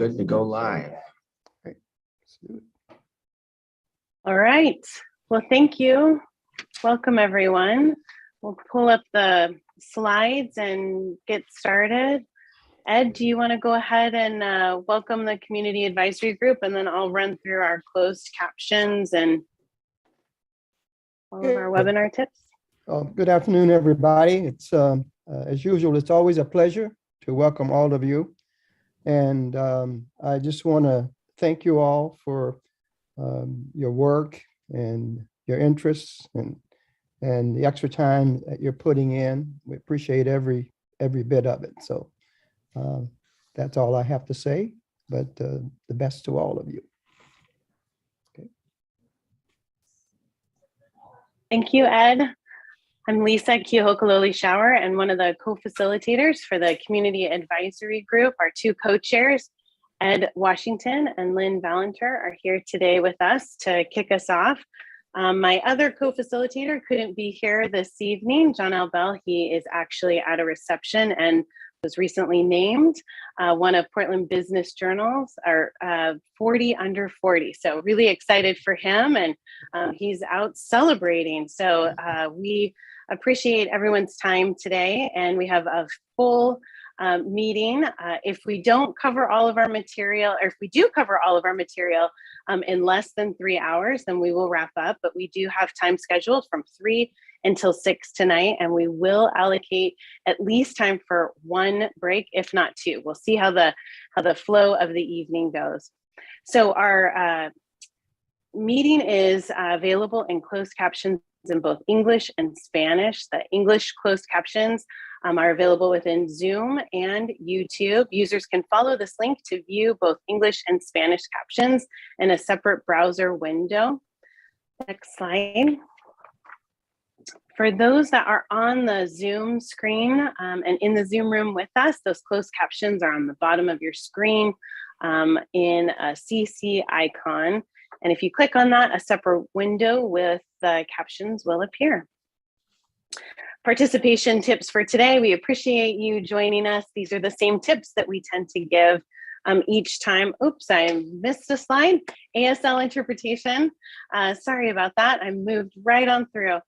Good to go live. Right. Let's do it. All right. Well, thank you. Welcome, everyone. We'll pull up the slides and get started. Ed, do you want to go ahead and welcome the community advisory group, and then I'll run through our closed captions and all of our webinar tips. Good afternoon, everybody. It's as usual, it's always a pleasure to welcome all of you. And I just want to thank you all for your work and your interests and the extra time that you're putting in. We appreciate every bit of it. So that's all I have to say, but the best to all of you. Okay. Thank you, Ed. I'm Lisa Keohokalole Schauer, and one of the co-facilitators for the Community Advisory Group. Our two co-chairs, Ed Washington and Lynn Valenter, are here today with us to kick us off. My other co-facilitator couldn't be here this evening, Johnell. He is actually at a reception and was recently named one of Portland Business Journal's 40 under 40. So really excited for him, and he's out celebrating. So we appreciate everyone's time today, and we have a full meeting. If we don't cover all of our material, or if we do cover all of our material in less than 3 hours, then we will wrap up. But we do have time scheduled from 3 until 6 tonight, and we will allocate at least time for one break, if not two. We'll see how the flow of the evening goes. So our meeting is available in closed captions in both English and Spanish. The English closed captions are available within Zoom and YouTube. Users can follow this link to view both English and Spanish captions in a separate browser window. Next slide. For those that are on the Zoom screen and in the Zoom room with us, those closed captions are on the bottom of your screen in a CC icon. And if you click on that, a separate window with the captions will appear. Participation tips for today. We appreciate you joining us. These are the same tips that we tend to give each time. Oops, I missed a slide. ASL interpretation. Sorry about that. I moved right on through.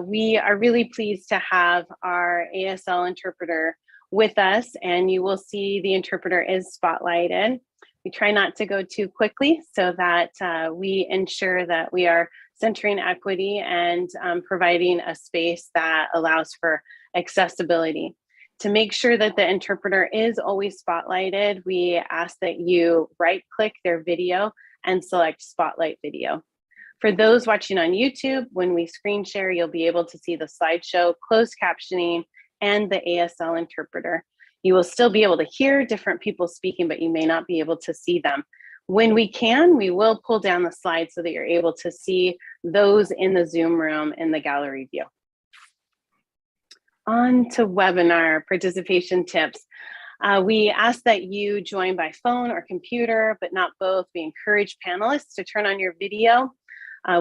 We are really pleased to have our ASL interpreter with us, and you will see the interpreter is spotlighted. We try not to go too quickly so that we ensure that we are centering equity and providing a space that allows for accessibility. To make sure that the interpreter is always spotlighted, we ask that you right-click their video and select Spotlight Video. For those watching on YouTube, when we screen share, you'll be able to see the slideshow, closed captioning, and the ASL interpreter. You will still be able to hear different people speaking, but you may not be able to see them. When we can, we will pull down the slides so that you're able to see those in the Zoom room in the gallery view. On to webinar participation tips. We ask that you join by phone or computer, but not both. We encourage panelists to turn on your video.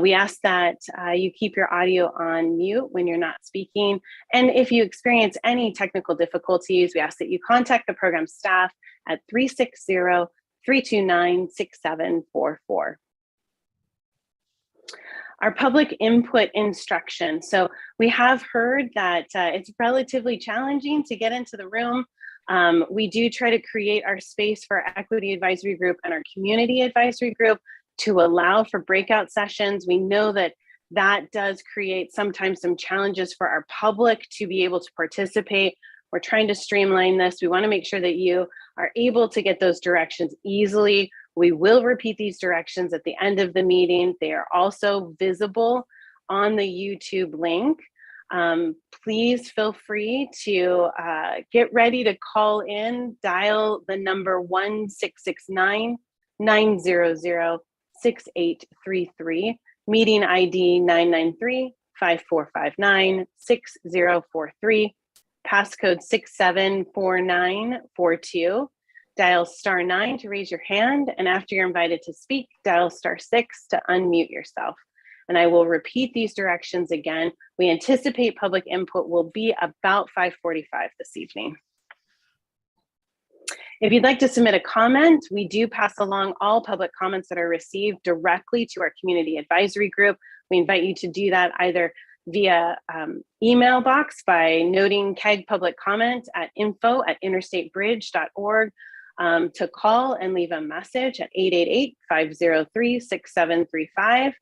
We ask that you keep your audio on mute when you're not speaking. And if you experience any technical difficulties, we ask that you contact the program staff at 360-329-6744. Our public input instruction. So we have heard that it's relatively challenging to get into the room. We do try to create our space for our equity advisory group and our community advisory group to allow for breakout sessions. We know that that does create sometimes some challenges for our public to be able to participate. We're trying to streamline this. We want to make sure that you are able to get those directions easily. We will repeat these directions at the end of the meeting. They are also visible on the YouTube link. Please feel free to get ready to call in, dial the number 1-669-900-6833, meeting ID 993-5459-6043, passcode 674942. Dial *9 to raise your hand, and after you're invited to speak, dial *6 to unmute yourself. And I will repeat these directions again. We anticipate public input will be about 5:45 this evening. If you'd like to submit a comment, we do pass along all public comments that are received directly to our community advisory group. We invite you to do that either via email box by noting CAG Public Comment at info@interstatebridge.org, to call and leave a message at 888-503-6735.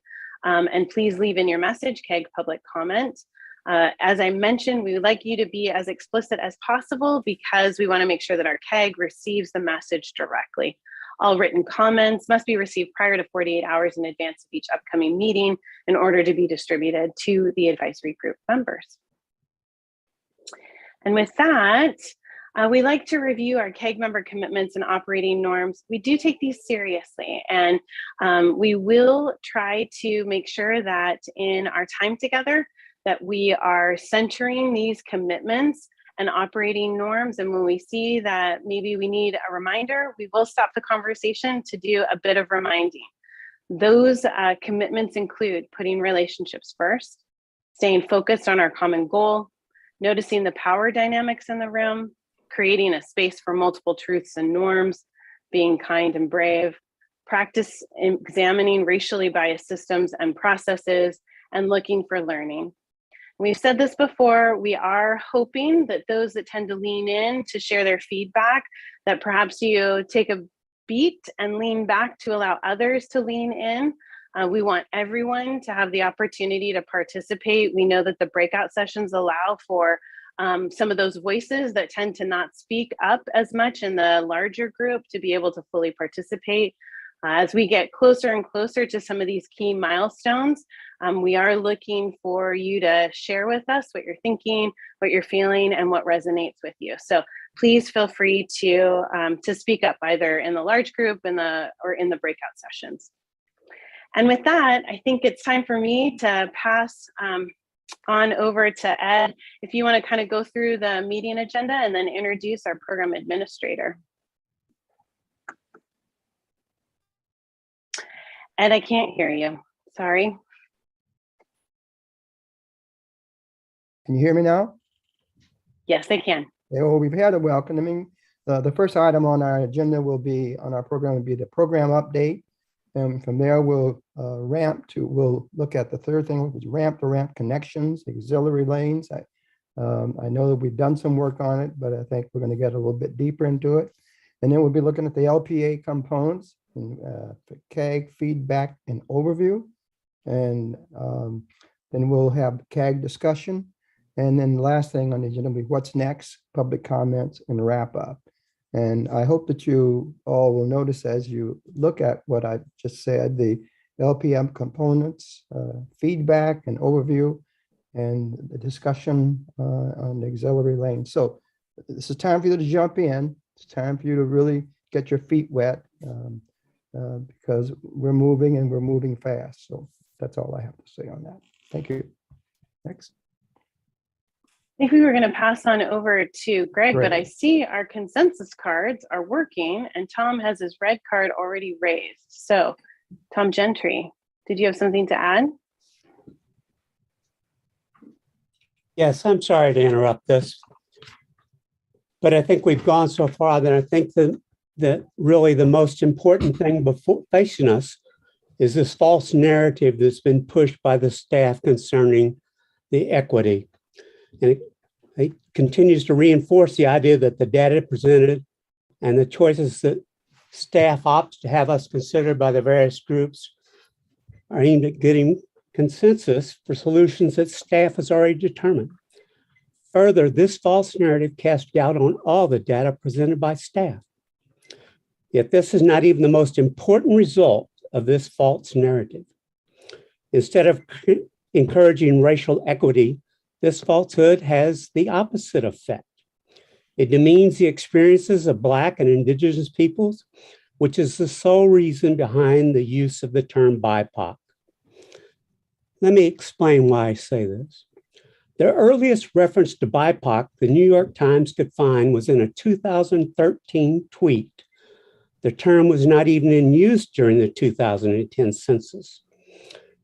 And please leave in your message CAG Public Comment. As I mentioned, we would like you to be as explicit as possible because we want to make sure that our CAG receives the message directly. All written comments must be received prior to 48 hours in advance of each upcoming meeting in order to be distributed to the advisory group members. And with that, we like to review our CAG member commitments and operating norms. We do take these seriously, and we will try to make sure that in our time together that we are centering these commitments and operating norms. And when we see that maybe we need a reminder, we will stop the conversation to do a bit of reminding. Those commitments include putting relationships first, staying focused on our common goal, noticing the power dynamics in the room, creating a space for multiple truths and norms, being kind and brave, practice examining racially biased systems and processes, and looking for learning. We've said this before, we are hoping that those that tend to lean in to share their feedback, that perhaps you take a beat and lean back to allow others to lean in. We want everyone to have the opportunity to participate. We know that the breakout sessions allow for some of those voices that tend to not speak up as much in the larger group to be able to fully participate. As we get closer and closer to some of these key milestones, we are looking for you to share with us what you're thinking, what you're feeling, and what resonates with you. So please feel free to speak up either in the large group or in the breakout sessions. And with that, I think it's time for me to pass on over to Ed. If you want to kind of go through the meeting agenda and then introduce our program administrator. Ed, I can't hear you. Sorry. Can you hear me now? Yes, I can. Yeah, well, we've had a welcoming. The first item on our agenda will be on our program will be the program update. And from there, we'll look at the third thing, which is ramp to ramp connections, auxiliary lanes. I know that we've done some work on it, but I think we're going to get a little bit deeper into it. And then we'll be looking at the LPA components, and CAG feedback and overview. And then we'll have CAG discussion. And then the last thing on the agenda will be what's next, public comments, and wrap up. And I hope that you all will notice as you look at what I just said, the LPM components, feedback and overview, and the discussion on the auxiliary lane. So this is time for you to jump in. It's time for you to really get your feet wet because we're moving fast. So that's all I have to say on that. Thank you. Next. I think we were going to pass on over to Greg, but I see our consensus cards are working and Tom has his red card already raised. So Tom Gentry, did you have something to add? Yes, I'm sorry to interrupt this, but I think we've gone so far that I think that really the most important thing before facing us is this false narrative that's been pushed by the staff concerning the equity. And it continues to reinforce the idea that the data presented and the choices that staff opts to have us considered by the various groups are aimed at getting consensus for solutions that staff has already determined. Further, this false narrative casts doubt on all the data presented by staff. Yet this is not even the most important result of this false narrative. Instead of encouraging racial equity, this falsehood has the opposite effect. It demeans the experiences of Black and Indigenous peoples, which is the sole reason behind the use of the term BIPOC. Let me explain why I say this. The earliest reference to BIPOC the New York Times could find was in a 2013 tweet. The term was not even in use during the 2010 census.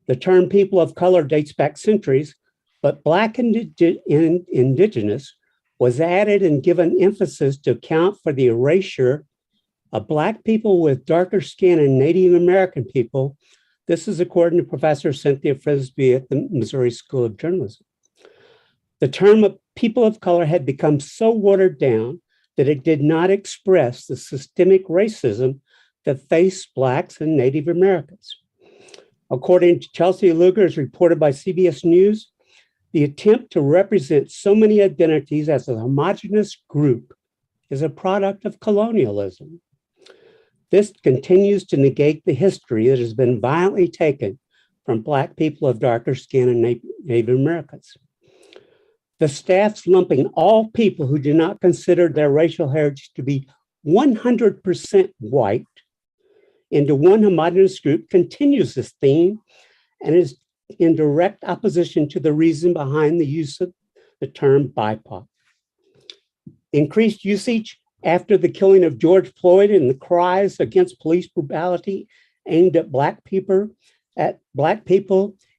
The term people of color dates back centuries, but Black and Indigenous was added and given emphasis to account for the erasure of Black people with darker skin and Native American people. This is according to Professor Cynthia Frisbee at the Missouri School of Journalism. The term of people of color had become so watered down that it did not express the systemic racism that faced Blacks and Native Americans. According to Chelsea Luger, as reported by CBS News, the attempt to represent so many identities as a homogeneous group is a product of colonialism. This continues to negate the history that has been violently taken from Black people of darker skin and Native Americans. The staff's lumping all people who do not consider their racial heritage to be 100% white into one homogeneous group continues this theme and is in direct opposition to the reason behind the use of the term BIPOC. Increased usage after the killing of George Floyd and the cries against police brutality aimed at Black people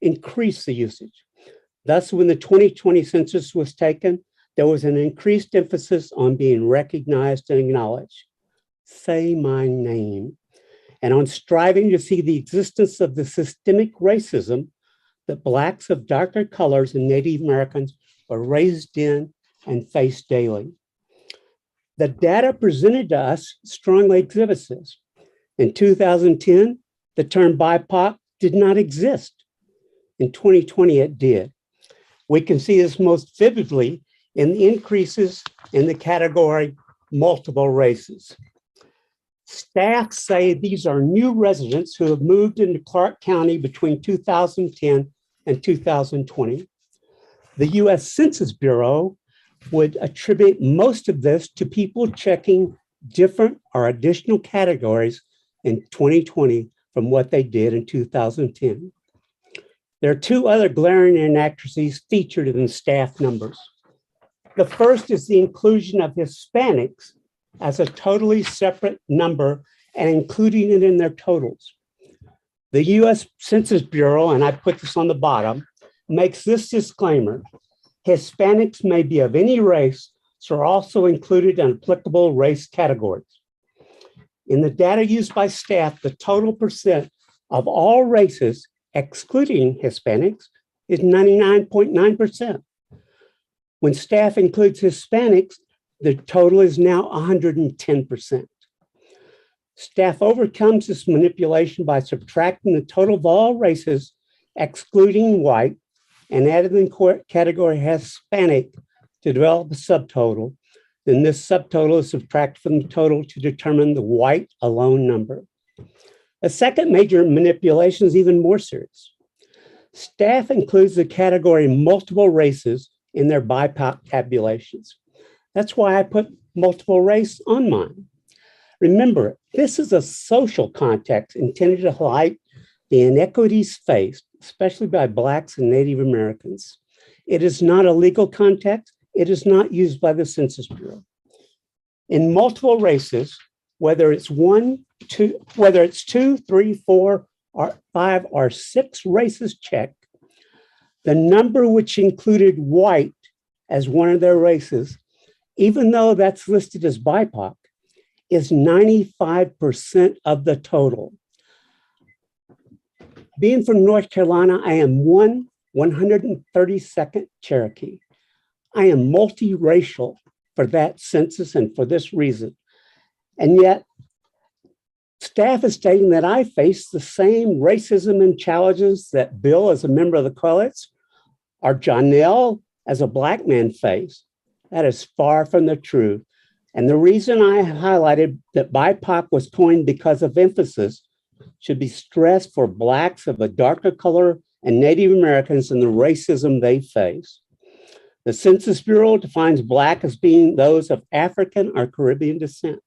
increased the usage. Thus, when the 2020 census was taken, there was an increased emphasis on being recognized and acknowledged. Say my name. And on striving to see the existence of the systemic racism that Blacks of darker colors and Native Americans are raised in and face daily. The data presented to us strongly exhibits this. In 2010, the term BIPOC did not exist. In 2020, it did. We can see this most vividly in the increases in the category multiple races. Staff say these are new residents who have moved into Clark County between 2010 and 2020. The US Census Bureau would attribute most of this to people checking different or additional categories in 2020 from what they did in 2010. There are two other glaring inaccuracies featured in the staff numbers. The first is the inclusion of Hispanics as a totally separate number and including it in their totals. The US Census Bureau, and I put this on the bottom, makes this disclaimer: Hispanics may be of any race, so are also included in applicable race categories. In the data used by staff, the total percent of all races, excluding Hispanics, is 99.9%. When staff includes Hispanics, the total is now 110%. Staff overcomes this manipulation by subtracting the total of all races, excluding white, and adding the category Hispanic to develop a subtotal. Then this subtotal is subtracted from the total to determine the white alone number. A second major manipulation is even more serious. Staff includes the category multiple races in their BIPOC tabulations. That's why I put multiple race on mine. Remember, this is a social context intended to highlight the inequities faced, especially by Blacks and Native Americans. It is not a legal context. It is not used by the Census Bureau. In multiple races, whether it's 2, 3, 4, or 5, or 6 races checked, the number which included white as one of their races, even though that's listed as BIPOC, is 95% of the total. Being from North Carolina, I am 132nd Cherokee. I am multiracial for that census and for this reason. And yet, staff is stating that I face the same racism and challenges that Bill, as a member of the Coalites, or Johnell, as a Black man, face. That is far from the truth. And the reason I highlighted that BIPOC was coined because of emphasis should be stressed for Blacks of a darker color and Native Americans and the racism they face. The Census Bureau defines Black as being those of African or Caribbean descent.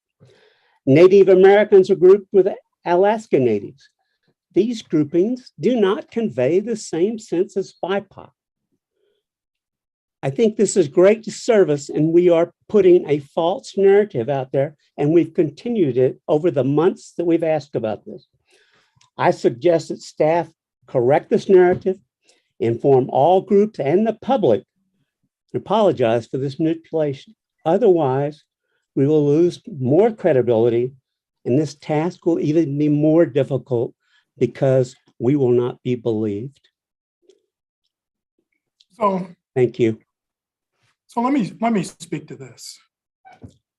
Native Americans are grouped with Alaska Natives. These groupings do not convey the same sense as BIPOC. I think this is great disservice, and we are putting a false narrative out there, and we've continued it over the months that we've asked about this. I suggest that staff correct this narrative, inform all groups and the public, and apologize for this manipulation. Otherwise, we will lose more credibility And this task will even be more difficult because we will not be believed. So Thank you. let me speak to this.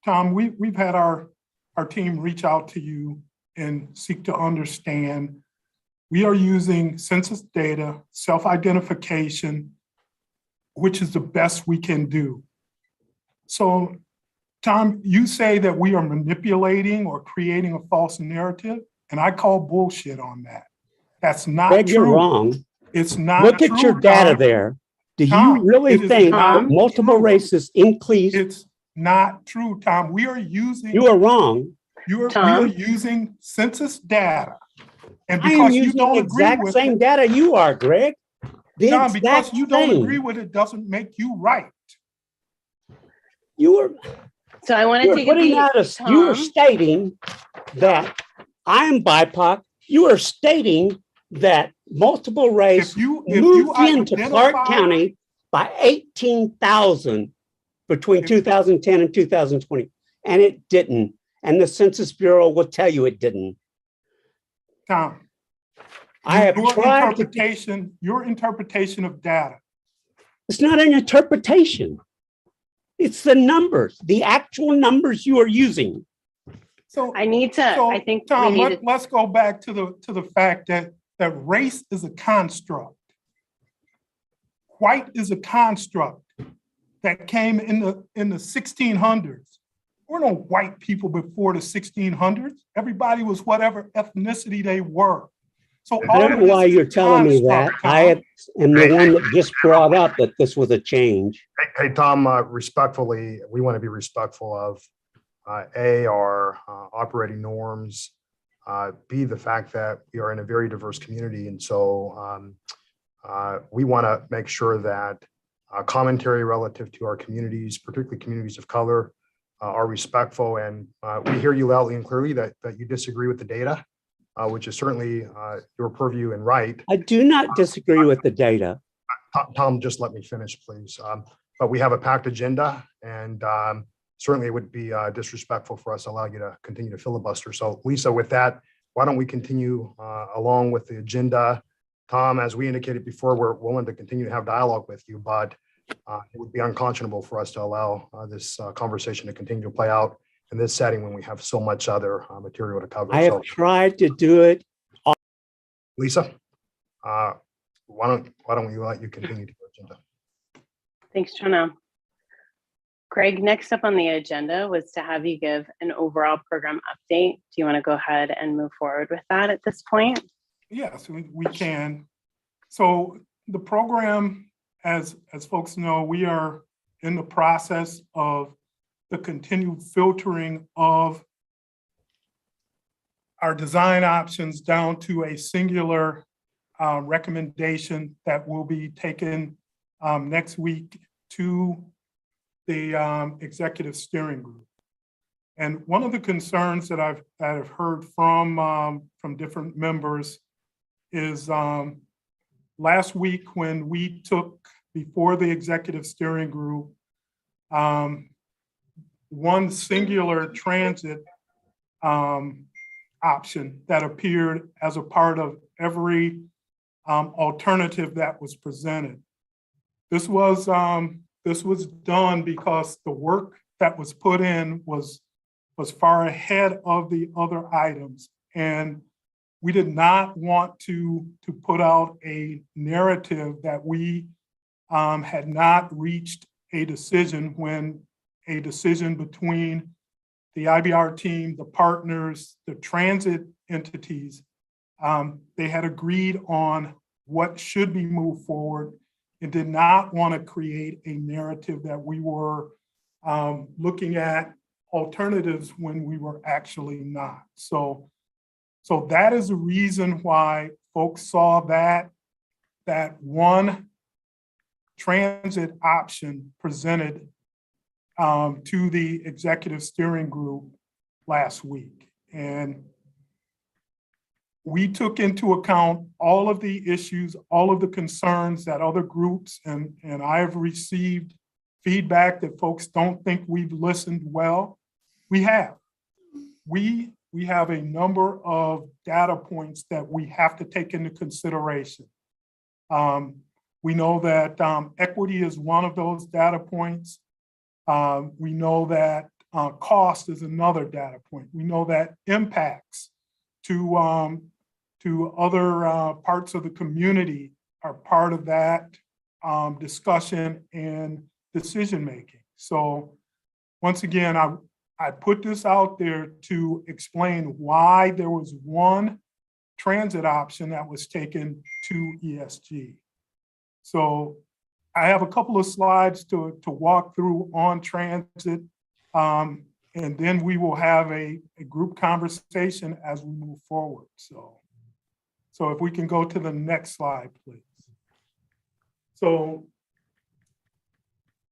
Tom, we've had our team reach out to you and seek to understand. We are using census data, self-identification, which is the best we can do. So, Tom, you say that we are manipulating or creating a false narrative, and I call bullshit on that. That's not Greg, true. you're wrong. It's not Look true, at your data Tom. there. Do Tom, you really it is think not multiple true. races increase? It's not true, Tom. We are using You are wrong. we are Tom? using census data. And I am because you using don't the agree exact with same it, data you are, Greg. The Tom, because exact you don't same. agree with it doesn't make you right. You are So I want to You're take a putting beat. out you are Tom, stating that I am BIPOC. You are stating that multiple race If you moved into identify- Clark County by 18,000 between 2010 and 2020, and it didn't. And the Census Bureau will tell you it didn't. Tom, I have tried to. your interpretation of data. It's not an interpretation. It's the numbers, the actual numbers you are using. So, I think Tom, we need to, let's go back to the fact that race is a construct. White is a construct that came in the 1600s. There were no white people before the 1600s. Everybody was whatever ethnicity they were. So I don't know why you're telling me that. I am the one that just brought up that this was a change. Hey, Tom, respectfully, we want to be respectful of our operating norms, B, the fact that we are in a very diverse community. And so we want to make sure that commentary relative to our communities, particularly communities of color, are respectful. And we hear you loudly and clearly that you disagree with the data, which is certainly your purview and right. I do not disagree with the data. Tom, just let me finish, please. But we have a packed agenda, and certainly it would be disrespectful for us to allow you to continue to filibuster. So Lisa, with that, why don't we continue along with the agenda? Tom, as we indicated before, we're willing to continue to have dialogue with you, but it would be unconscionable for us to allow this conversation to continue to play out in this setting when we have so much other material to cover. I have tried to do it. Lisa, why don't we let you continue to your agenda? thanks, Johnell. Greg, next up on the agenda was to have you give an overall program update. Do you want to go ahead and move forward with that at this point? Yes, we can. So the program, as folks know, we are in the process of the continued filtering of our design options down to a singular recommendation that will be taken next week to the executive steering group. And one of the concerns that I've heard from different members is last week when we took before the executive steering group one singular transit option that appeared as a part of every alternative that was presented. This was done because the work that was put in was far ahead of the other items, and we did not want to put out a narrative that we had not reached a decision when a decision between the IBR team, the partners, the transit entities, they had agreed on what should be moved forward and did not want to create a narrative that we were looking at alternatives when we were actually not. So that is the reason why folks saw that one transit option presented to the executive steering group last week. And we took into account all of the issues, all of the concerns that other groups, and I have received feedback that folks don't think we've listened well. We have. We we have a number of data points that we have to take into consideration. We know that equity is one of those data points. We know that cost is another data point. We know that impacts to other parts of the community are part of that discussion and decision-making. So once again, I put this out there to explain why there was one transit option that was taken to ESG. So I have a couple of slides to walk through on transit, and then we will have a group conversation as we move forward. So if we can go to the next slide, please. So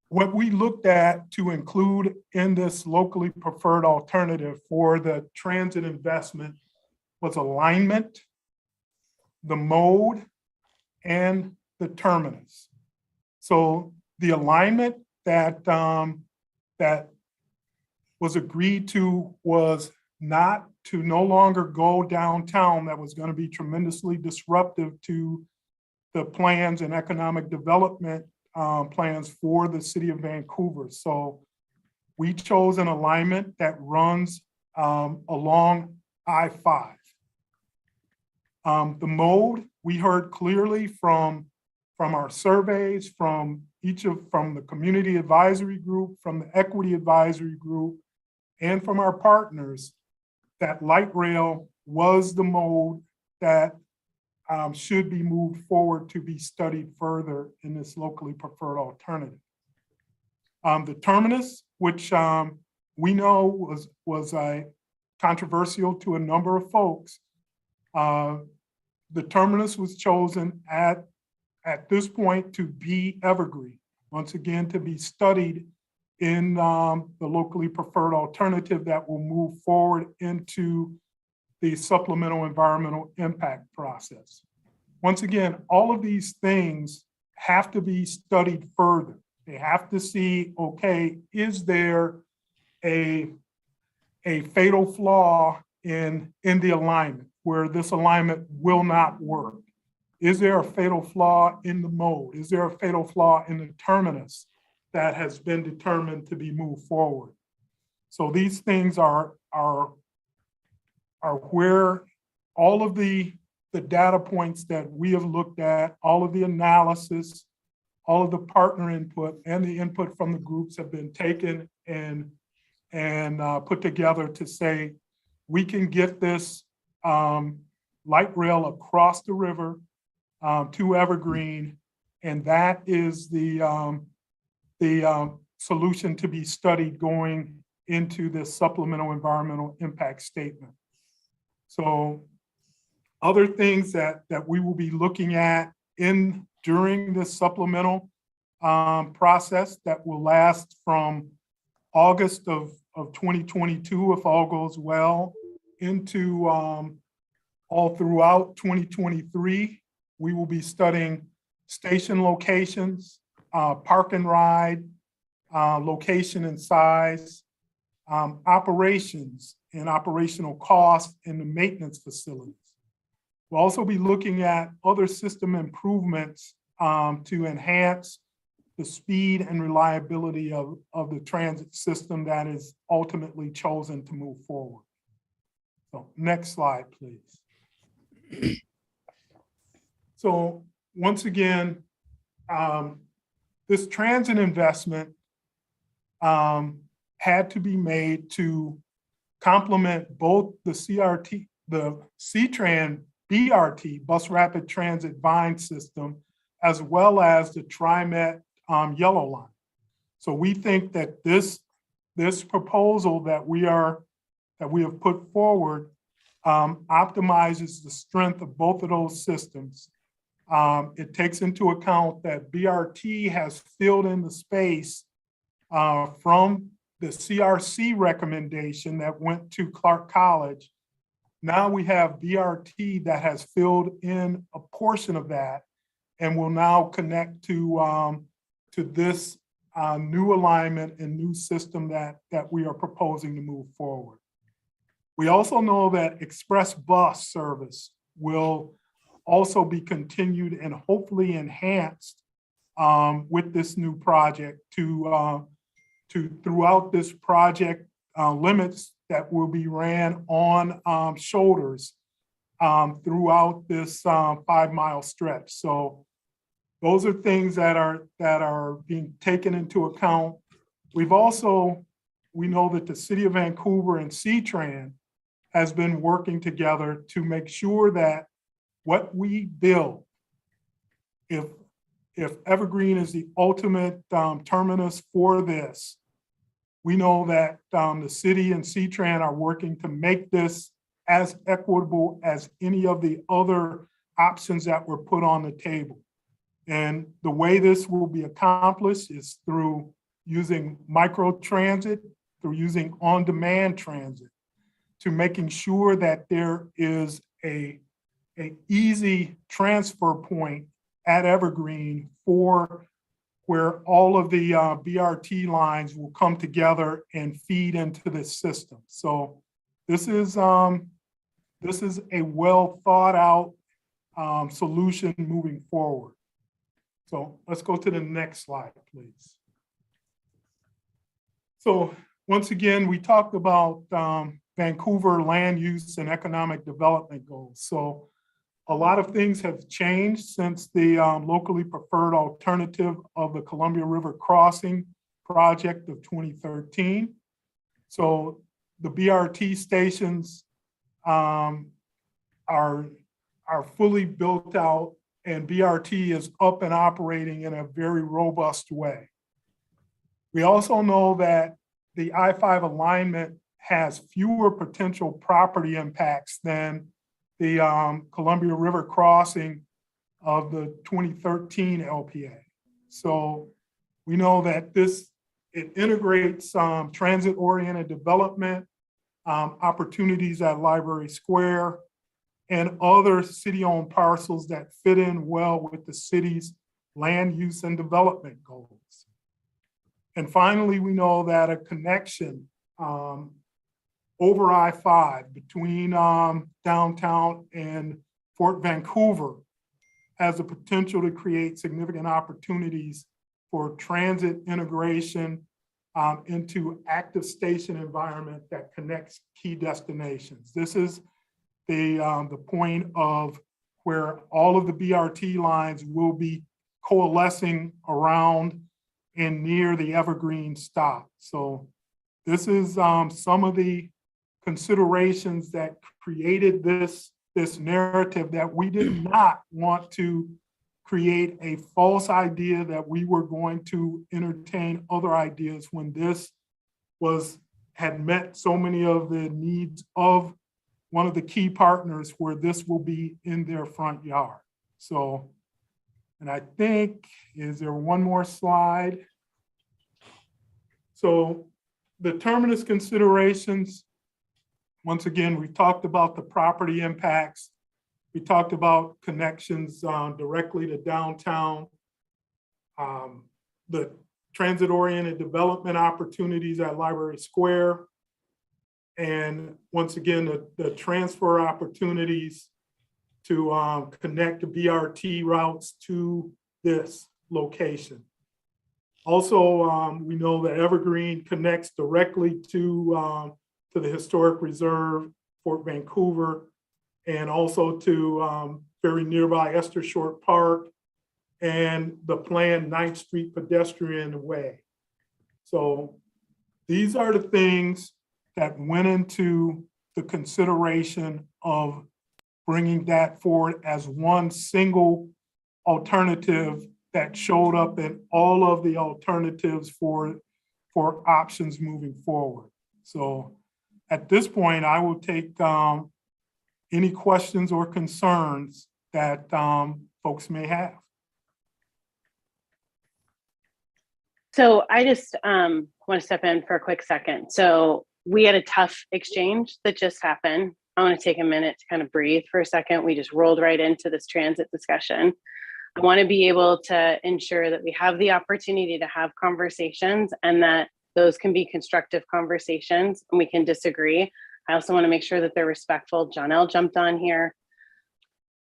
what we looked at to include in this locally preferred alternative for the transit investment was alignment, the mode, and the terminus. So the alignment that was agreed to was not to no longer go downtown. That was going to be tremendously disruptive to the plans and economic development plans for the city of Vancouver. So we chose an alignment that runs along I-5. The mode, we heard clearly from our surveys, from the community advisory group, from the equity advisory group, and from our partners, that light rail was the mode that should be moved forward to be studied further in this locally preferred alternative. The terminus, which we know was controversial to a number of folks, the terminus was chosen at this point to be evergreen, once again, to be studied in the locally preferred alternative that will move forward into the supplemental environmental impact process. Once again, all of these things have to be studied further. They have to see, okay, is there a fatal flaw in the alignment where this alignment will not work? Is there a fatal flaw in the mode? Is there a fatal flaw in the terminus that has been determined to be moved forward? So these things are where all of the data points that we have looked at, all of the analysis, all of the partner input and the input from the groups have been taken and put together to say, we can get this light rail across the river to Evergreen, and that is the solution to be studied going into this supplemental environmental impact statement. So other things that we will be looking at during this supplemental process that will last from August of 2022, if all goes well, into all throughout 2023. We will be studying station locations, park and ride, location and size, operations and operational costs in the maintenance facilities. We'll also be looking at other system improvements to enhance the speed and reliability of the transit system that is ultimately chosen to move forward. So next slide, please. So once again, this transit investment had to be made to complement both the CRT, the C-Tran BRT, Bus Rapid Transit Vine system, as well as the TriMet Yellow Line. So we think that this proposal that we have put forward optimizes the strength of both of those systems. It takes into account that BRT has filled in the space from the CRC recommendation that went to Clark College. Now we have BRT that has filled in a portion of that and will now connect to this new alignment and new system that we are proposing to move forward. We also know that express bus service will also be continued and hopefully enhanced with this new project to throughout this project limits that will be ran on shoulders throughout this 5-mile stretch. So those are things that are being taken into account. We know that the City of Vancouver and C-Tran has been working together to make sure that what we build, if Evergreen is the ultimate terminus for this, we know that the city and C-Tran are working to make this as equitable as any of the other options that were put on the table. And the way this will be accomplished is through using microtransit, through using on-demand transit, to making sure that there is an easy transfer point at Evergreen for where all of the BRT lines will come together and feed into this system. So this is a well thought out solution moving forward. So let's go to the next slide, please. So once again, we talked about Vancouver land use and economic development goals. So a lot of things have changed since the locally preferred alternative of the Columbia River Crossing project of 2013. So the BRT stations are fully built out, and BRT is up and operating in a very robust way. We also know that the I-5 alignment has fewer potential property impacts than the Columbia River Crossing of the 2013 LPA. So we know that it integrates transit-oriented development, opportunities at Library Square, and other city-owned parcels that fit in well with the city's land use and development goals. And finally, we know that a connection over I-5 between downtown and Fort Vancouver has the potential to create significant opportunities for transit integration into active station environment that connects key destinations. This is the point of where all of the BRT lines will be coalescing around and near the Evergreen stop. So this is some of the considerations that created this narrative that we did not want to create a false idea that we were going to entertain other ideas when this had met so many of the needs of one of the key partners where this will be in their front yard. So, and I think, is there one more slide? So the terminus considerations, once again, we talked about the property impacts. We talked about connections directly to downtown, the transit-oriented development opportunities at Library Square, and once again, the transfer opportunities to connect the BRT routes to this location. Also, we know that Evergreen connects directly to the Historic Reserve, Fort Vancouver, and also to very nearby Esther Short Park and the planned 9th Street pedestrian way. So these are the things that went into the consideration of bringing that forward as one single alternative that showed up in all of the alternatives for options moving forward. So at this point, I will take any questions or concerns that folks may have. So I just want to step in for a quick second. So we had a tough exchange that just happened. I want to take a minute to kind of breathe for a second. We just rolled right into this transit discussion. I want to be able to ensure that we have the opportunity to have conversations and that those can be constructive conversations and we can disagree. I also want to make sure that they're respectful. Johnell jumped on here.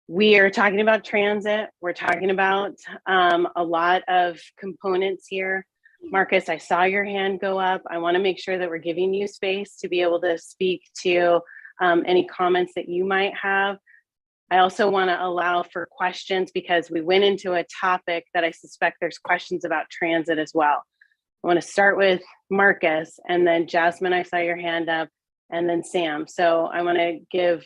We are talking about transit. We're talking about a lot of components here. Marcus, I saw your hand go up. I want to make sure that we're giving you space to be able to speak to any comments that you might have. I also want to allow for questions because we went into a topic that I suspect there's questions about transit as well. I want to start with Marcus, and then Jasmine, I saw your hand up, and then Sam. So I want to give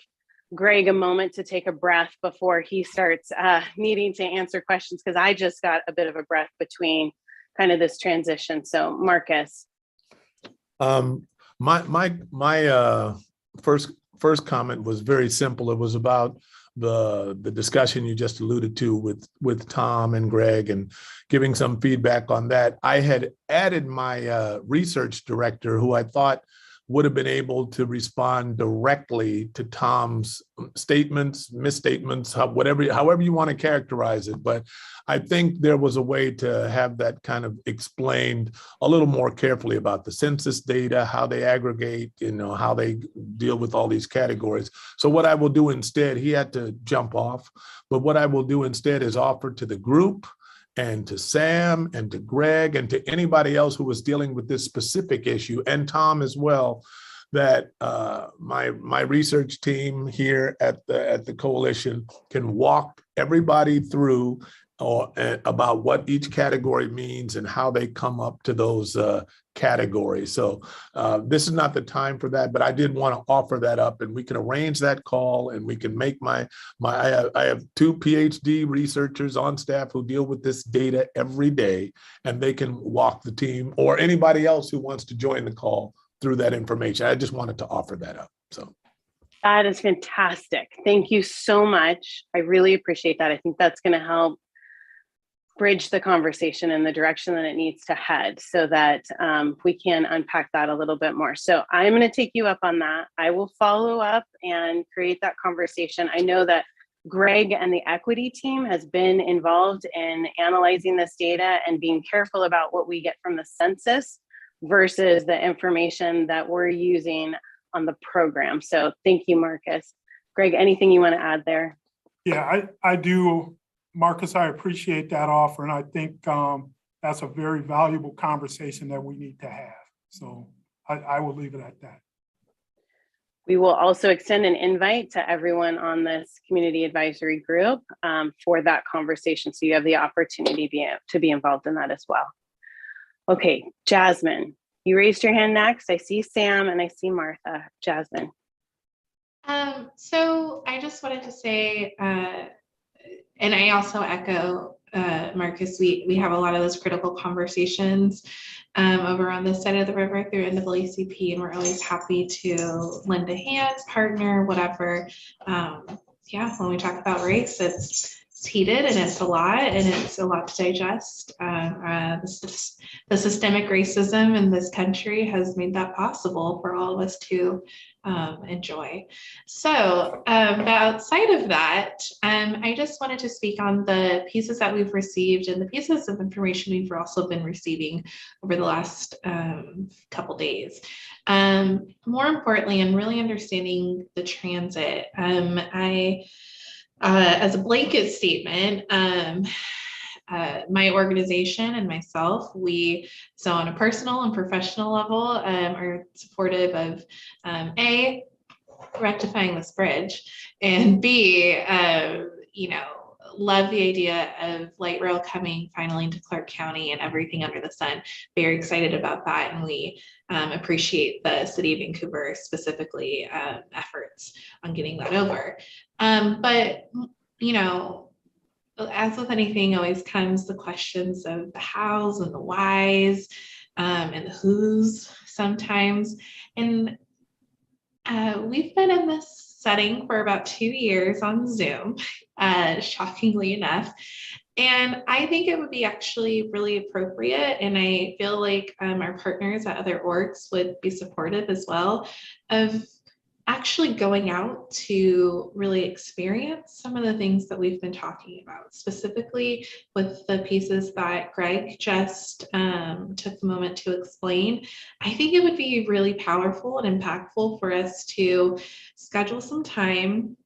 Greg a moment to take a breath before he starts needing to answer questions, because I just got a bit of a breath between kind of this transition. So Marcus. My first comment was very simple. It was about the discussion you just alluded to with Tom and Greg and giving some feedback on that. I had added my research director, who I thought would have been able to respond directly to Tom's statements, misstatements, however you want to characterize it. But I think there was a way to have that kind of explained a little more carefully about the census data, how they aggregate, how they deal with all these categories. So what I will do instead, he had to jump off, but what I will do instead is offer to the group and to Sam and to Greg and to anybody else who was dealing with this specific issue, and Tom as well, that my research team here at the coalition can walk everybody through about what each category means and how they come up to those categories. So this is not the time for that, but I did want to offer that up, and we can arrange that call, and we can make I have 2 PhD researchers on staff who deal with this data every day, and they can walk the team or anybody else who wants to join the call through that information. I just wanted to offer that up. So that is fantastic. Thank you so much. I really appreciate that. I think that's going to help bridge the conversation in the direction that it needs to head, so that we can unpack that a little bit more. So I'm going to take you up on that. I will follow up and create that conversation. I know that Greg and the equity team has been involved in analyzing this data and being careful about what we get from the census versus the information that we're using on the program. So thank you, Marcus. Greg, anything you want to add there? Yeah, I do. Marcus, I appreciate that offer, and I think that's a very valuable conversation that we need to have. So I will leave it at that. We will also extend an invite to everyone on this community advisory group for that conversation, so you have the opportunity to be involved in that as well. Okay, Jasmine, you raised your hand next. I see Sam and I see Martha. Jasmine. So I just wanted to say, and I also echo Marcus, we have a lot of those critical conversations over on this side of the river through NAACP, and we're always happy to lend a hand, partner, whatever. Yeah, when we talk about race, it's heated and it's a lot to digest. The systemic racism in this country has made that possible for all of us to enjoy. So outside of that, I just wanted to speak on the pieces that we've received and the pieces of information we've also been receiving over the last couple days. More importantly, and really understanding the transit, as a blanket statement, my organization and myself, so on a personal and professional level, are supportive of A, rectifying this bridge, and B, love the idea of light rail coming finally into Clark County and everything under the sun. Very excited about that, and we appreciate the City of Vancouver specifically efforts on getting that over. But as with anything, always comes the questions of the hows and the whys and the whos sometimes. And we've been in this setting for about 2 years on Zoom, shockingly enough. And I think it would be actually really appropriate, and I feel like our partners at other orgs would be supportive as well, of actually going out to really experience some of the things that we've been talking about, specifically with the pieces that Greg just took a moment to explain. I think it would be really powerful and impactful for us to schedule some time,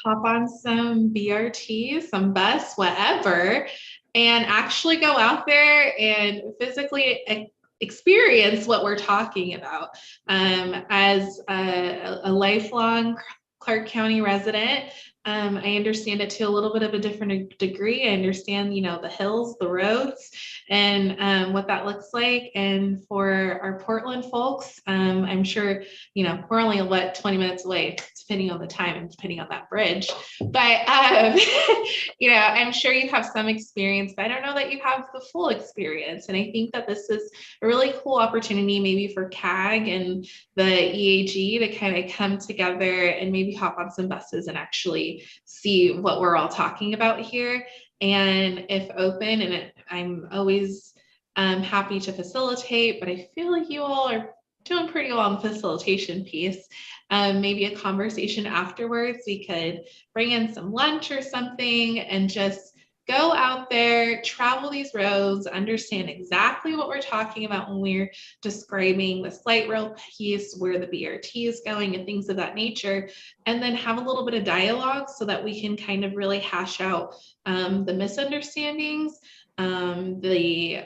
hop on some BRT, some bus, whatever, and actually go out there and physically experience what we're talking about. As a lifelong Clark County resident, I understand it to a little bit of a different degree. I understand, the hills, the roads, and what that looks like. And for our Portland folks, I'm sure, we're only 20 minutes away, depending on the time and depending on that bridge. But, I'm sure you have some experience, but I don't know that you have the full experience. And I think that this is a really cool opportunity maybe for CAG and the EAG to kind of come together and maybe hop on some buses and actually see what we're all talking about here. And if open, and I'm always happy to facilitate, but I feel like you all are doing pretty well on the facilitation piece. Maybe a conversation afterwards, we could bring in some lunch or something and just go out there, travel these roads, understand exactly what we're talking about when we're describing the light rail piece, where the BRT is going and things of that nature, and then have a little bit of dialogue so that we can kind of really hash out the misunderstandings, the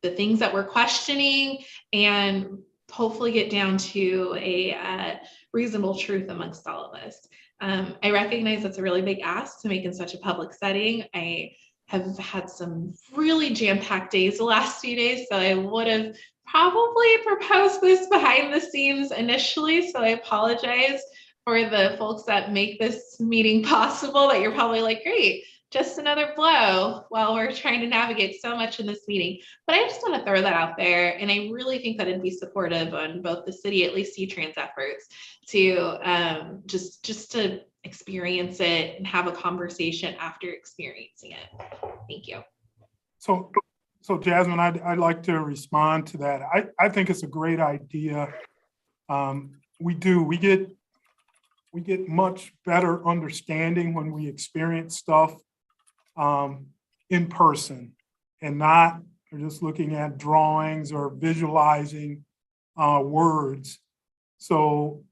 things that we're questioning, and hopefully get down to a reasonable truth amongst all of us. I recognize that's a really big ask to make in such a public setting. I have had some really jam-packed days the last few days, so I would have probably proposed this behind the scenes initially, so I apologize for the folks that make this meeting possible, that you're probably like, great, just another blow while we're trying to navigate so much in this meeting. But I just want to throw that out there. And I really think that it'd be supportive on both the city, at least C-Trans efforts, to just to experience it and have a conversation after experiencing it. Thank you. So Jasmine, I'd like to respond to that. I think it's a great idea. We get much better understanding when we experience stuff in person and not just looking at drawings or visualizing words. So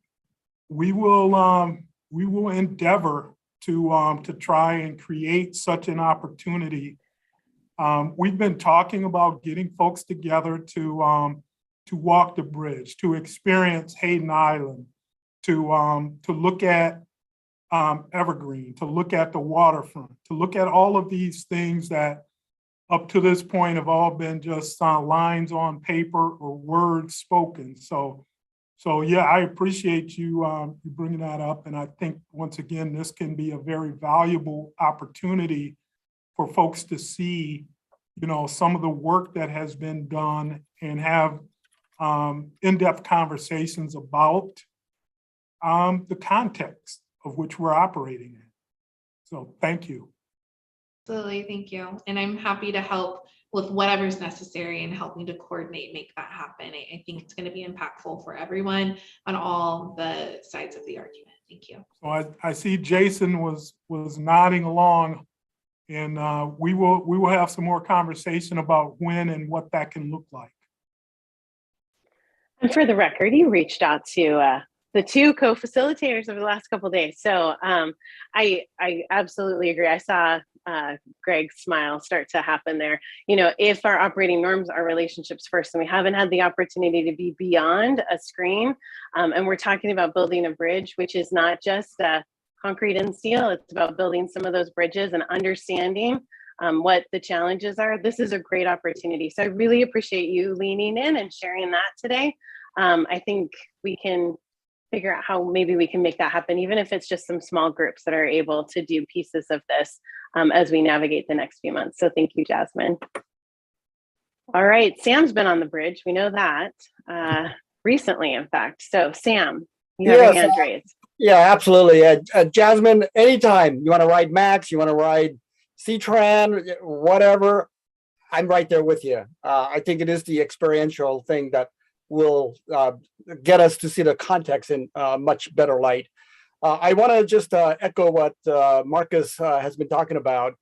we will endeavor to try and create such an opportunity. We've been talking about getting folks together to walk the bridge, to experience Hayden Island, to look at Evergreen, to look at the waterfront, to look at all of these things that up to this point have all been just lines on paper or words spoken. So yeah, I appreciate you bringing that up. And I think, once again, this can be a very valuable opportunity for folks to see, some of the work that has been done and have in-depth conversations about the context of which we're operating in. So thank you. Absolutely, thank you. And I'm happy to help with whatever's necessary and helping to coordinate, make that happen. I think it's going to be impactful for everyone on all the sides of the argument. Thank you. So I see Jason was nodding along, and we will have some more conversation about when and what that can look like. And for the record, you reached out to the two co-facilitators over the last couple of days. So I absolutely agree. I saw Greg's smile start to happen there. If our operating norms are relationships first, and we haven't had the opportunity to be beyond a screen, and we're talking about building a bridge, which is not just concrete and steel, it's about building some of those bridges and understanding what the challenges are. This is a great opportunity. So I really appreciate you leaning in and sharing that today. I think we can figure out how maybe we can make that happen, even if it's just some small groups that are able to do pieces of this as we navigate the next few months. So thank you, Jasmine. All right, Sam's been on the bridge. We know that recently, in fact. So Sam, you have your hand raised. Yeah, absolutely. Jasmine, anytime you want to ride Max, you want to ride C-Tran, whatever, I'm right there with you. I think it is the experiential thing that will get us to see the context in much better light. I want to just echo what Marcus has been talking about.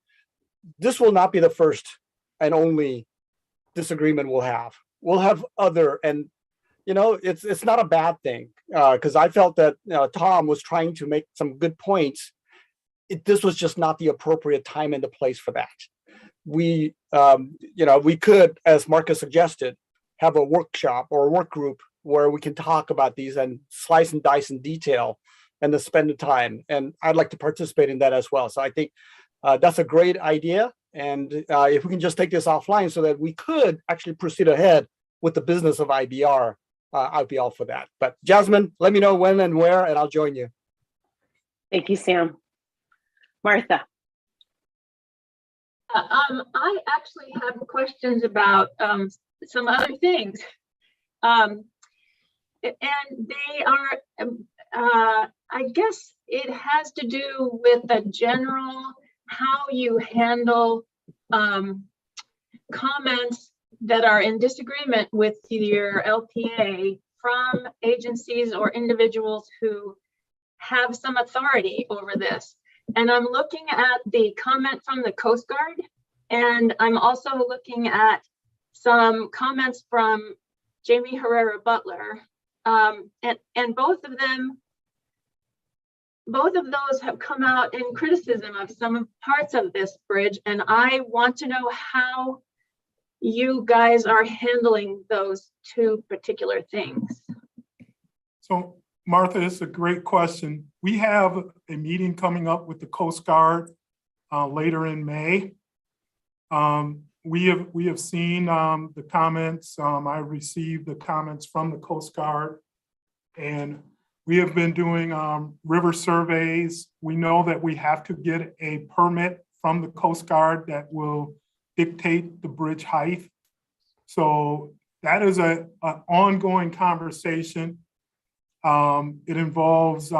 This will not be the first and only disagreement we'll have. We'll have other, and it's not a bad thing, because I felt that Tom was trying to make some good points. This was just not the appropriate time and the place for that. We could, as Marcus suggested, have a workshop or a work group where we can talk about these and slice and dice in detail and to spend the time. And I'd like to participate in that as well. So I think that's a great idea. And if we can just take this offline so that we could actually proceed ahead with the business of IBR, I'd be all for that. But Jasmine, let me know when and where, and I'll join you. Thank you, Sam. Martha. I actually have questions about some other things. And they are, I guess it has to do with the general, how you handle comments that are in disagreement with your LPA from agencies or individuals who have some authority over this. And I'm looking at the comment from the Coast Guard, and I'm also looking at some comments from Jamie Herrera Butler, and both of those have come out in criticism of some parts of this bridge, and I want to know how you guys are handling those two particular things. So Martha, it's a great question. We have a meeting coming up with the Coast Guard later in May. We have seen the comments. I received the comments from the Coast Guard, and we have been doing river surveys. We know that we have to get a permit from the Coast Guard that will dictate the bridge height. So that is an ongoing conversation. It involves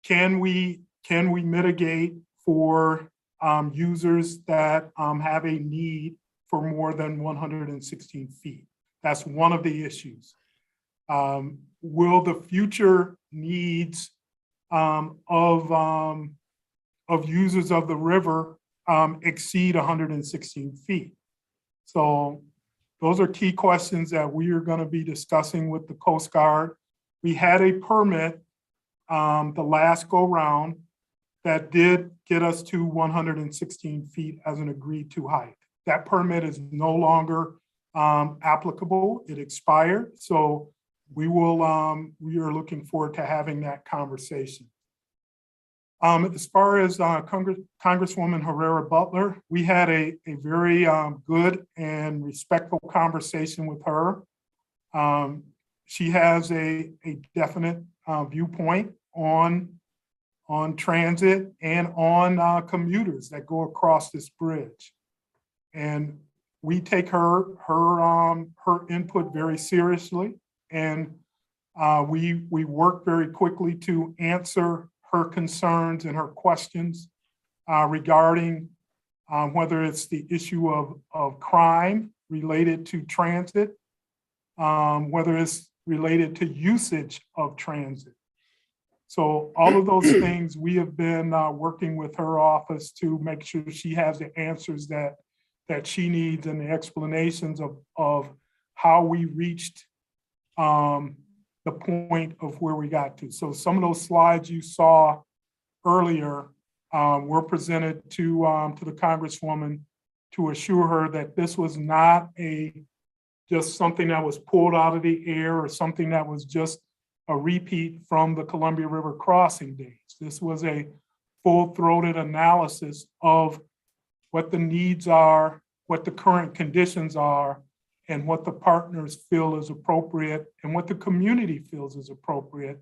can we mitigate for users that have a need for more than 116 feet. That's one of the issues. Will the future needs of users of the river exceed 116 feet? So those are key questions that we are going to be discussing with the Coast Guard. We had a permit the last go round that did get us to 116 feet as an agreed to height. That permit is no longer applicable. It expired. So we are looking forward to having that conversation. As far as Congresswoman Herrera Butler, we had a very good and respectful conversation with her. She has a definite viewpoint on transit and on commuters that go across this bridge. And we take her input very seriously, and we work very quickly to answer her concerns and her questions regarding whether it's the issue of crime related to transit, whether it's related to usage of transit. So all of those things, we have been working with her office to make sure she has the answers that she needs and the explanations of how we reached the point of where we got to. So some of those slides you saw earlier were presented to the Congresswoman to assure her that this was not just something that was pulled out of the air or something that was just a repeat from the Columbia River crossing days. This was a full-throated analysis of what the needs are, what the current conditions are, and what the partners feel is appropriate and what the community feels is appropriate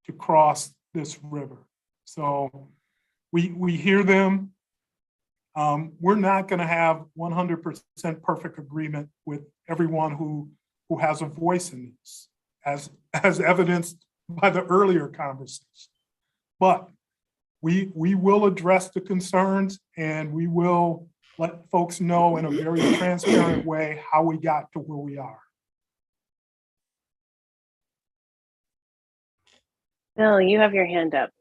to cross this river. So we hear them. We're not going to have 100% perfect agreement with everyone who has a voice in this, as evidenced by the earlier conversation. But we will address the concerns, and we will let folks know in a very transparent way how we got to where we are. Bill, you have your hand up.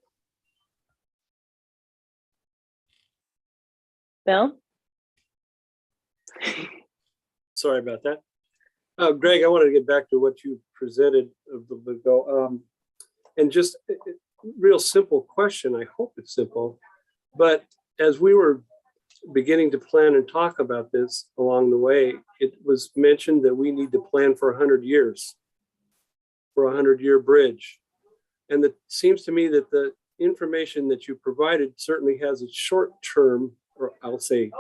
Bill? Sorry about that. Greg, I wanted to get back to what you presented a little bit ago. And just a real simple question. I hope it's simple. But as we were beginning to plan and talk about this along the way, it was mentioned that we need to plan for 100 years, for a 100-year bridge. And it seems to me that the information that you provided certainly has a short term, or I'll say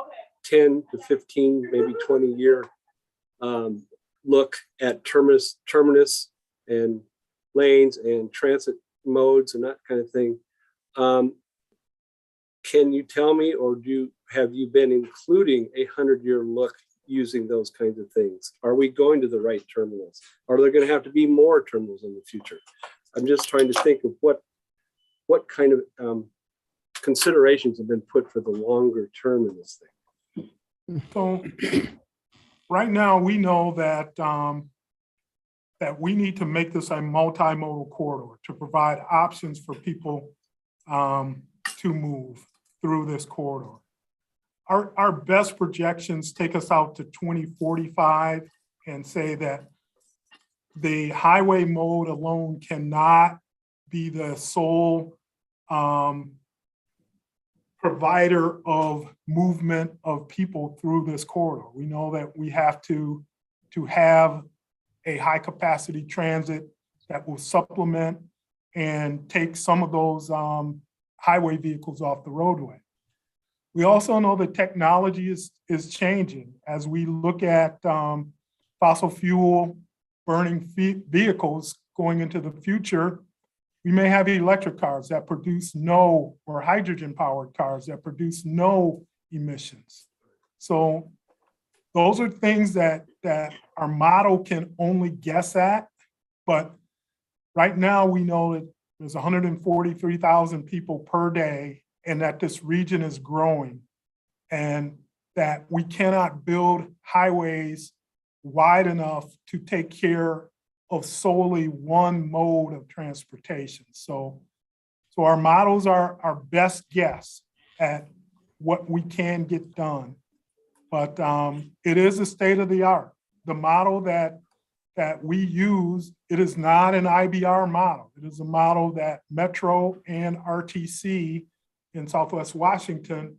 10 to 15, maybe 20-year look at terminus and lanes and transit modes and that kind of thing. Can you tell me, or have you been including a 100-year look using those kinds of things? Are we going to the right terminals? Are there going to have to be more terminals in the future? I'm just trying to think of what kind of considerations have been put for the longer term in this thing. So right now we know that that we need to make this a multimodal corridor to provide options for people to move through this corridor. Our best projections take us out to 2045 and say that the highway mode alone cannot be the sole provider of movement of people through this corridor. We know that we have to have a high capacity transit that will supplement and take some of those highway vehicles off the roadway. We also know that technology is changing. As we look at fossil fuel burning vehicles going into the future, we may have electric cars that produce no, or hydrogen powered cars that produce no emissions. So those are things that our model can only guess at, but right now we know that there's 143,000 people per day and that this region is growing and that we cannot build highways wide enough to take care of solely one mode of transportation. So our models are our best guess at what we can get done. But it is a state of the art. The model that we use, it is not an IBR model. It is a model that Metro and RTC in Southwest Washington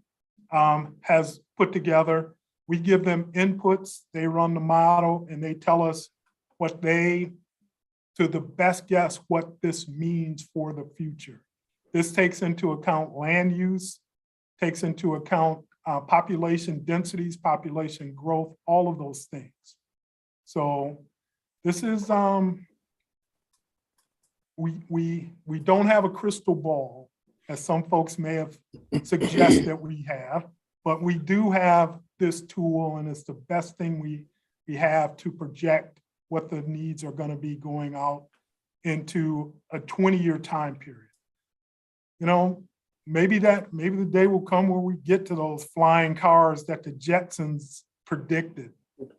has put together. We give them inputs, they run the model, and they tell us what to the best guess, what this means for the future. This takes into account land use, takes into account population densities, population growth, all of those things. So this is, we don't have a crystal ball, as some folks may have suggested that we have, but we do have this tool, and it's the best thing we have to project what the needs are going to be going out into a 20-year time period. You know, maybe the day will come where we get to those flying cars that the Jetsons predicted.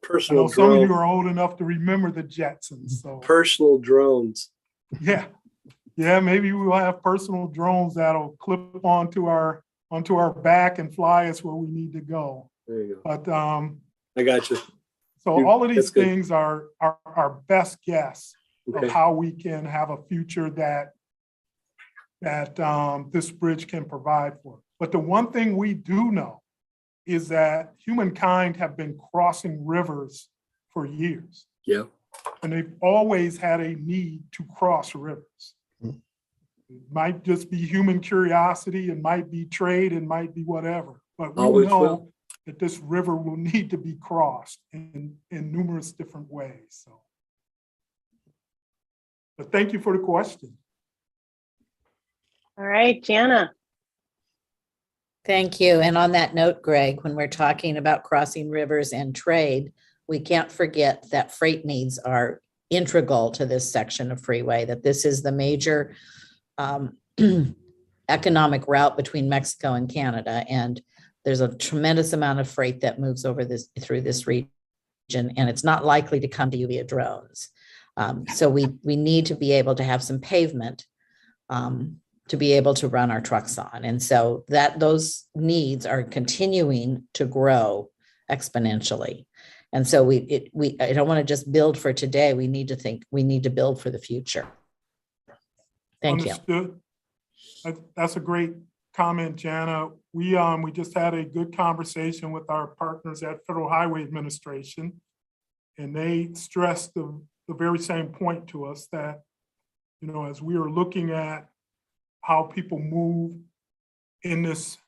Personal some of drone. you are old enough to remember the Jetsons. So Personal drones. yeah, maybe we will have personal drones that'll clip onto our back and fly us where we need to go. There you go. But I got you. so all of these That's good. things are our best guess Okay. of how we can have a future that this bridge can provide for. But the one thing we do know is that humankind have been crossing rivers for years. Yeah. And they've always had a need to cross rivers. It might just be human curiosity, it might be trade, it might be whatever. But we Always know will. that this river will need to be crossed in numerous different ways. So, but thank you for the question. All right, Jana. Thank you. And on that note, Greg, when we're talking about crossing rivers and trade, we can't forget that freight needs are integral to this section of freeway, that this is the major economic route between Mexico and Canada. And there's a tremendous amount of freight that moves through this region, and it's not likely to come to you via drones. So we need to be able to have some pavement to be able to run our trucks on. And so those needs are continuing to grow exponentially. And so I don't want to just build for today. We need to build for the future. Thank you. Understood. That's a great comment, Jana. We just had a good conversation with our partners at Federal Highway Administration, and they stressed the very same point to us that, as we are looking at how people move in this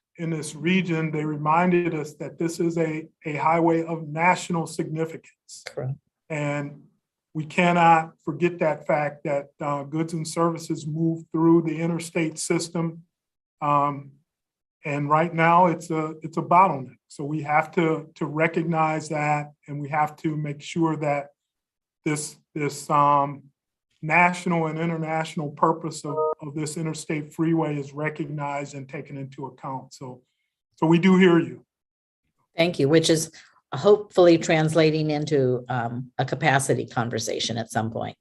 region, they reminded us that this is a highway of national significance. Correct. And we cannot forget that fact that goods and services move through the interstate system. And right now it's a bottleneck. So we have to recognize that, and we have to make sure that this national and international purpose of this interstate freeway is recognized and taken into account. So we do hear you. Thank you, which is hopefully translating into a capacity conversation at some point.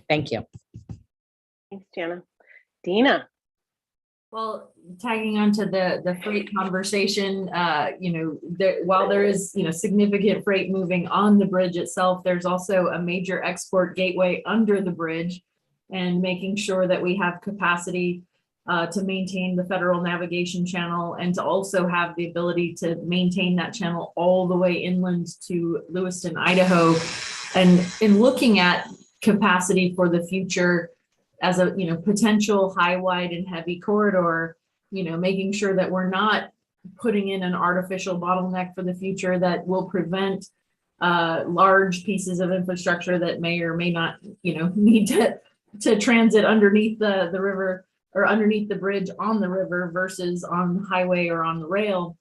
Thank you. Thanks, Jana. Dina. Well, tagging onto the freight conversation, while there is, significant freight moving on the bridge itself, there's also a major export gateway under the bridge, and making sure that we have capacity to maintain the federal navigation channel, and to also have the ability to maintain that channel all the way inland to Lewiston, Idaho. And in looking at capacity for the future as a potential high, wide, and heavy corridor, making sure that we're not putting in an artificial bottleneck for the future that will prevent large pieces of infrastructure that may or may not need to transit underneath the river or underneath the bridge on the river versus on the highway or on the rail,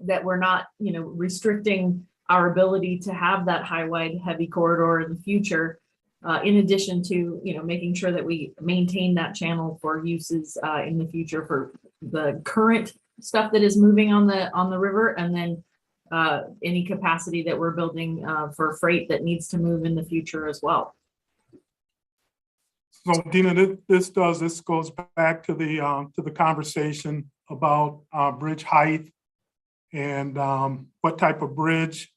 that we're not restricting our ability to have that high, wide, heavy corridor in the future. In addition to making sure that we maintain that channel for uses in the future for the current stuff that is moving on the river, and then any capacity that we're building for freight that needs to move in the future as well. So Dina, this goes back to the conversation about bridge height and what type of bridge.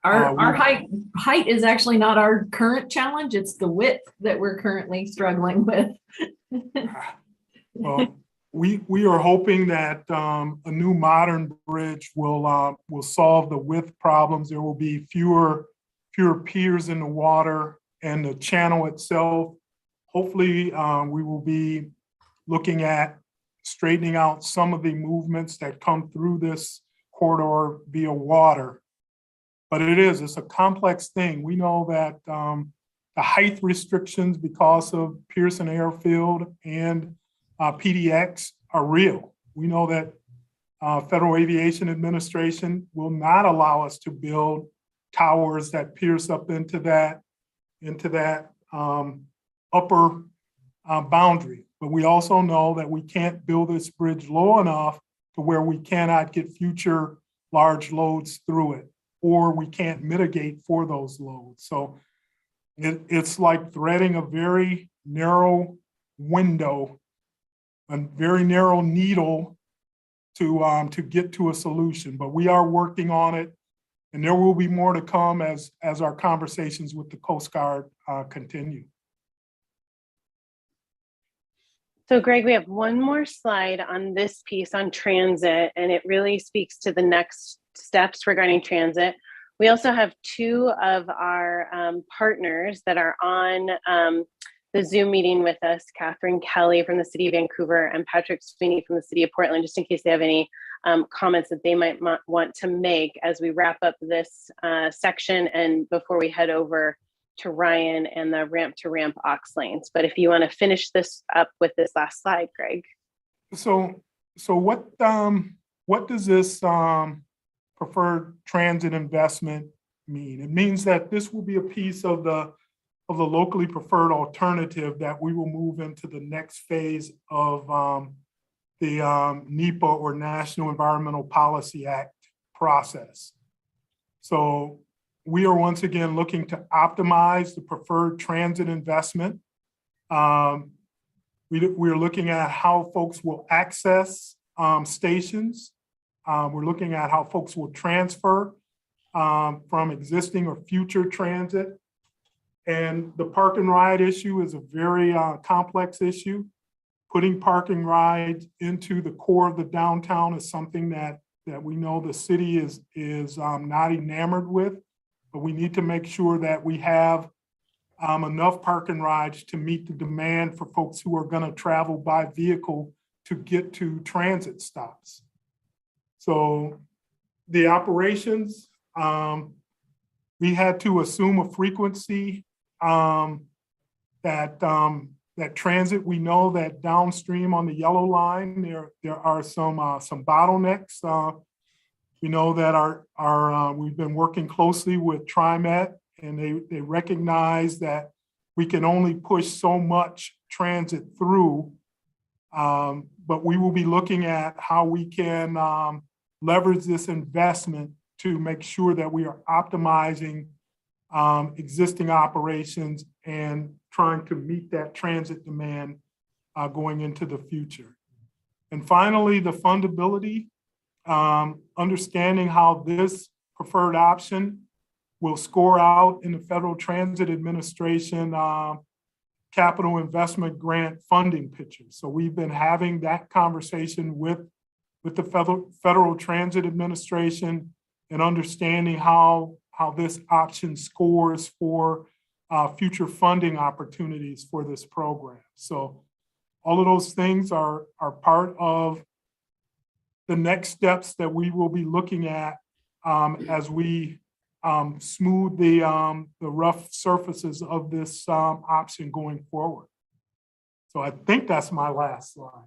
Our height is actually not our current challenge. It's the width that we're currently struggling with. Well, we are hoping that a new modern bridge will solve the width problems. There will be fewer piers in the water, and the channel itself. Hopefully, we will be looking at straightening out some of the movements that come through this corridor via water. But it's a complex thing. We know that the height restrictions because of Pearson Airfield and PDX are real. We know that Federal Aviation Administration will not allow us to build towers that pierce up into that upper boundary. But we also know that we can't build this bridge low enough to where we cannot get future large loads through it, or we can't mitigate for those loads. So it's like threading a very narrow window, a very narrow needle to get to a solution. But we are working on it, and there will be more to come as our conversations with the Coast Guard continue. So Greg, we have one more slide on this piece on transit, and it really speaks to the next steps regarding transit. We also have two of our partners that are on the Zoom meeting with us, Catherine Kelly from the City of Vancouver and Patrick Sweeney from the City of Portland, just in case they have any comments that they might want to make as we wrap up this section and before we head over to Ryan and the ramp to ramp aux lanes. But if you want to finish this up with this last slide, Greg. So what does this preferred transit investment mean? It means that this will be a piece of the locally preferred alternative that we will move into the next phase of the NEPA, or National Environmental Policy Act, process. So we are once again looking to optimize the preferred transit investment We're looking at how folks will access stations. We're looking at how folks will transfer from existing or future transit. And the park and ride issue is a very complex issue. Putting parking rides into the core of the downtown is something that we know the city is not enamored with, but we need to make sure that we have enough parking rides to meet the demand for folks who are going to travel by vehicle to get to transit stops. So the operations, we had to assume a frequency that transit. We know that downstream on the yellow line, there are some bottlenecks. We know that we've been working closely with TriMet, and they recognize that we can only push so much transit through, but we will be looking at how we can leverage this investment to make sure that we are optimizing existing operations and trying to meet that transit demand going into the future. And finally, the fundability, understanding how this preferred option will score out in the Federal Transit Administration capital investment grant funding picture. So we've been having that conversation with the Federal Transit Administration and understanding how this option scores for future funding opportunities for this program. So all of those things are part of the next steps that we will be looking at as we smooth the rough surfaces of this option going forward. So I think that's my last slide.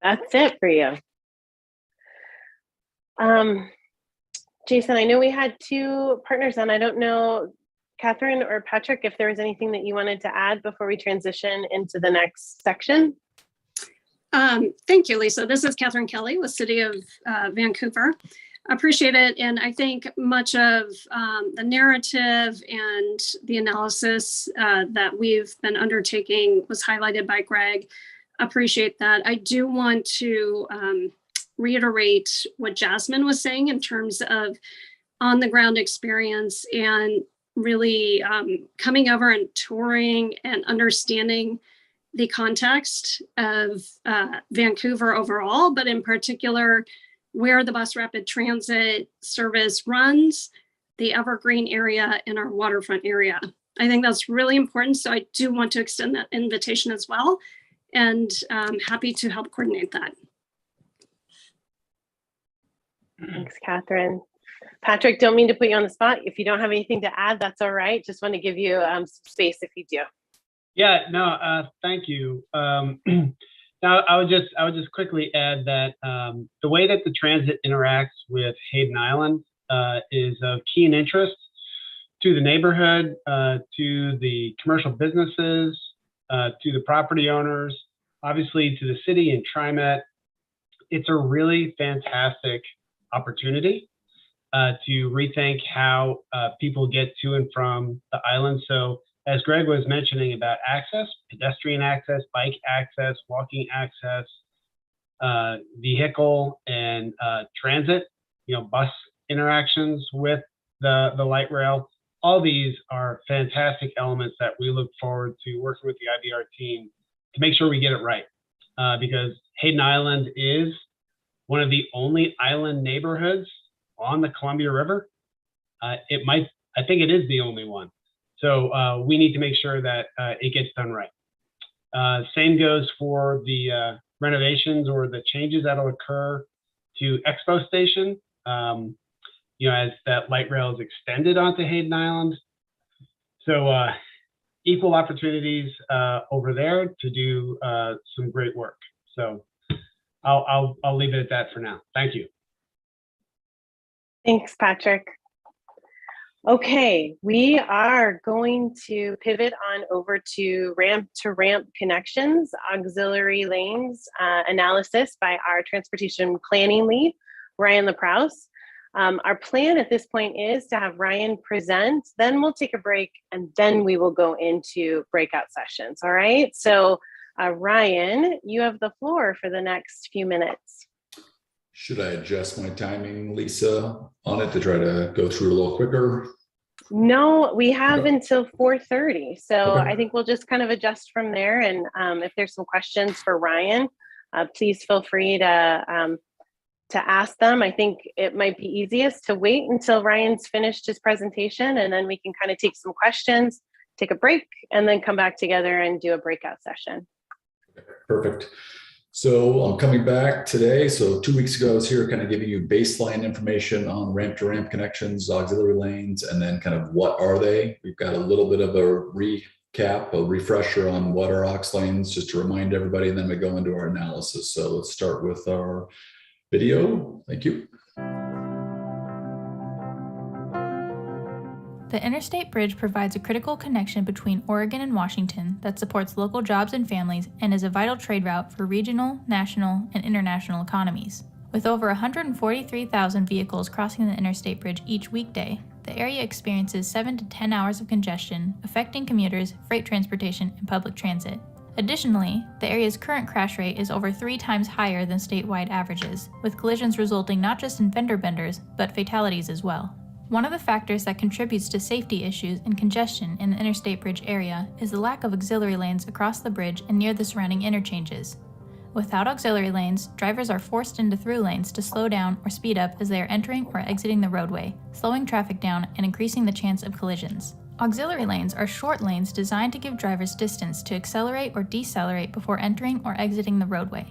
That's it for you. Jason, I know we had two partners on. I don't know, Catherine or Patrick, if there was anything that you wanted to add before we transition into the next section. Thank you, Lisa. This is Catherine Kelly with City of Vancouver. Appreciate it. And I think much of the narrative and the analysis that we've been undertaking was highlighted by Greg. Appreciate that. I do want to reiterate what Jasmine was saying in terms of on the ground experience and really coming over and touring and understanding the context of Vancouver overall, but in particular, where the bus rapid transit service runs, the Evergreen area, and our waterfront area. I think that's really important. So I do want to extend that invitation as well. And I'm happy to help coordinate that. Thanks, Catherine. Patrick, don't mean to put you on the spot. If you don't have anything to add, that's all right. Just want to give you some space if you do. Yeah, no, thank you. Now, I would just quickly add that the way that the transit interacts with Hayden Island is of keen interest to the neighborhood, to the commercial businesses, to the property owners, obviously to the city and TriMet. It's a really fantastic opportunity to rethink how people get to and from the island. So as Greg was mentioning about access, pedestrian access, bike access, walking access, vehicle and transit, bus interactions with the light rail, all these are fantastic elements that we look forward to working with the IVR team to make sure we get it right. Because Hayden Island is one of the only island neighborhoods on the Columbia River. I think it is the only one. So we need to make sure that it gets done right. Same goes for the renovations or the changes that'll occur to Expo Station, as that light rail is extended onto Hayden Island. So equal opportunities over there to do some great work. So I'll leave it at that for now. Thank you. Thanks, Patrick. Okay, we are going to pivot on over to ramp connections, auxiliary lanes analysis by our transportation planning lead, Ryan LaProuse. Our plan at this point is to have Ryan present, then we'll take a break, and then we will go into breakout sessions. All right. So Ryan, you have the floor for the next few minutes. Should I adjust my timing, Lisa, on it to try to go through a little quicker? No, we have Okay. until 4:30. So Okay. I think we'll just kind of adjust from there. And if there's some questions for Ryan, please feel free to ask them. I think it might be easiest to wait until Ryan's finished his presentation, and then we can kind of take some questions, take a break, and then come back together and do a breakout session. Perfect. So I'm coming back today. So 2 weeks ago, I was here kind of giving you baseline information on ramp to ramp connections, auxiliary lanes, and then kind of what are they? We've got a little bit of a recap, a refresher on what are aux lanes, just to remind everybody, and then we go into our analysis. So let's start with our video. Thank you. The Interstate Bridge provides a critical connection between Oregon and Washington that supports local jobs and families and is a vital trade route for regional, national, and international economies. With over 143,000 vehicles crossing the Interstate Bridge each weekday, the area experiences 7 to 10 hours of congestion, affecting commuters, freight transportation, and public transit. Additionally, the area's current crash rate is over 3 times higher than statewide averages, with collisions resulting not just in fender benders, but fatalities as well. One of the factors that contributes to safety issues and congestion in the Interstate Bridge area is the lack of auxiliary lanes across the bridge and near the surrounding interchanges. Without auxiliary lanes, drivers are forced into through lanes to slow down or speed up as they are entering or exiting the roadway, slowing traffic down and increasing the chance of collisions. Auxiliary lanes are short lanes designed to give drivers distance to accelerate or decelerate before entering or exiting the roadway.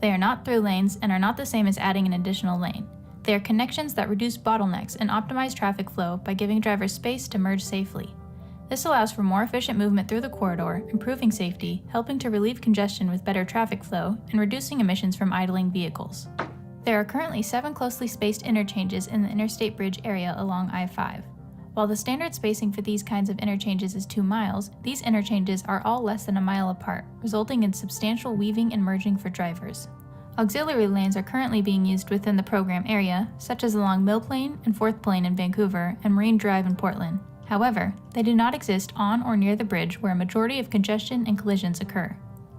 They are not through lanes and are not the same as adding an additional lane. They are connections that reduce bottlenecks and optimize traffic flow by giving drivers space to merge safely. This allows for more efficient movement through the corridor, improving safety, helping to relieve congestion with better traffic flow, and reducing emissions from idling vehicles. There are currently 7 closely spaced interchanges in the Interstate Bridge area along I-5. While the standard spacing for these kinds of interchanges is 2 miles, these interchanges are all less than a mile apart, resulting in substantial weaving and merging for drivers. Auxiliary lanes are currently being used within the program area, such as along Mill Plain and 4th Plain in Vancouver and Marine Drive in Portland. However, they do not exist on or near the bridge where a majority of congestion and collisions occur.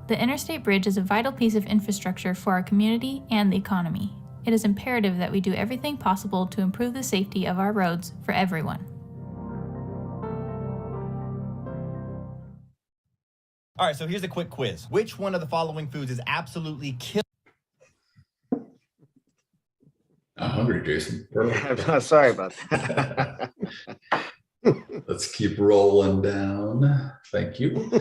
The Interstate Bridge is a vital piece of infrastructure for our community and the economy. It is imperative that we do everything possible to improve the safety of our roads for everyone. All right, so here's a quick quiz. Which one of the following foods is absolutely killing? I'm hungry, Jason. Perfect. Sorry about that. Let's keep rolling down. Thank you.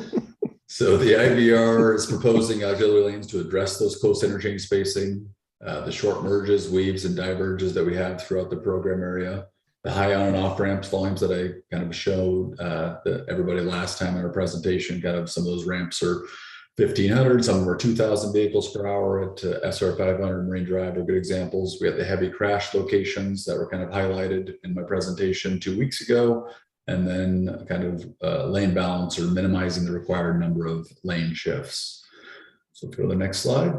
So the IVR is proposing auxiliary lanes to address those close interchange spacing, the short merges, weaves, and diverges that we have throughout the program area, the high on and off ramps volumes that I kind of showed everybody last time in our presentation. Kind of some of those ramps are 1,500, some of them are 2,000 vehicles per hour at SR 500 Marine Drive are good examples. We had the heavy crash locations that were kind of highlighted in my presentation 2 weeks ago, and then kind of lane balance or minimizing the required number of lane shifts. So go to the next slide.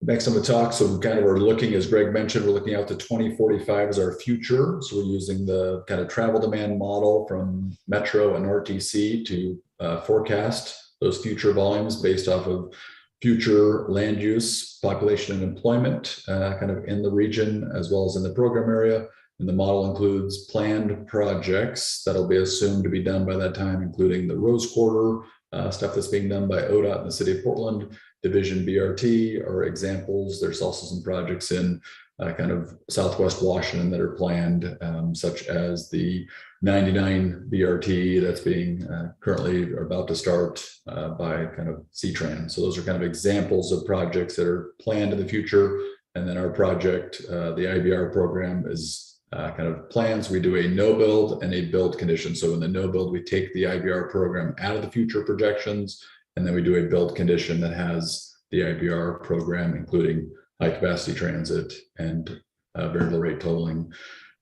Next on the talk, so we kind of are looking, as Greg mentioned, we're looking out to 2045 as our future. So we're using the kind of travel demand model from Metro and RTC to forecast those future volumes based off of future land use, population, and employment kind of in the region as well as in the program area. And the model includes planned projects that'll be assumed to be done by that time, including the Rose Quarter, stuff that's being done by ODOT in the city of Portland, Division BRT are examples. There's also some projects in kind of Southwest Washington that are planned, such as the 99 BRT that's being currently about to start by kind of C-Tran. So those are kind of examples of projects that are planned in the future. And then our project, the IBR program is kind of plans. We do a no build and a build condition. So in the no build, we take the IBR program out of the future projections, and then we do a build condition that has the IBR program, including high capacity transit and variable rate tolling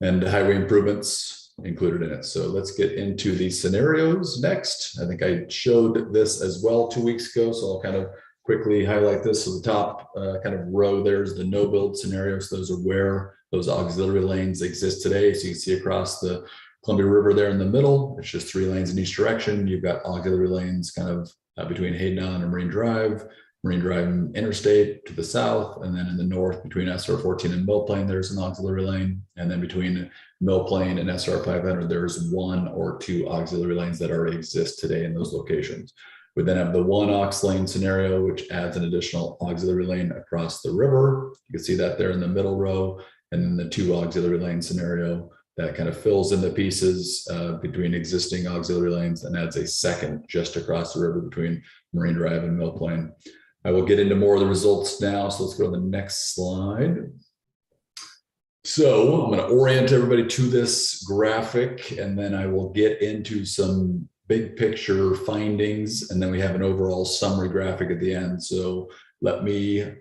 and highway improvements included in it. So let's get into these scenarios next. I think I showed this as well 2 weeks ago, so I'll kind of quickly highlight this. So the top kind of row, there's the no build scenarios. Those are where Those auxiliary lanes exist today. So you can see across the Columbia River there in the middle, it's just 3 lanes in each direction. You've got auxiliary lanes kind of between Hayden Island and Marine Drive and Interstate to the south. And then in the north between SR 14 and Mill Plain, there's an auxiliary lane. And then between Mill Plain and SR 500, there's 1 or 2 auxiliary lanes that already exist today in those locations. We then have the 1 aux lane scenario, which adds an additional auxiliary lane across the river. You can see that there in the middle row, and then the 2 auxiliary lane scenario that kind of fills in the pieces between existing auxiliary lanes and adds a second just across the river between Marine Drive and Mill Plain. I will get into more of the results now. So let's go to the next slide. So I'm going to orient everybody to this graphic, and then I will get into some big picture findings, and then we have an overall summary graphic at the end. So let me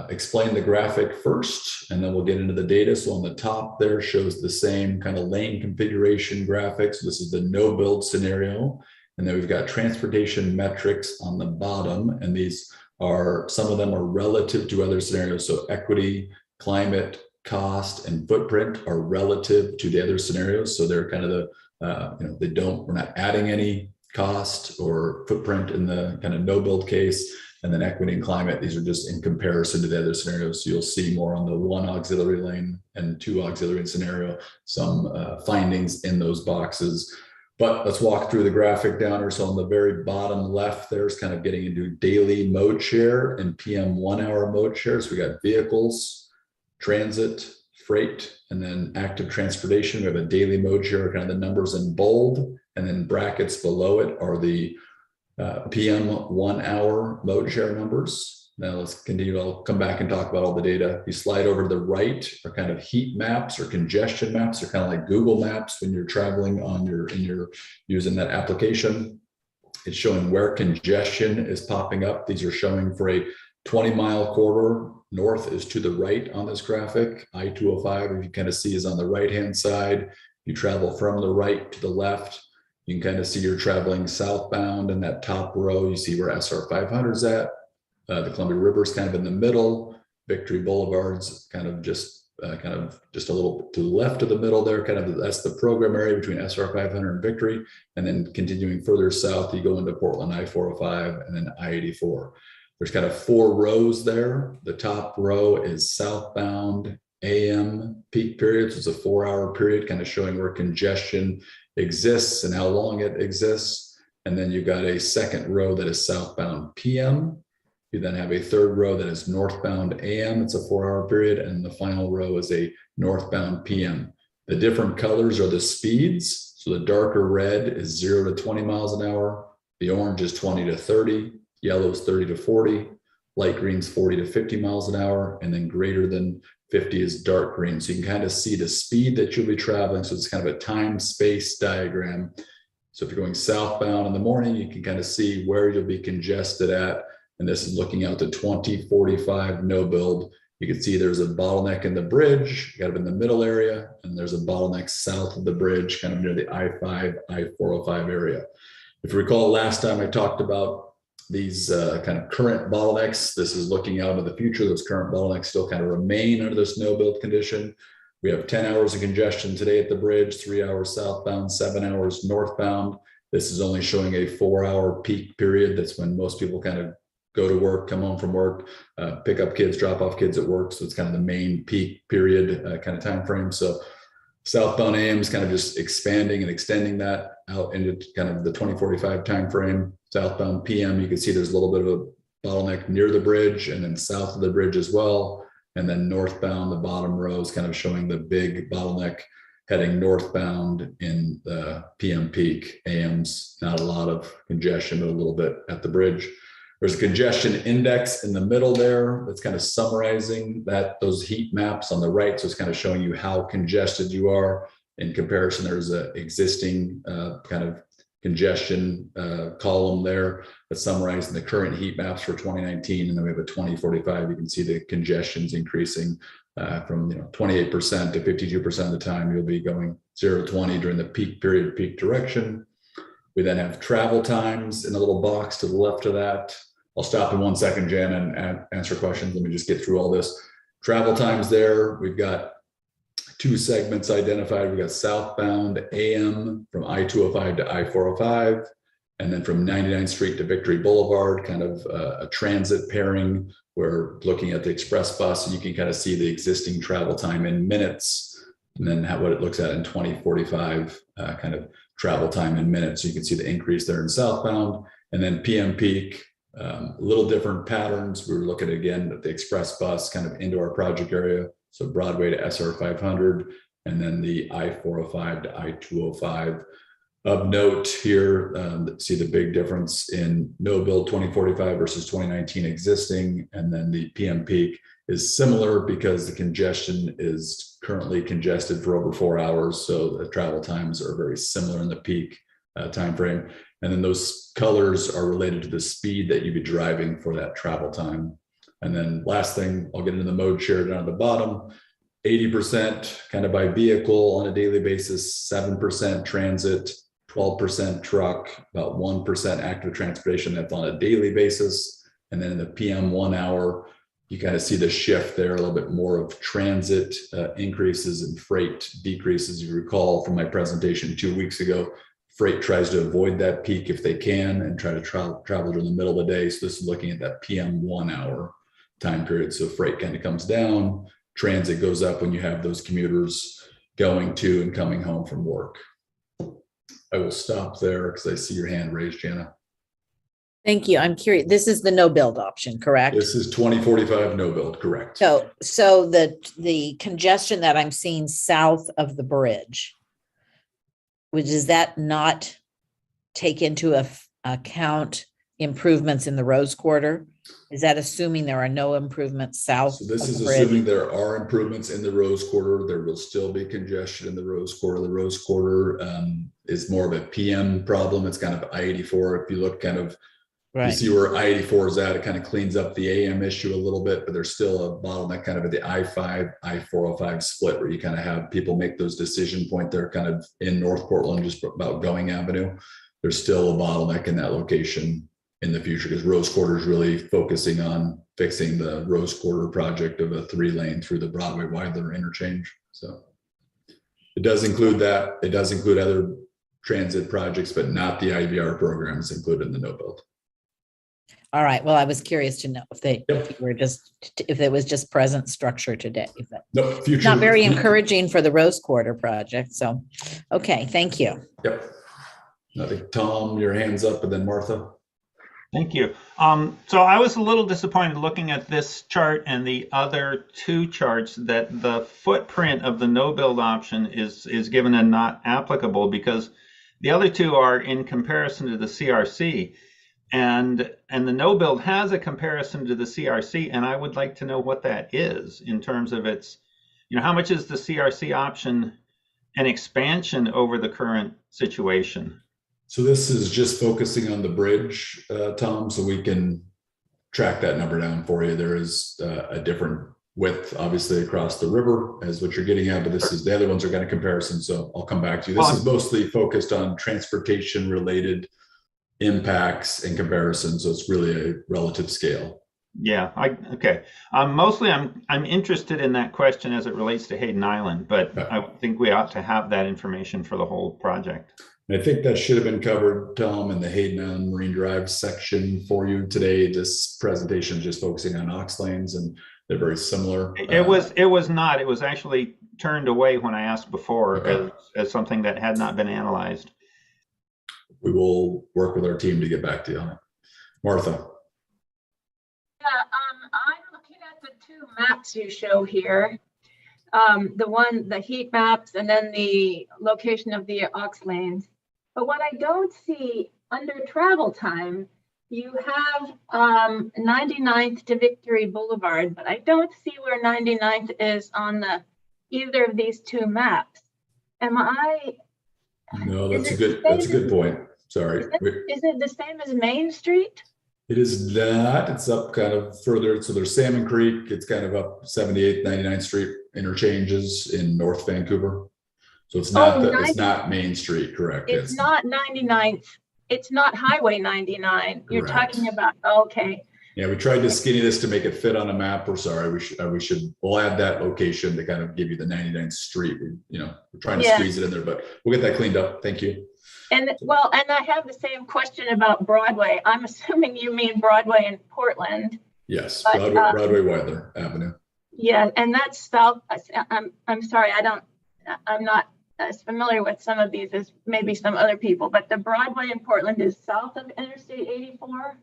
explain the graphic first, and then we'll get into the data. So on the top there shows the same kind of lane configuration graphics. So this is the no build scenario. And then we've got transportation metrics on the bottom. And these are, some of them are relative to other scenarios. So equity, climate, cost, and footprint are relative to the other scenarios. So they're kind of the, we're not adding any cost or footprint in the kind of no build case. And then equity and climate, these are just in comparison to the other scenarios. So you'll see more on the 1 auxiliary lane and 2 auxiliary scenario, some findings in those boxes. But let's walk through the graphic down here. So on the very bottom left, there's kind of getting into daily mode share and PM 1 hour mode share. So we got vehicles, transit, freight, and then active transportation. We have a daily mode share, kind of the numbers in bold, and then brackets below it are the PM 1 hour mode share numbers. Now let's continue. I'll come back and talk about all the data. You slide over to the right are kind of heat maps or congestion maps. They're kind of like Google Maps when you're traveling on you're using that application. It's showing where congestion is popping up. These are showing for a 20-mile corridor. North is to the right on this graphic. I-205, if you kind of see, is on the right-hand side. You travel from the right to the left. You can kind of see you're traveling southbound in that top row. You see where SR 500 is at. The Columbia River is kind of in the middle. Victory Boulevard's kind of just a little to the left of the middle there. Kind of that's the program area between SR 500 and Victory. And then continuing further south, you go into Portland I-405 and then I-84. There's kind of 4 rows there. The top row is southbound AM peak periods. It's a 4-hour period, kind of showing where congestion exists and how long it exists. And then you've got a second row that is southbound PM. You then have a third row that is northbound AM. It's a 4-hour period. And the final row is a northbound PM. The different colors are the speeds. So the darker red is 0 to 20 miles an hour. The orange is 20 to 30. Yellow is 30 to 40. Light green is 40 to 50 miles an hour. And then greater than 50 is dark green. So you can kind of see the speed that you'll be traveling. So it's kind of a time-space diagram. So if you're going southbound in the morning, you can kind of see where you'll be congested at. And this is looking out to 2045 no build. You can see there's a bottleneck in the bridge, kind of in the middle area, and there's a bottleneck south of the bridge, kind of near the I-5, I-405 area. If you recall, last time I talked about these kind of current bottlenecks. This is looking out into the future. Those current bottlenecks still kind of remain under this no build condition. We have 10 hours of congestion today at the bridge, 3 hours southbound, 7 hours northbound. This is only showing a 4-hour peak period. That's when most people kind of go to work, come home from work, pick up kids, drop off kids at work. So it's kind of the main peak period kind of time frame. So southbound AM is kind of just expanding and extending that out into kind of the 2045 time frame. Southbound PM, you can see there's a little bit of a bottleneck near the bridge and then south of the bridge as well. And then northbound, the bottom row is kind of showing the big bottleneck heading northbound in the PM peak. AM's not a lot of congestion, but a little bit at the bridge. There's a congestion index in the middle there that's kind of summarizing those heat maps on the right. So it's kind of showing you how congested you are. In comparison, there's an existing kind of congestion column there that's summarizing the current heat maps for 2019. And then we have a 2045. You can see the congestion's increasing from 28% to 52% of the time. You'll be going 0 to 20 during the peak period, peak direction. We then have travel times in a little box to the left of that. I'll stop in 1 second, Jan, and answer questions. Let me just get through all this. Travel times there. We've got two segments identified. We've got southbound AM from I-205 to I-405, and then from 99th Street to Victory Boulevard, kind of a transit pairing. We're looking at the express bus, and you can kind of see the existing travel time in minutes, and then what it looks at in 2045, kind of travel time in minutes. So you can see the increase there in southbound, and then PM peak, a little different patterns. We were looking again at the express bus kind of into our project area. So Broadway to SR 500, and then the I-405 to I-205. Of note here, see the big difference in no build 2045 versus 2019 existing, and then the PM peak is similar because the congestion is currently congested for over 4 hours. So the travel times are very similar in the peak time frame. And then those colors are related to the speed that you'd be driving for that travel time. And then last thing, I'll get into the mode share down at the bottom. 80% kind of by vehicle on a daily basis, 7% transit, 12% truck, about 1% active transportation that's on a daily basis. And then in the PM 1 hour, you kind of see the shift there, a little bit more of transit increases and freight decreases. You recall from my presentation 2 weeks ago, freight tries to avoid that peak if they can and try to travel during the middle of the day. So this is looking at that PM 1 hour time period. So freight kind of comes down, transit goes up when you have those commuters going to and coming home from work. I will stop there because I see your hand raised, Jana. Thank you. I'm curious. This is the no build option, correct? This is 2045 no build, correct. So the congestion that I'm seeing south of the bridge, does that not take into account improvements in the Rose Quarter? Is that assuming there are no improvements south? So this of is the bridge? assuming there are improvements in the Rose Quarter. There will still be congestion in the Rose Quarter. The Rose Quarter is more of a PM problem. It's kind of I-84. If you look kind of, you see where I-84 is at, it kind of cleans up the AM issue a little bit, but there's still a bottleneck kind of at the I-5, I-405 split where you kind of have people make those decision point there kind of in North Portland, just about Going Avenue. There's still a bottleneck in that location in the future because Rose Quarter is really focusing on fixing the Rose Quarter project of a 3-lane through the Broadway Wilder interchange. So it does include that. It does include other transit projects, but not the IVR programs included in the no build. All right. Well, I was curious to know if if it was just present structure today. But no, future. Not very encouraging for the Rose Quarter project. So, okay. Thank you. Yep. I think Tom, your hand's up, and then Martha. Thank you. So I was a little disappointed looking at this chart and the other two charts that the footprint of the no build option is given a not applicable, because the other two are in comparison to the CRC, and the no build has a comparison to the CRC, and I would like to know what that is in terms of its, how much is the CRC option an expansion over the current situation? So this is just focusing on the bridge, Tom, so we can track that number down for you. There is a different width, obviously, across the river as what you're getting at, but this is, the other ones are kind of comparison, so I'll come back to you. This is mostly focused on transportation related impacts and comparisons, so it's really a relative scale. Yeah, okay. Mostly I'm interested in that question as it relates to Hayden Island, but I think we ought to have that information for the whole project. I think that should have been covered, Tom, in the Hayden Island Marine Drive section for you today. This presentation is just focusing on aux lanes, and they're very similar. It was not. It was actually turned away when I asked before as something that had not been analyzed. We will work with our team to get back to you on it. Martha. Yeah, I'm looking at the two maps you show here. The heat maps and then the location of the aux lanes. But what I don't see under travel time, you have 99th to Victory Boulevard, but I don't see where 99th is on either of these two maps. No, that's a good point. Sorry. Is it the same as Main Street? It is not. It's up kind of further. So there's Salmon Creek. It's kind of up 78th, 99th Street interchanges in North Vancouver. So it's not it's not Main Street, correct? It's not 99th. It's not Highway 99. You're talking about, okay. Yeah, we tried to skinny this to make it fit on a map. We're sorry. We'll add that location to kind of give you the 99th Street. We're trying to squeeze it in there, but we'll get that cleaned up. Thank you. And I have the same question about Broadway. I'm assuming you mean Broadway in Portland. Yes, but, Broadway Wilder Avenue. Yeah, and that's south. I'm sorry, I'm not as familiar with some of these as maybe some other people, but the Broadway in Portland is south of Interstate 84.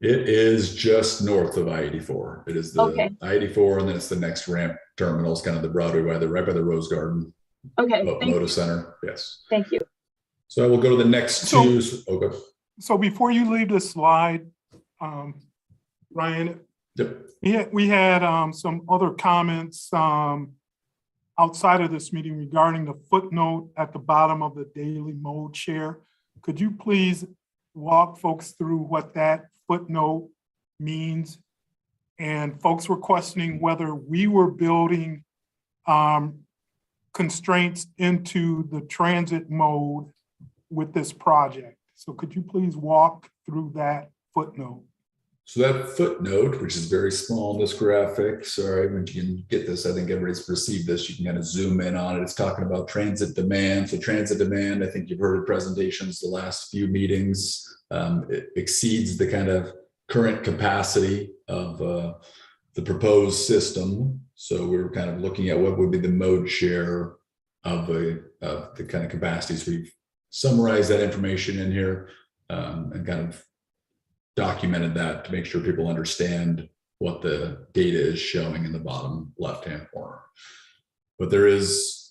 It is just north of I-84. It is the I-84, and then it's the next ramp terminal. It's kind of the Broadway Wilder, right by the Rose Garden. Okay. Motor Center. Yes. Thank you. So I will go to the next two. Okay. So before you leave the slide, Ryan, we had some other comments outside of this meeting regarding the footnote at the bottom of the daily mode share. Could you please walk folks through what that footnote means? And folks were questioning whether we were building constraints into the transit mode with this project. So could you please walk through that footnote? So that footnote, which is very small in this graphic, sorry, when you can get this, I think everybody's received this, you can kind of zoom in on it. It's talking about transit demand. So transit demand, I think you've heard of presentations the last few meetings. It exceeds the kind of current capacity of the proposed system. So we're kind of looking at what would be the mode share of the kind of capacities. We've summarized that information in here and kind of documented that to make sure people understand what the data is showing in the bottom left-hand corner. But there is,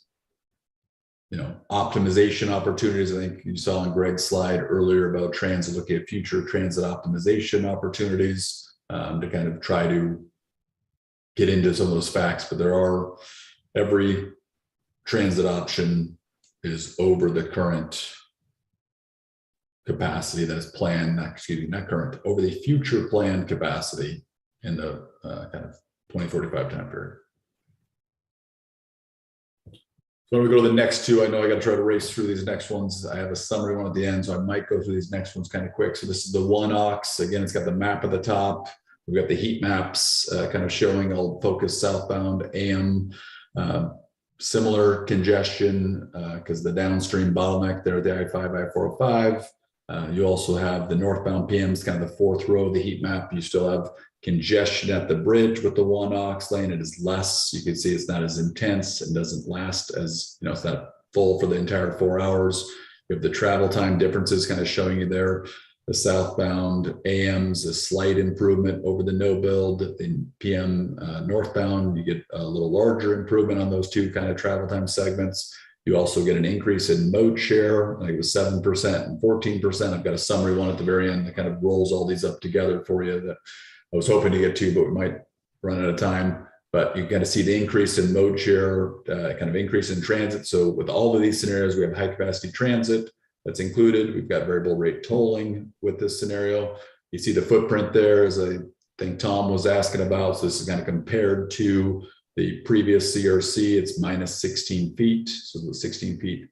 optimization opportunities. I think you saw on Greg's slide earlier about transit, looking at future transit optimization opportunities to kind of try to get into some of those facts. But every transit option is over the current capacity that is planned, not current, over the future planned capacity in the kind of 2045 time period. So when we go to the next two, I know I got to try to race through these next ones. I have a summary one at the end, so I might go through these next ones kind of quick. So this is the one ox. Again, it's got the map at the top. We've got the heat maps kind of showing. I'll focus southbound AM. Similar congestion because the downstream bottleneck there at the I-5, I-405. You also have the northbound PMs, kind of the fourth row of the heat map. You still have congestion at the bridge with the one ox lane. It is less. You can see it's not as intense and doesn't last as, it's not full for the entire 4 hours. You have the travel time differences kind of showing you there. The southbound AMs, a slight improvement over the no build. In PM northbound, you get a little larger improvement on those two kind of travel time segments. You also get an increase in mode share. I think it was 7% and 14%. I've got a summary one at the very end that kind of rolls all these up together for you that I was hoping to get to, but we might run out of time. But you kind of see the increase in mode share, kind of increase in transit. So with all of these scenarios, we have high capacity transit that's included. We've got variable rate tolling with this scenario. You see the footprint there, as I think Tom was asking about. So this is kind of compared to the previous CRC, it's minus 16 feet. So the 16 feet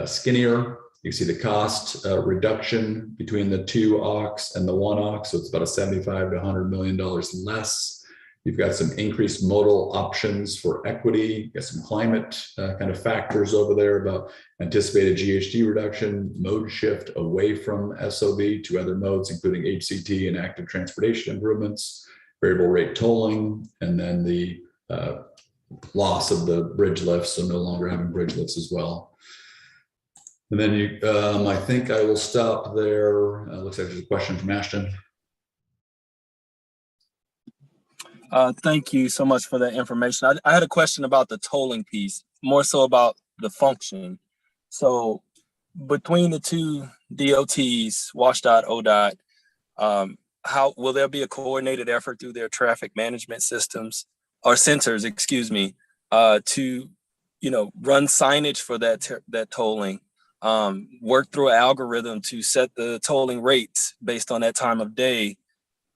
skinnier. You see the cost reduction between the two ox and the one ox. So it's about a $75 to $100 million less. You've got some increased modal options for equity. You got some climate kind of factors over there about anticipated GHG reduction, mode shift away from SOV to other modes, including HCT and active transportation improvements, variable rate tolling, and then the loss of the bridge lifts, so no longer having bridge lifts as well. And then I think I will stop there. Looks like there's a question from Ashton. Thank you so much for that information. I had a question about the tolling piece, more so about the function. So between the two DOTs, WashDOT, ODOT, how will there be a coordinated effort through their traffic management systems or sensors, excuse me, to run signage for that tolling, work through an algorithm to set the tolling rates based on that time of day.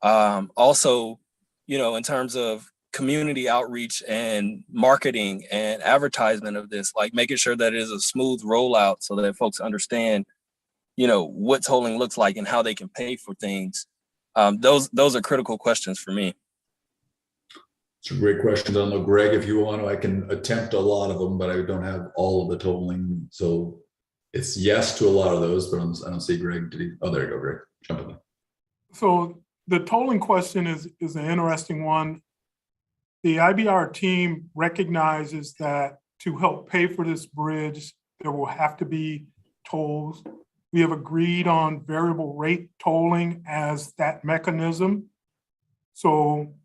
Also, in terms of community outreach and marketing and advertisement of this, like making sure that it is a smooth rollout so that folks understand, what tolling looks like and how they can pay for things. Those are critical questions for me. It's a great question. I don't know, Greg, if you want to, I can attempt a lot of them, but I don't have all of the tolling. So it's yes to a lot of those, but I don't see Greg. Did he? Oh, there you go, Greg. Jump in. So the tolling question is an interesting one. The IBR team recognizes that to help pay for this bridge, there will have to be tolls. We have agreed on variable rate tolling as that mechanism. So,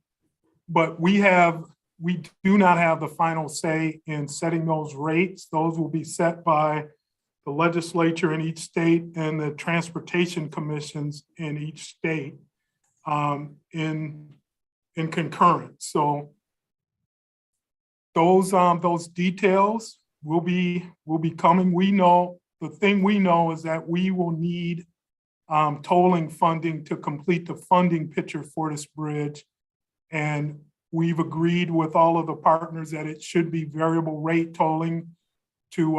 but we do not have the final say in setting those rates. Those will be set by the legislature in each state and the transportation commissions in each state in concurrence. So those details will be coming. We know, the thing we know is that we will need tolling funding to complete the funding picture for this bridge. And we've agreed with all of the partners that it should be variable rate tolling to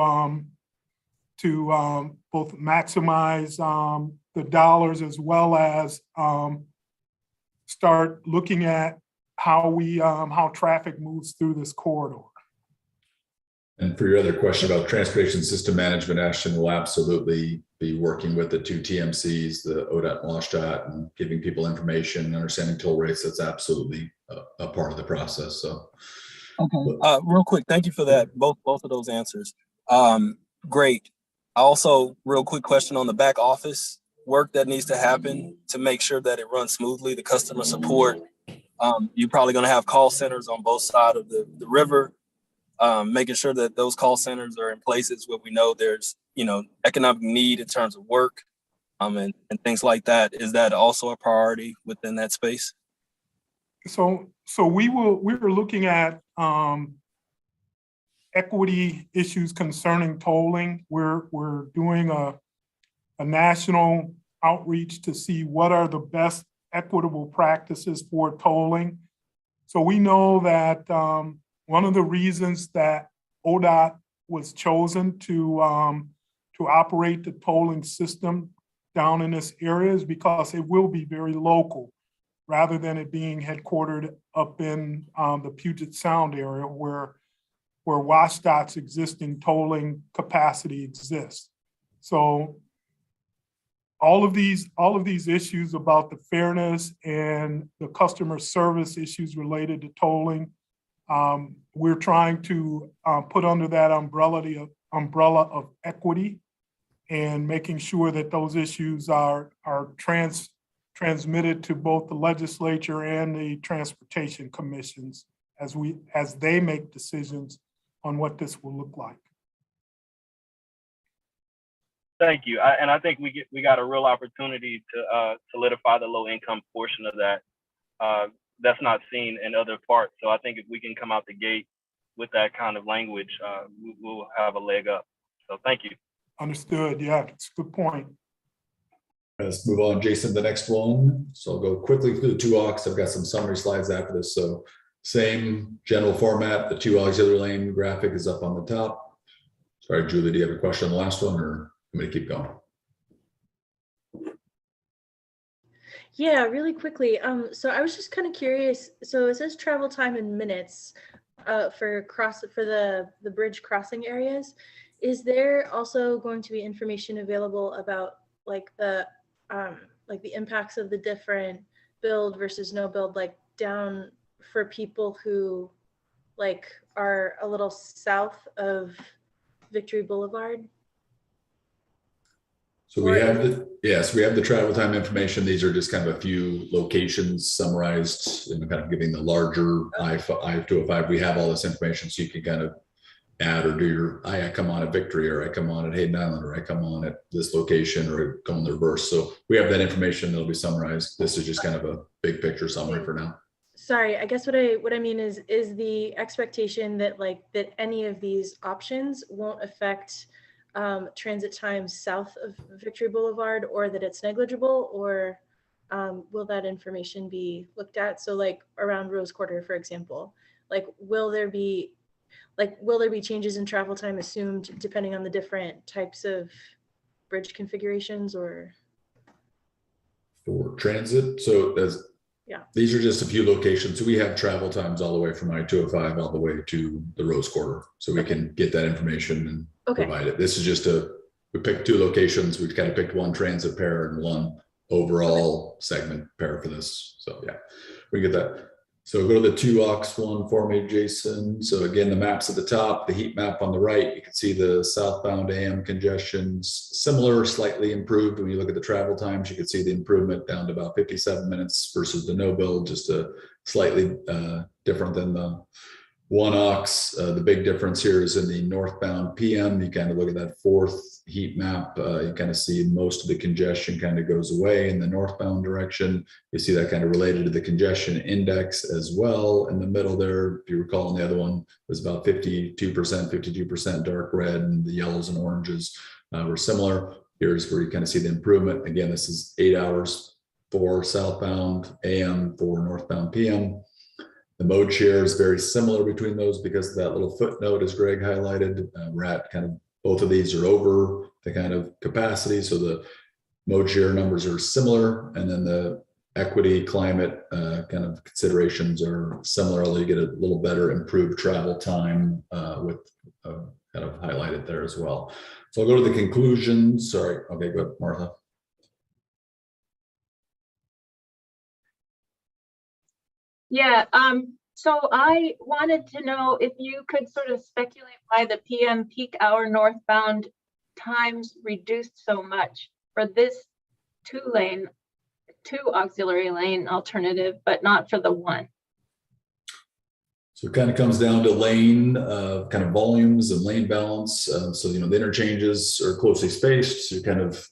both maximize the dollars as well as start looking at how traffic moves through this corridor. And for your other question about transportation system management, Ashton will absolutely be working with the two TMCs, the ODOT and WSDOT, and giving people information, understanding toll rates. That's absolutely a part of the process. So, okay. Real quick, thank you for that. Both of those answers. Great. Also, real quick question on the back office work that needs to happen to make sure that it runs smoothly. The customer support. You're probably going to have call centers on both sides of the river. Making sure that those call centers are in places where we know there's, economic need in terms of work, and things like that. Is that also a priority within that space? So we're looking at equity issues concerning tolling. We're doing a national outreach to see what are the best equitable practices for tolling. So we know that one of the reasons that ODOT was chosen to operate the tolling system down in this area is because it will be very local, rather than it being headquartered up in the Puget Sound area where WSDOT's existing tolling capacity exists. So all of these issues about the fairness and the customer service issues related to tolling, we're trying to put under that umbrella of equity and making sure that those issues are transmitted to both the legislature and the transportation commissions as they make decisions on what this will look like. Thank you. And I think we got a real opportunity to solidify the low income portion of that. That's not seen in other parts. So I think if we can come out the gate with that kind of language, we'll have a leg up. So thank you. Understood. Yeah, it's a good point. Let's move on, Jason, the next one. So I'll go quickly through the two AUX. I've got some summary slides after this. So same general format. The two auxiliary lane graphic is up on the top. Sorry, Julie, do you have a question on the last one, or I'm going to keep going? Yeah, really quickly. So I was just kind of curious. So it says travel time in minutes for the bridge crossing areas. Is there also going to be information available about like the impacts of the different build versus no build, like down for people who like are a little south of Victory Boulevard? So we have the travel time information. These are just kind of a few locations summarized and kind of giving the larger I-205. We have all this information, so you can kind of add or do your, I come on at Victory, or I come on at Hayden Island, or I come on at this location, or go in the reverse. So we have that information that'll be summarized. This is just kind of a big picture summary for now. Sorry, I guess what I mean is the expectation that that any of these options won't affect transit times south of Victory Boulevard, or that it's negligible, or will that information be looked at? So like around Rose Quarter, for example, will there be changes in travel time assumed depending on the different types of bridge configurations, or? For transit, so these are just a few locations. So we have travel times all the way from I-205 all the way to the Rose Quarter. So we can get that information and provide it. This is just we picked 2 locations. We kind of picked one transit pair and one overall segment pair for this. So yeah, we get that. So go to the 2aux one for me, Jason. So again, the map's at the top, the heat map on the right, you can see the southbound AM congestions, similar, slightly improved. When you look at the travel times, you can see the improvement down to about 57 minutes versus the no build, just a slightly different than the 1aux. The big difference here is in the northbound PM. You kind of look at that 4th heat map, you kind of see most of the congestion kind of goes away in the northbound direction. You see that kind of related to the congestion index as well. In the middle there, if you recall, in the other one was about 52% dark red, and the yellows and oranges were similar. Here's where you kind of see the improvement. Again, this is 8 hours for southbound AM for northbound PM. The mode share is very similar between those because of that little footnote, as Greg highlighted. We're at kind of both of these are over the kind of capacity. So the mode share numbers are similar. And then the equity climate kind of considerations are similar, although you get a little better improved travel time with kind of highlighted there as well. So I'll go to the conclusions. Sorry. Okay, go ahead, Martha. Yeah, so I wanted to know if you could sort of speculate why the PM peak hour northbound times reduced so much for this 2 auxiliary lane alternative, but not for the 1. So it kind of comes down to lane kind of volumes and lane balance. So, you know, the interchanges are closely spaced. So you kind of,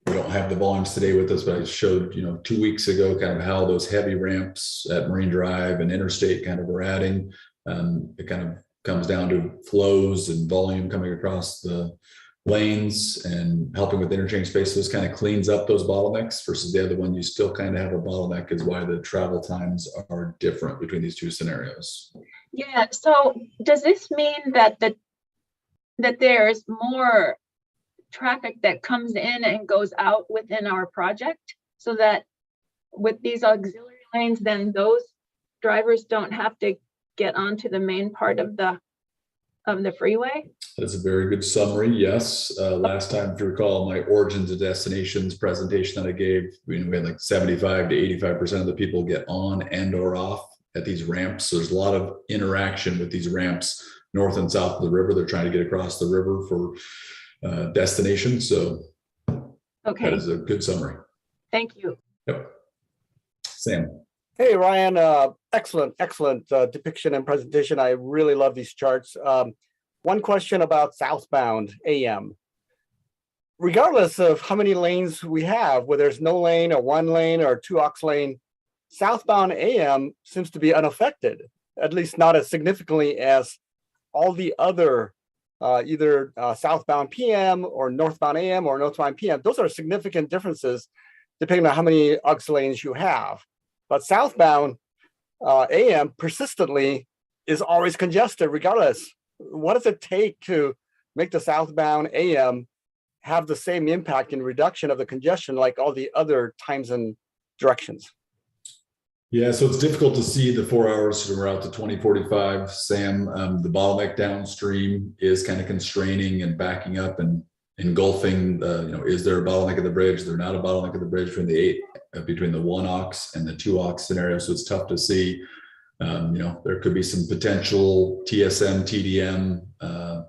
we don't have the volumes today with us, but I showed, you know, 2 weeks ago kind of how those heavy ramps at Marine Drive and Interstate kind of are adding. It kind of comes down to flows and volume coming across the lanes and helping with interchange space. So this kind of cleans up those bottlenecks versus the other one. You still kind of have a bottleneck, is why the travel times are different between these 2 scenarios. Yeah, so does this mean that that there's more traffic that comes in and goes out within our project, so that with these auxiliary lanes, then those drivers don't have to get onto the main part of the freeway? That's a very good summary. Yes. Last time, if you recall, my origins and destinations presentation that I gave, we had like 75 to 85% of the people get on and or off at these ramps. So there's a lot of interaction with these ramps north and south of the river. They're trying to get across the river for destination. So that is a good summary. Thank you. Yep. Sam. Hey, Ryan, excellent depiction and presentation. I really love these charts. One question about southbound AM. Regardless of how many lanes we have, whether there's no lane or 1 lane or 2 aux lane, southbound AM seems to be unaffected, at least not as significantly as all the other either southbound PM or northbound AM or northbound PM. Those are significant differences depending on how many aux lanes you have. But southbound AM persistently is always congested regardless. What does it take to make the southbound AM have the same impact in reduction of the congestion like all the other times and directions? Yeah, so it's difficult to see the 4 hours from route to 2045, Sam. The bottleneck downstream is kind of constraining and backing up and engulfing. Is there a bottleneck at the bridge? There's not a bottleneck at the bridge between the 1 aux and the 2 aux scenario. So it's tough to see. There could be some potential TSM, TDM,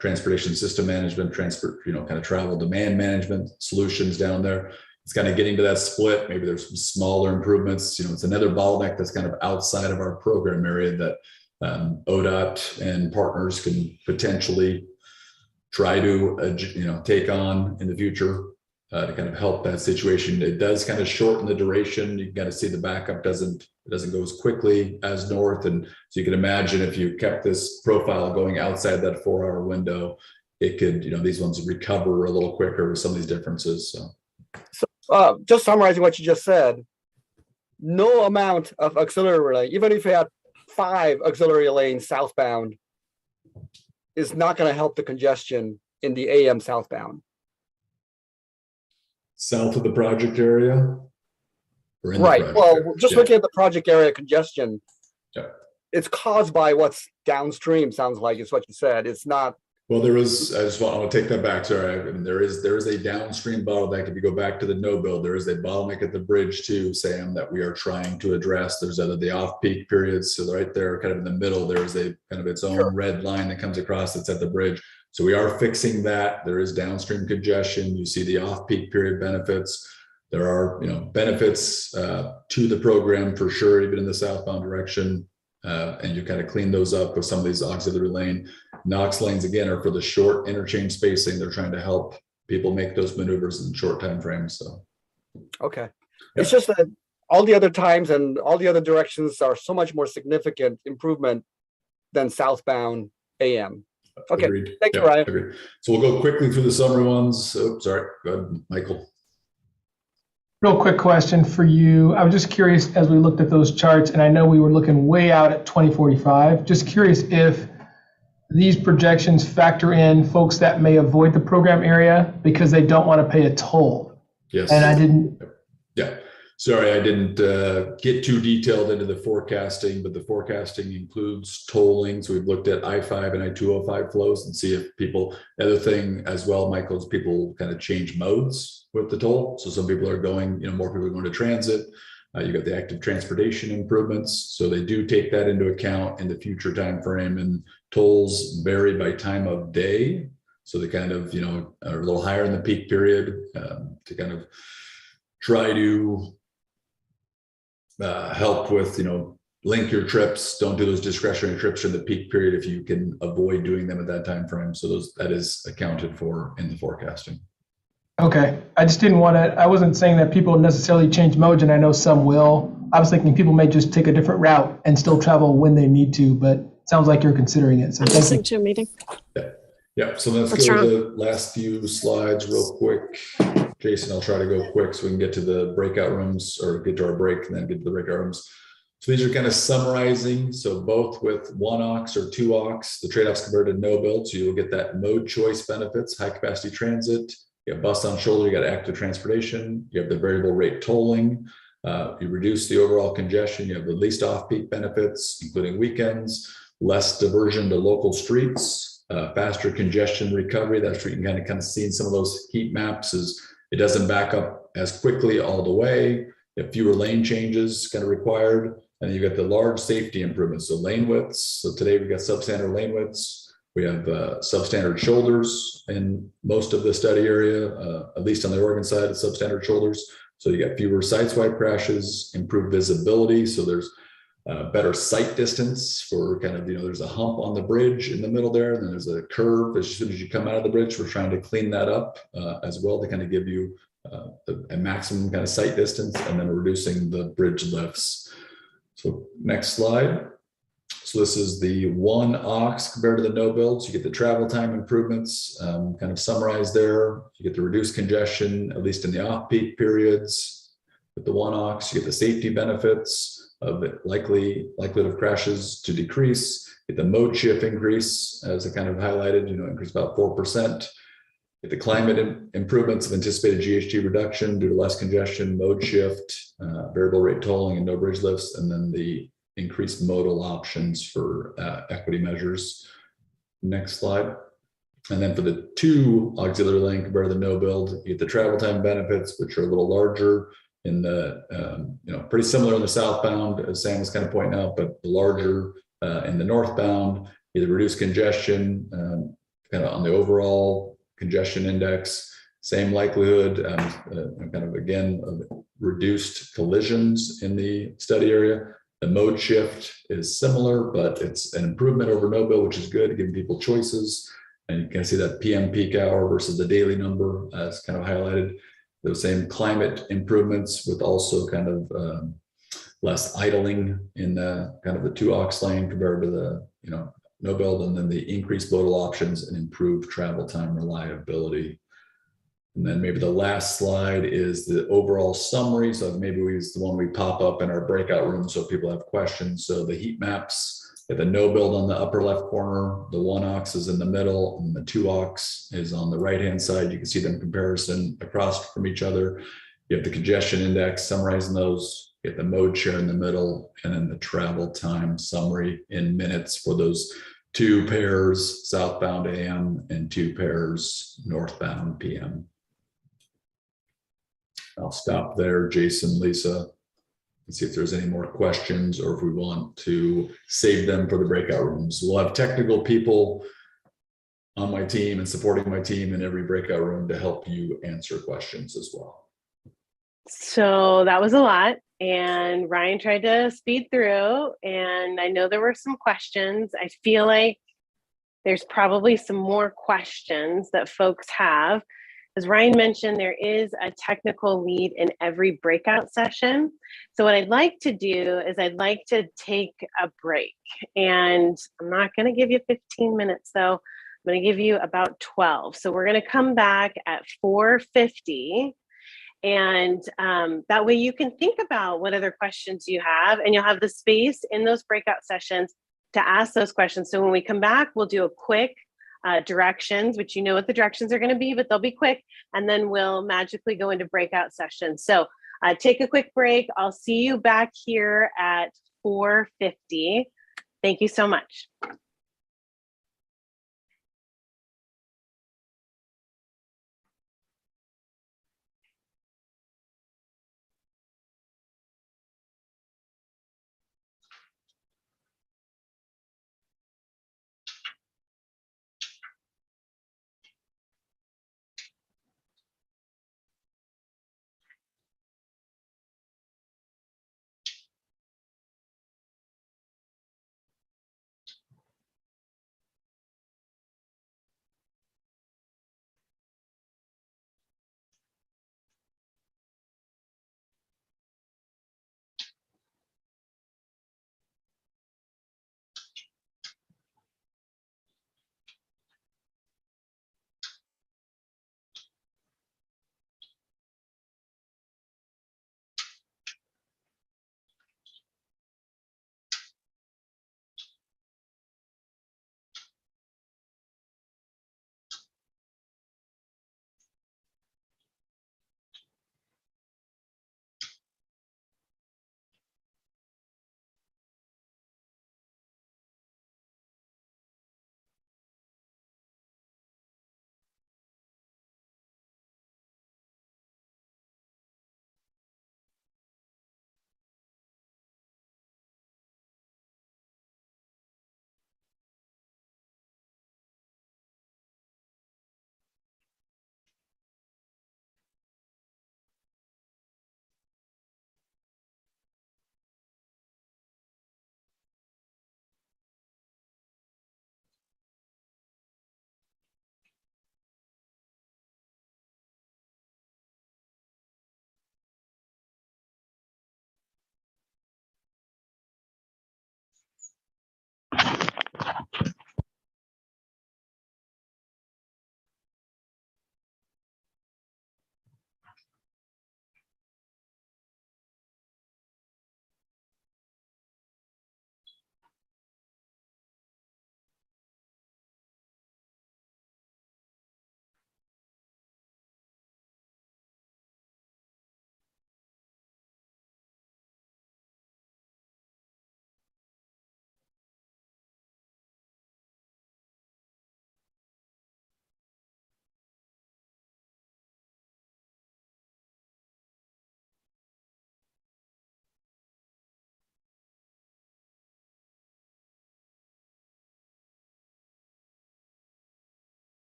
transportation system management, kind of travel demand management solutions down there. It's kind of getting to that split. Maybe there's some smaller improvements. It's another bottleneck that's kind of outside of our program area that ODOT and partners can potentially try to, take on in the future to kind of help that situation. It does kind of shorten the duration. You can kind of see the backup doesn't go as quickly as north. And so you can imagine if you kept this profile going outside that 4-hour window, it could, these ones recover a little quicker with some of these differences. So just summarizing what you just said, no amount of auxiliary lane, even if you had 5 auxiliary lanes southbound, is not going to help the congestion in the AM southbound. South of the project area? Or in the Right. project Well, area. just Yeah. looking at the project area congestion, Yeah. it's caused by what's downstream, sounds like is what you said. It's not. Well, there is, I just want to take that back. Sorry. I mean, there is a downstream bottleneck. If you go back to the no build, there is a bottleneck at the bridge too, Sam, that we are trying to address. There's the off-peak periods. So right there, kind of in the middle, there's a kind of its own red line that comes across that's at the bridge. So we are fixing that. There is downstream congestion. You see the off-peak period benefits. There are, benefits to the program for sure, even in the southbound direction. And you kind of clean those up with some of these auxiliary lane. Knox lanes, again, are for the short interchange spacing. They're trying to help people make those maneuvers in short time frames. So, Okay. It's just that all the other times and all the other directions are so much more significant improvement than southbound AM. Okay. Agreed. Thank you, Yeah, Ryan. agreed. So we'll go quickly through the summary ones. Oh, sorry. Go ahead, Michael. Real quick question for you. I was just curious as we looked at those charts, and I know we were looking way out at 2045. Just curious if these projections factor in folks that may avoid the program area because they don't want to pay a toll. Yes. And I didn't. Yeah. Sorry, I didn't get too detailed into the forecasting, but the forecasting includes tolling. So we've looked at I-5 and I-205 flows and see if people, the other thing as well, Michael, is people kind of change modes with the toll. So some people are going, more people are going to transit. You got the active transportation improvements. So they do take that into account in the future time frame, and tolls vary by time of day. So they kind of, are a little higher in the peak period to kind of try to help with, link your trips. Don't do those discretionary trips in the peak period if you can avoid doing them at that time frame. So that is accounted for in the forecasting. Okay. I just didn't want to, I wasn't saying that people necessarily change modes, and I know some will. I was thinking people may just take a different route and still travel when they need to, but it sounds like you're considering it. So I'm listening to a meeting. Yeah. So let's What's go wrong? to the last few slides real quick. Jason, I'll try to go quick so we can get to the breakout rooms, or get to our break and then get to the breakout rooms. So these are kind of summarizing. So both with 1 aux or 2 aux, the trade-offs compared to no build. So you'll get that mode choice benefits, high capacity transit, you have bus on shoulder, you got active transportation, you have the variable rate tolling, you reduce the overall congestion, you have the least off-peak benefits, including weekends, less diversion to local streets, faster congestion recovery. That's where you can kind of see in some of those heat maps is it doesn't back up as quickly all the way. You have fewer lane changes kind of required. And you got the large safety improvements. So lane widths. So today we got substandard lane widths. We have substandard shoulders in most of the study area, at least on the Oregon side of substandard shoulders. So you got fewer side swipe crashes, improved visibility. So there's better sight distance for kind of, there's a hump on the bridge in the middle there, and then there's a curve as soon as you come out of the bridge. We're trying to clean that up as well to kind of give you a maximum kind of sight distance, and then reducing the bridge lifts. So next slide. So this is the 1 aux compared to the no build. So you get the travel time improvements kind of summarized there. You get the reduced congestion, at least in the off-peak periods. With the 1 aux, you get the safety benefits of the likelihood of crashes to decrease. Get the mode shift increase, as I kind of highlighted, increase about 4%. Get the climate improvements of anticipated GHG reduction due to less congestion, mode shift, variable rate tolling, and no bridge lifts, and then the increased modal options for equity measures. Next slide. And then for the 2 auxiliary lane compared to the no build, you get the travel time benefits, which are a little larger in the, pretty similar in the southbound, as Sam was kind of pointing out, but larger in the northbound. You get reduced congestion, kind of on the overall congestion index, same likelihood, kind of again, of reduced collisions in the study area. The mode shift is similar, but it's an improvement over no build, which is good, giving people choices. And you can see that PM peak hour versus the daily number as kind of highlighted. Those same climate improvements with also kind of less idling in the kind of the 2 aux lane compared to the no build, and then the increased modal options and improved travel time reliability. And then maybe the last slide is the overall summary. So maybe we use the one we pop up in our breakout room so people have questions. So the heat maps, the no build on the upper left corner, the 1 aux is in the middle, and the 2 aux is on the right hand side. You can see them comparison across from each other. You have the congestion index summarizing those, you have the mode share in the middle, and then the travel time summary in minutes for those 2 pairs southbound AM and 2 pairs northbound PM. I'll stop there, Jason, Lisa, and see if there's any more questions or if we want to save them for the breakout rooms. We'll have technical people on my team and supporting my team in every breakout room to help you answer questions as well. So that was a lot, and Ryan tried to speed through, and I know there were some questions. I feel like there's probably some more questions that folks have. As Ryan mentioned, there is a technical lead in every breakout session. So what I'd like to do is I'd like to take a break, and I'm not going to give you 15 minutes though. I'm going to give you about 12. So we're going to come back at 4:50. And that way you can think about what other questions you have, and you'll have the space in those breakout sessions to ask those questions. So when we come back, we'll do a quick directions, which you know what the directions are going to be, but they'll be quick. And then we'll magically go into breakout sessions. So take a quick break. I'll see you back here at 4:50. Thank you so much.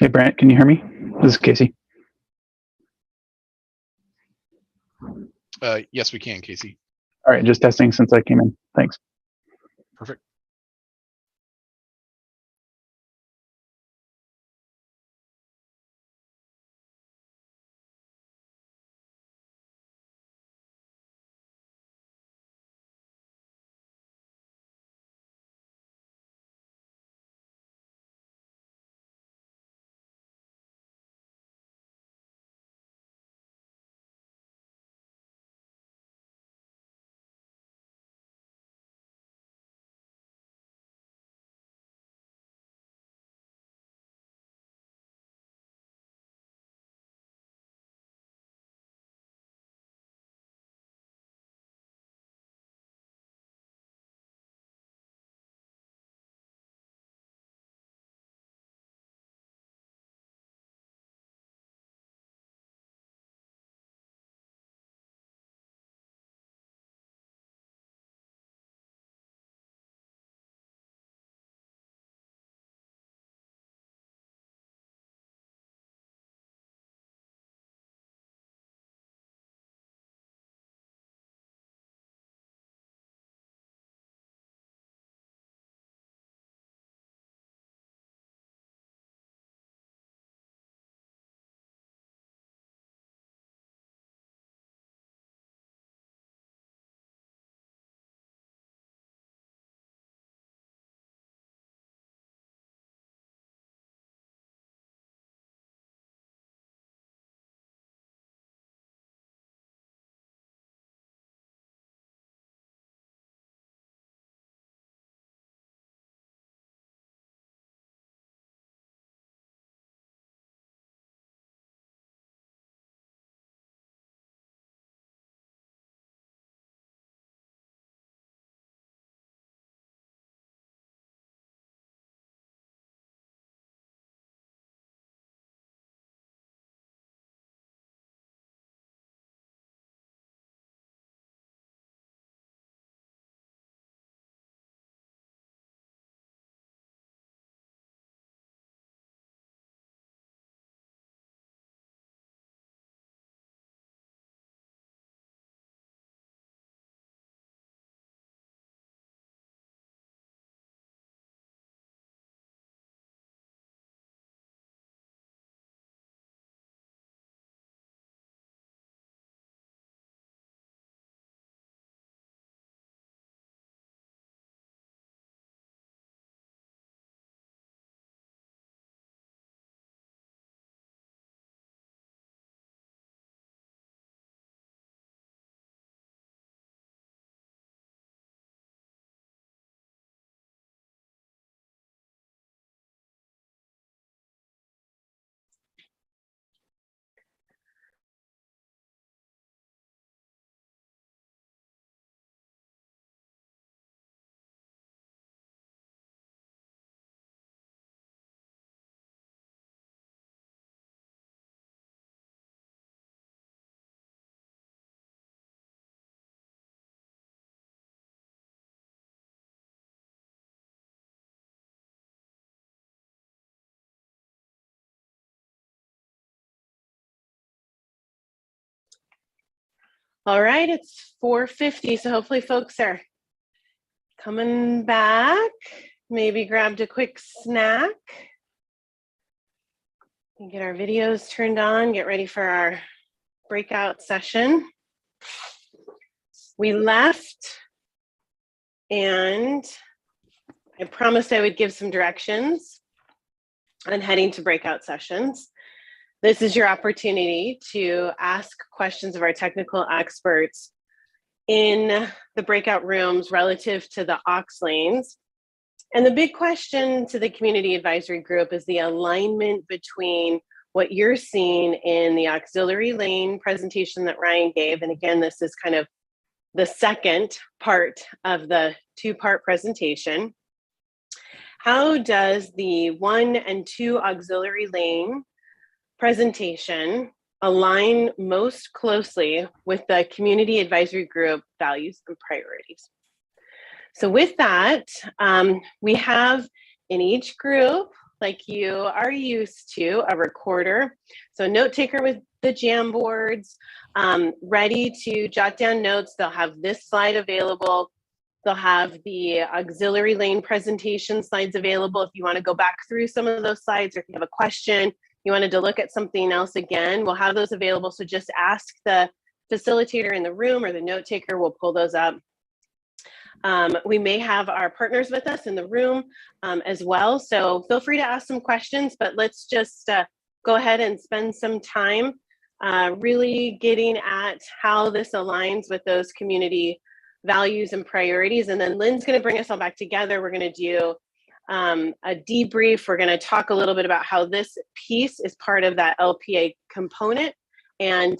Hey, Brant, can you hear me? This is Casey. Yes, we can, Casey. All right, just testing since I came in. Thanks. Perfect. All right, it's 4:50, so hopefully folks are coming back. Maybe grabbed a quick snack. Get our videos turned on, get ready for our breakout session. We left and I promised I would give some directions on heading to breakout sessions. This is your opportunity to ask questions of our technical experts in the breakout rooms relative to the aux lanes. And the big question to the community advisory group is the alignment between what you're seeing in the auxiliary lane presentation that Ryan gave. And again, this is kind of the second part of the two-part presentation. How does the 1 and 2 auxiliary lane presentation align most closely with the community advisory group values and priorities? So with that, we have in each group like you are used to, a recorder. So a note taker with the Jamboards, ready to jot down notes. They'll have this slide available. They'll have the auxiliary lane presentation slides available if you want to go back through some of those slides, or if you have a question, you wanted to look at something else again, we'll have those available. So just ask the facilitator in the room, or the note taker will pull those up. We may have our partners with us in the room as well. So feel free to ask some questions, but let's just go ahead and spend some time really getting at how this aligns with those community values and priorities. And then Lynn's going to bring us all back together. We're going to do a debrief. We're going to talk a little bit about how this piece is part of that LPA component, and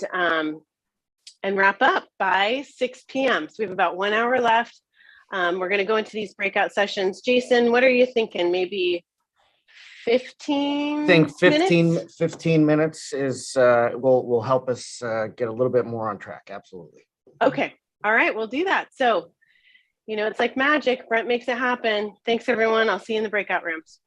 wrap up by 6 p.m. So we have about 1 hour left. We're going to go into these breakout sessions. Jason, what are you thinking? Maybe 15 I think 15, minutes? 15 minutes is will help us get a little bit more on track. Absolutely. Okay. All right, we'll do that. So, you know, it's like magic. Brent makes it happen. Thanks, everyone. I'll see you in the breakout rooms.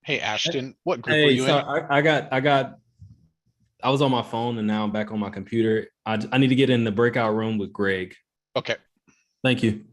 Hey, Ashton, what group were Hey, you so in? I was on my phone and now I'm back on my computer. I need to get in the breakout room with Greg. Okay. Thank you.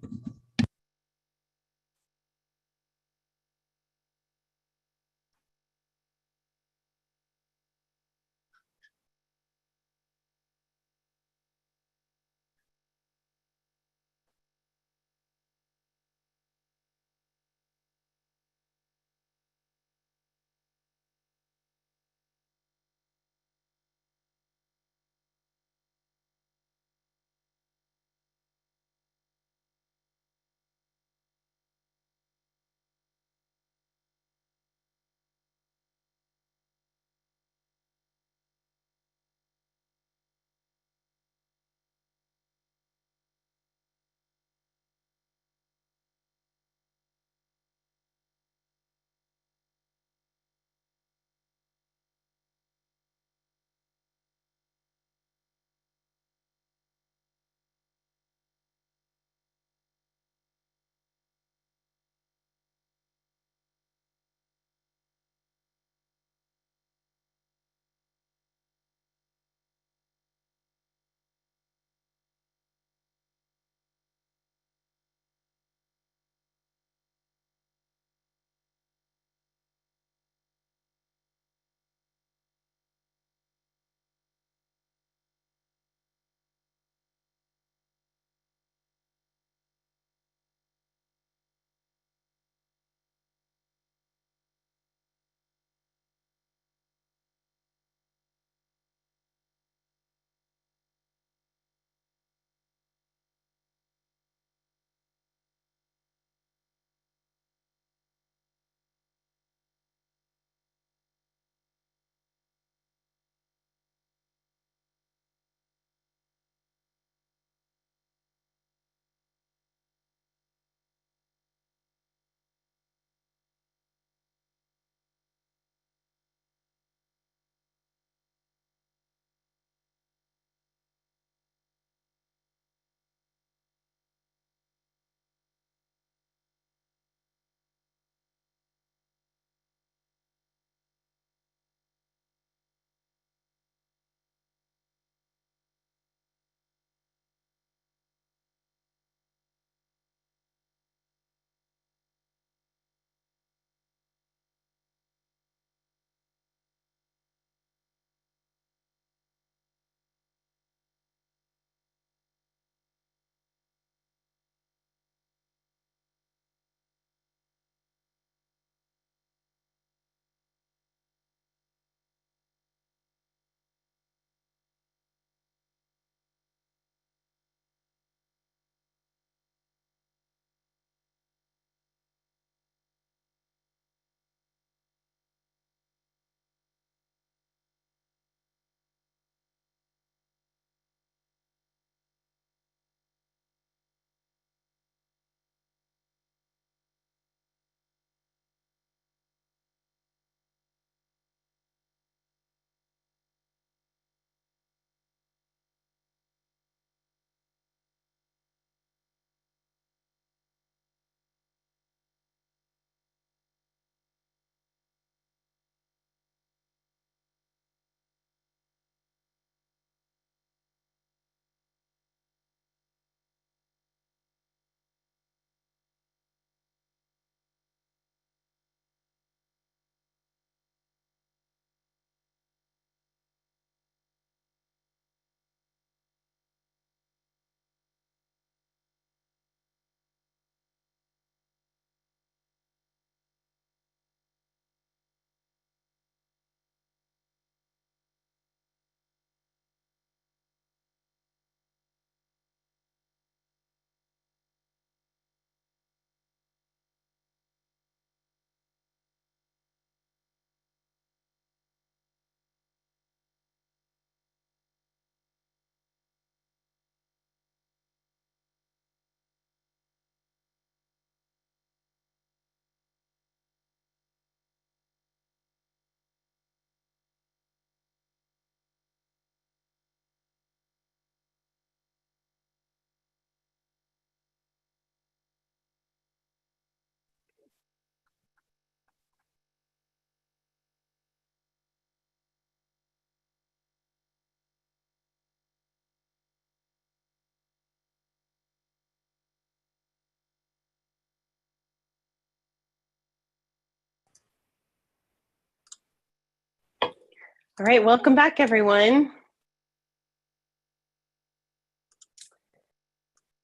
All right, welcome back, everyone.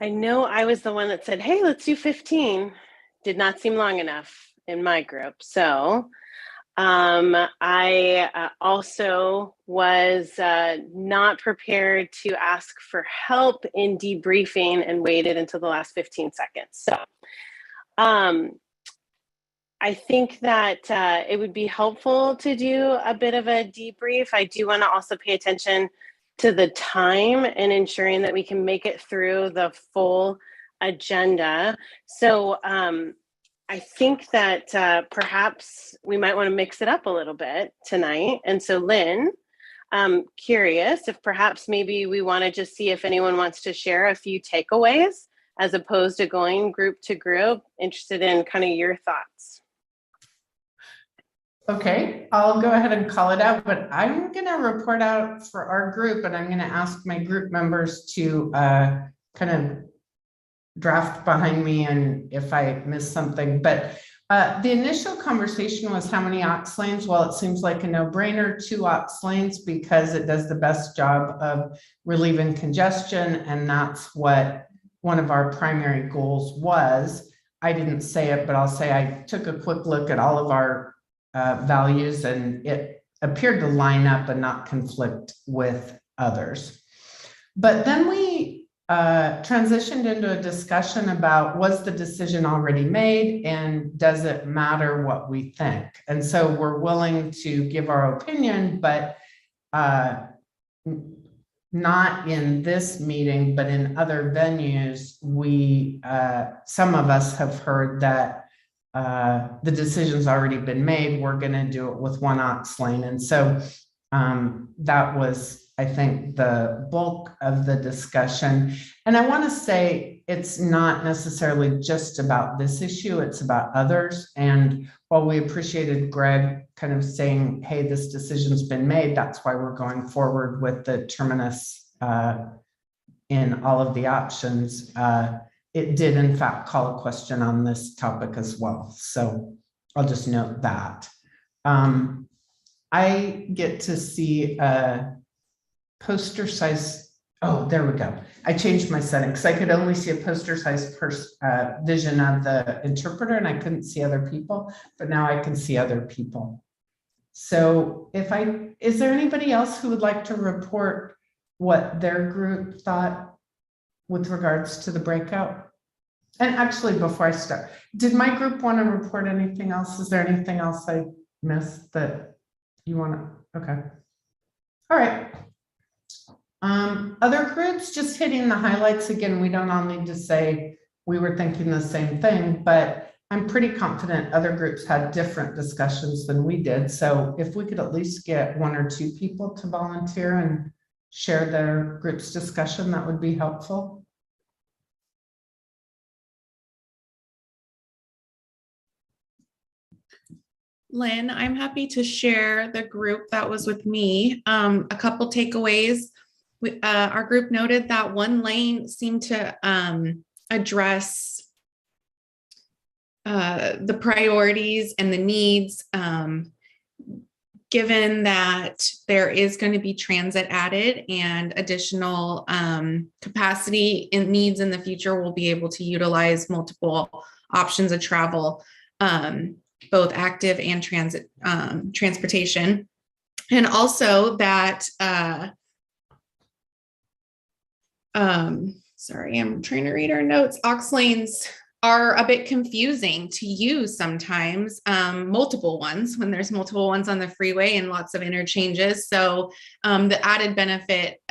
I know I was the one that said, hey, let's do 15. Did not seem long enough in my group. So I also was not prepared to ask for help in debriefing and waited until the last 15 seconds. So I think that it would be helpful to do a bit of a debrief. I do want to also pay attention to the time and ensuring that we can make it through the full agenda. So I think that perhaps we might want to mix it up a little bit tonight. And so Lynn, I'm curious if perhaps maybe we want to just see if anyone wants to share a few takeaways as opposed to going group to group. Interested in kind of your thoughts. Okay, I'll go ahead and call it out, but I'm going to report out for our group, and I'm going to ask my group members to kind of draft behind me and if I miss something. But the initial conversation was how many aux lanes? Well, it seems like a no-brainer, 2 aux lanes, because it does the best job of relieving congestion, and that's what one of our primary goals was. I didn't say it, but I'll say I took a quick look at all of our values, and it appeared to line up and not conflict with others. But then we transitioned into a discussion about, was the decision already made and does it matter what we think? And so we're willing to give our opinion, but not in this meeting, but in other venues, we, some of us have heard that the decision's already been made. We're going to do it with 1 aux lane. And so that was, I think, the bulk of the discussion. And I want to say it's not necessarily just about this issue, it's about others. And while we appreciated Greg kind of saying, hey, this decision's been made, that's why we're going forward with the terminus in all of the options. It did, in fact, call a question on this topic as well. So I'll just note that. I get to see a poster size. Oh, there we go. I changed my settings. I could only see a poster size vision of the interpreter, and I couldn't see other people, but now I can see other people. So is there anybody else who would like to report what their group thought with regards to the breakout? And actually, before I start, did my group want to report anything else? Is there anything else I missed that you want to? Okay. All right. Other groups, just hitting the highlights again. We don't all need to say we were thinking the same thing, but I'm pretty confident other groups had different discussions than we did. So if we could at least get 1 or 2 people to volunteer and share their group's discussion, that would be helpful. Lynn, I'm happy to share the group that was with me. A couple takeaways. Our group noted that 1 lane seemed to address the priorities and the needs, given that there is going to be transit added and additional capacity and needs in the future, we'll be able to utilize multiple options of travel, both active and transit transportation. And also that, sorry, I'm trying to read our notes. Aux lanes are a bit confusing to use sometimes, multiple ones when there's multiple ones on the freeway and lots of interchanges. So the added benefit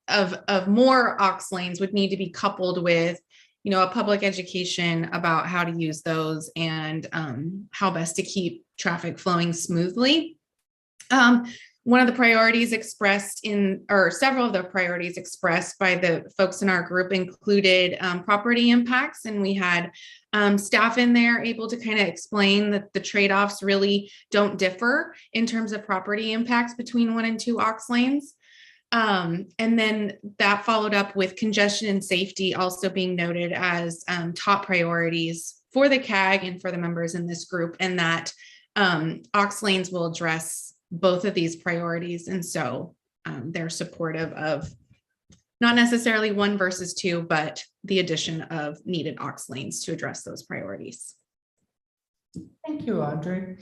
of more aux lanes would need to be coupled with, you know, a public education about how to use those and how best to keep traffic flowing smoothly. One of the priorities expressed or several of the priorities expressed by the folks in our group included property impacts, and we had staff in there able to kind of explain that the trade-offs really don't differ in terms of property impacts between 1 and 2 aux lanes. And then that followed up with congestion and safety also being noted as top priorities for the CAG and for the members in this group, and that aux lanes will address both of these priorities. And so they're supportive of not necessarily 1 versus 2, but the addition of needed aux lanes to address those priorities. Thank you, Audrey.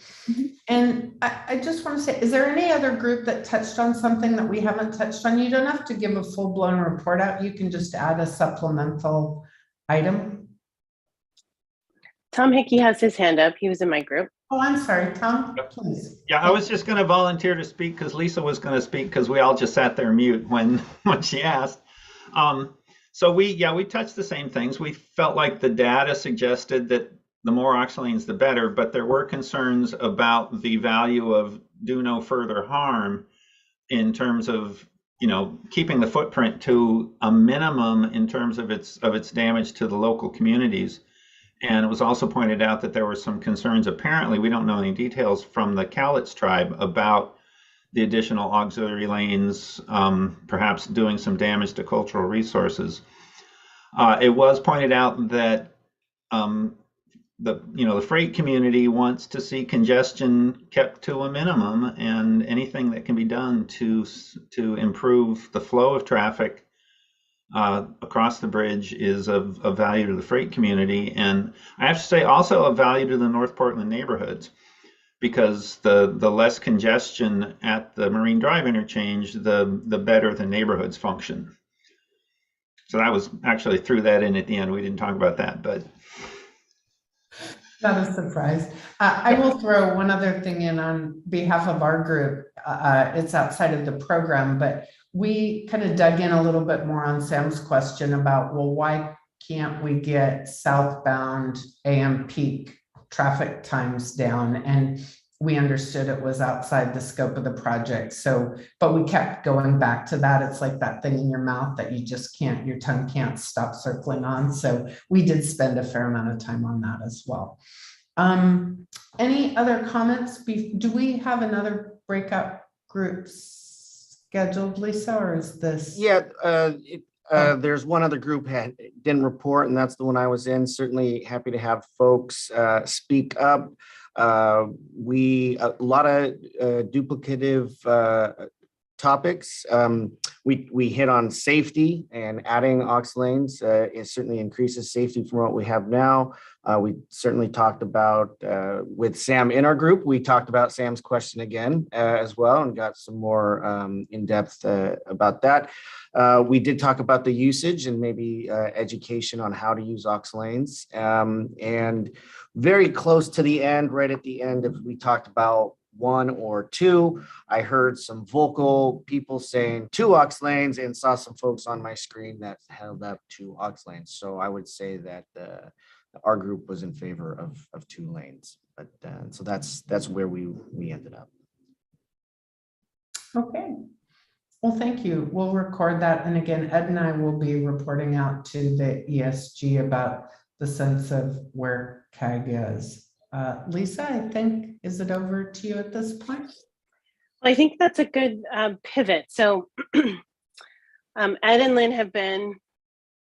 And I just want to say, is there any other group that touched on something that we haven't touched on? You don't have to give a full-blown report out. You can just add a supplemental item. Tom Hickey has his hand up. He was in my group. Oh, I'm sorry, Tom, please. Yeah, I was just going to volunteer to speak because Lisa was going to speak because we all just sat there mute when she asked. So we touched the same things. We felt like the data suggested that the more aux lanes, the better, but there were concerns about the value of do no further harm in terms of, keeping the footprint to a minimum in terms of its damage to the local communities. And it was also pointed out that there were some concerns, apparently, we don't know any details, from the Cowlitz tribe about the additional auxiliary lanes, perhaps doing some damage to cultural resources. It was pointed out that the freight community wants to see congestion kept to a minimum, and anything that can be done to improve the flow of traffic across the bridge is of value to the freight community. And I have to say also of value to the North Portland neighborhoods, because the less congestion at the Marine Drive interchange, the better the neighborhoods function. So that was actually threw that in at the end. We didn't talk about that, but. Not a surprise. I will throw one other thing in on behalf of our group. It's outside of the program, but we kind of dug in a little bit more on Sam's question about, well, why can't we get southbound AM peak traffic times down? And we understood it was outside the scope of the project. So, but we kept going back to that. It's like that thing in your mouth that you just can't, your tongue can't stop circling on. So we did spend a fair amount of time on that as well. Any other comments? Do we have another breakout group scheduled, Lisa, or is this? Yeah, there's one other group didn't report, and that's the one I was in. Certainly happy to have folks speak up. A lot of duplicative topics. We hit on safety, and adding aux lanes it certainly increases safety from what we have now. We certainly talked about with Sam in our group. We talked about Sam's question again as well, and got some more in depth about that. We did talk about the usage and maybe education on how to use aux lanes. And very close to the end, right at the end, if we talked about 1 or 2, I heard some vocal people saying 2 aux lanes, and saw some folks on my screen that held up 2 aux lanes. So I would say that our group was in favor of 2 lanes. But so that's where we ended up. Okay. Well, thank you. We'll record that. And again, Ed and I will be reporting out to the ESG about the sense of where CAG is. Lisa, I think, is it over to you at this point? Well, I think that's a good pivot. So Ed and Lynn have been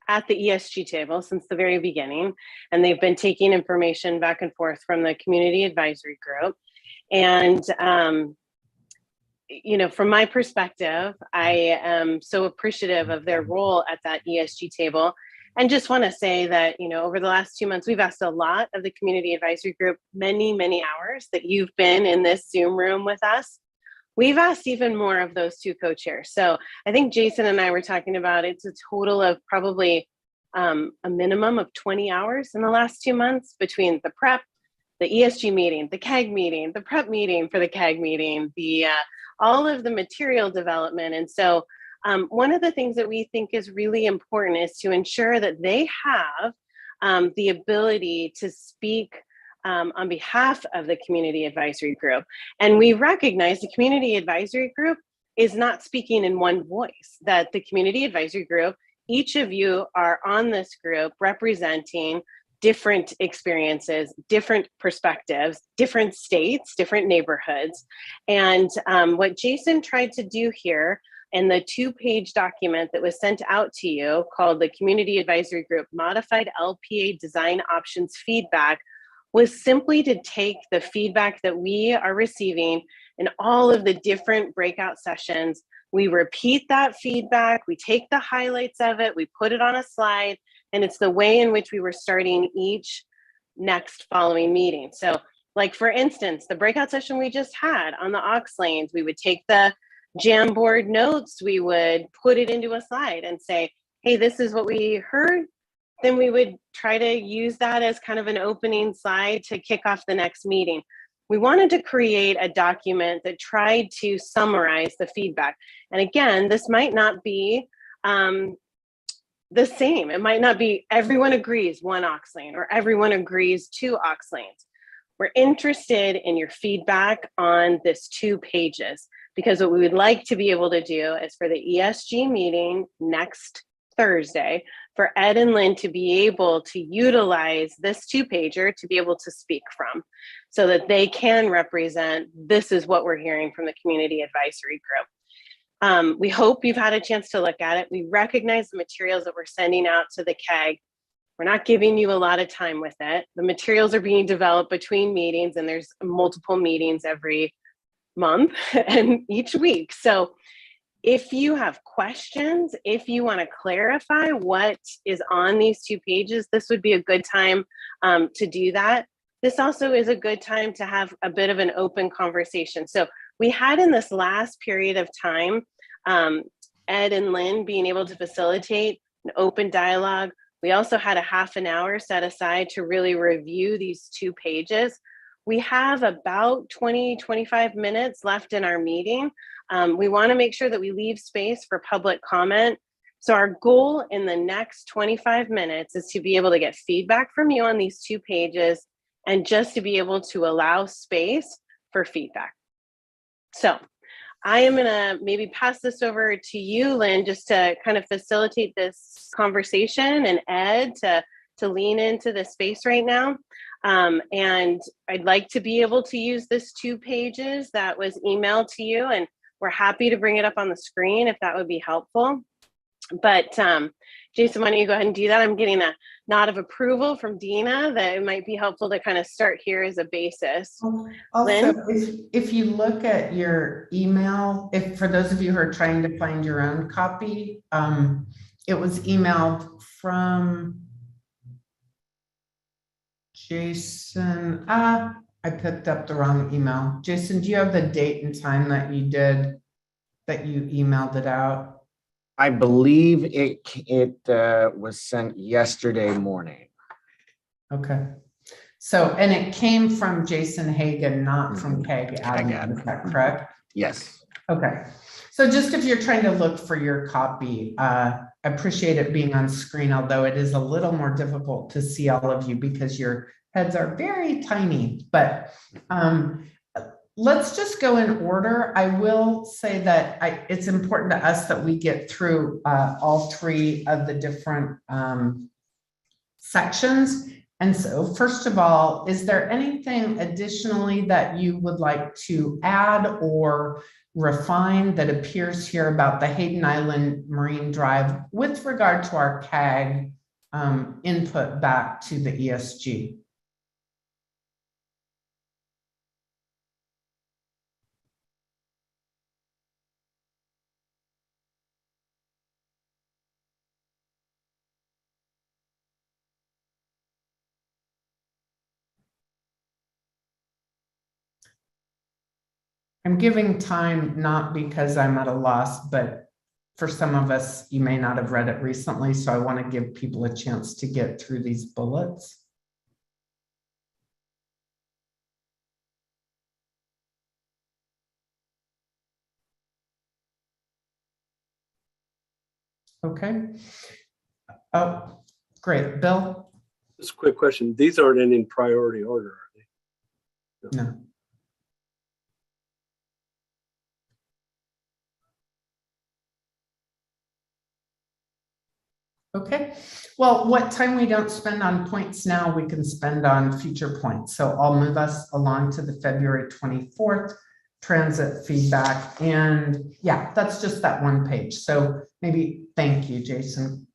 at the ESG table since the very beginning, and they've been taking information back and forth from the community advisory group. And from my perspective, I am so appreciative of their role at that ESG table. And just want to say that, over the last 2 months, we've asked a lot of the community advisory group, many, many hours that you've been in this Zoom room with us. We've asked even more of those 2 co-chairs. So I think Jason and I were talking about it's a total of probably a minimum of 20 hours in the last 2 months between the prep, the ESG meeting, the CAG meeting, the prep meeting for the CAG meeting, all of the material development. And so one of the things that we think is really important is to ensure that they have the ability to speak on behalf of the community advisory group. And we recognize the community advisory group is not speaking in one voice, that the community advisory group, each of you are on this group representing different experiences, different perspectives, different states, different neighborhoods. And what Jason tried to do here in the 2-page document that was sent out to you called the Community Advisory Group Modified LPA Design Options Feedback was simply to take the feedback that we are receiving in all of the different breakout sessions, we repeat that feedback, we take the highlights of it, we put it on a slide, and it's the way in which we were starting each next following meeting. So like for instance, the breakout session we just had on the aux lanes, we would take the Jamboard notes, we would put it into a slide and say, hey, this is what we heard. Then we would try to use that as kind of an opening slide to kick off the next meeting. We wanted to create a document that tried to summarize the feedback. And again, this might not be the same. It might not be everyone agrees 1 aux lane or everyone agrees 2 aux lanes. We're interested in your feedback on this 2 pages, because what we would like to be able to do is for the ESG meeting next Thursday, for Ed and Lynn to be able to utilize this 2-pager to be able to speak from, so that they can represent, this is what we're hearing from the community advisory group. We hope you've had a chance to look at it. We recognize the materials that we're sending out to the CAG. We're not giving you a lot of time with it. The materials are being developed between meetings, and there's multiple meetings every month and each week. So if you have questions, if you want to clarify what is on these 2 pages, this would be a good time to do that. This also is a good time to have a bit of an open conversation. So we had in this last period of time, Ed and Lynn being able to facilitate an open dialogue. We also had a half an hour set aside to really review these 2 pages. We have about 20-25 minutes left in our meeting. We want to make sure that we leave space for public comment. So our goal in the next 25 minutes is to be able to get feedback from you on these 2 pages, and just to be able to allow space for feedback. So I am going to maybe pass this over to you, Lynn, just to kind of facilitate this conversation, and Ed to lean into the space right now. And I'd like to be able to use this 2 pages that was emailed to you, and we're happy to bring it up on the screen if that would be helpful. But Jason, why don't you go ahead and do that? I'm getting a nod of approval from Dina that it might be helpful to kind of start here as a basis. Also, if you look at your email, if for those of you who are trying to find your own copy, it was emailed from Jason. I picked up the wrong email. Jason, do you have the date and time that you emailed it out? I believe it was sent yesterday morning. Okay. So, and it came from Jason Hagan, not from CAG Admin, is that correct? Yes. Okay. So just if you're trying to look for your copy, I appreciate it being on screen, although it is a little more difficult to see all of you because your heads are very tiny, but let's just go in order. I will say that it's important to us that we get through all 3 of the different sections. And so first of all, is there anything additionally that you would like to add or refine that appears here about the Hayden Island Marine Drive with regard to our CAG input back to the ESG? I'm giving time not because I'm at a loss, but for some of us, you may not have read it recently, so I want to give people a chance to get through these bullets. Okay. Oh, great. Bill? Just a quick question. These aren't in priority order, are they? No. Okay, well, what time we don't spend on points now, we can spend on future points. So I'll move us along to the February 24th transit feedback. And yeah, that's just that 1 page. So maybe, thank you, Jason.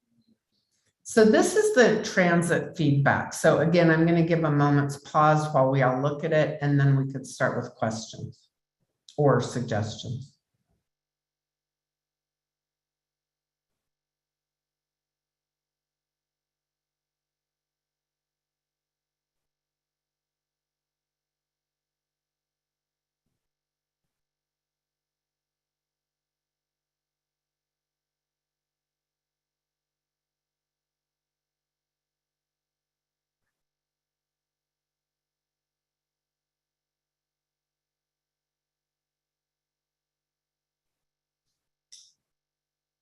So this is the transit feedback. So again, I'm going to give a moment's pause while we all look at it, and then we could start with questions. or suggestions.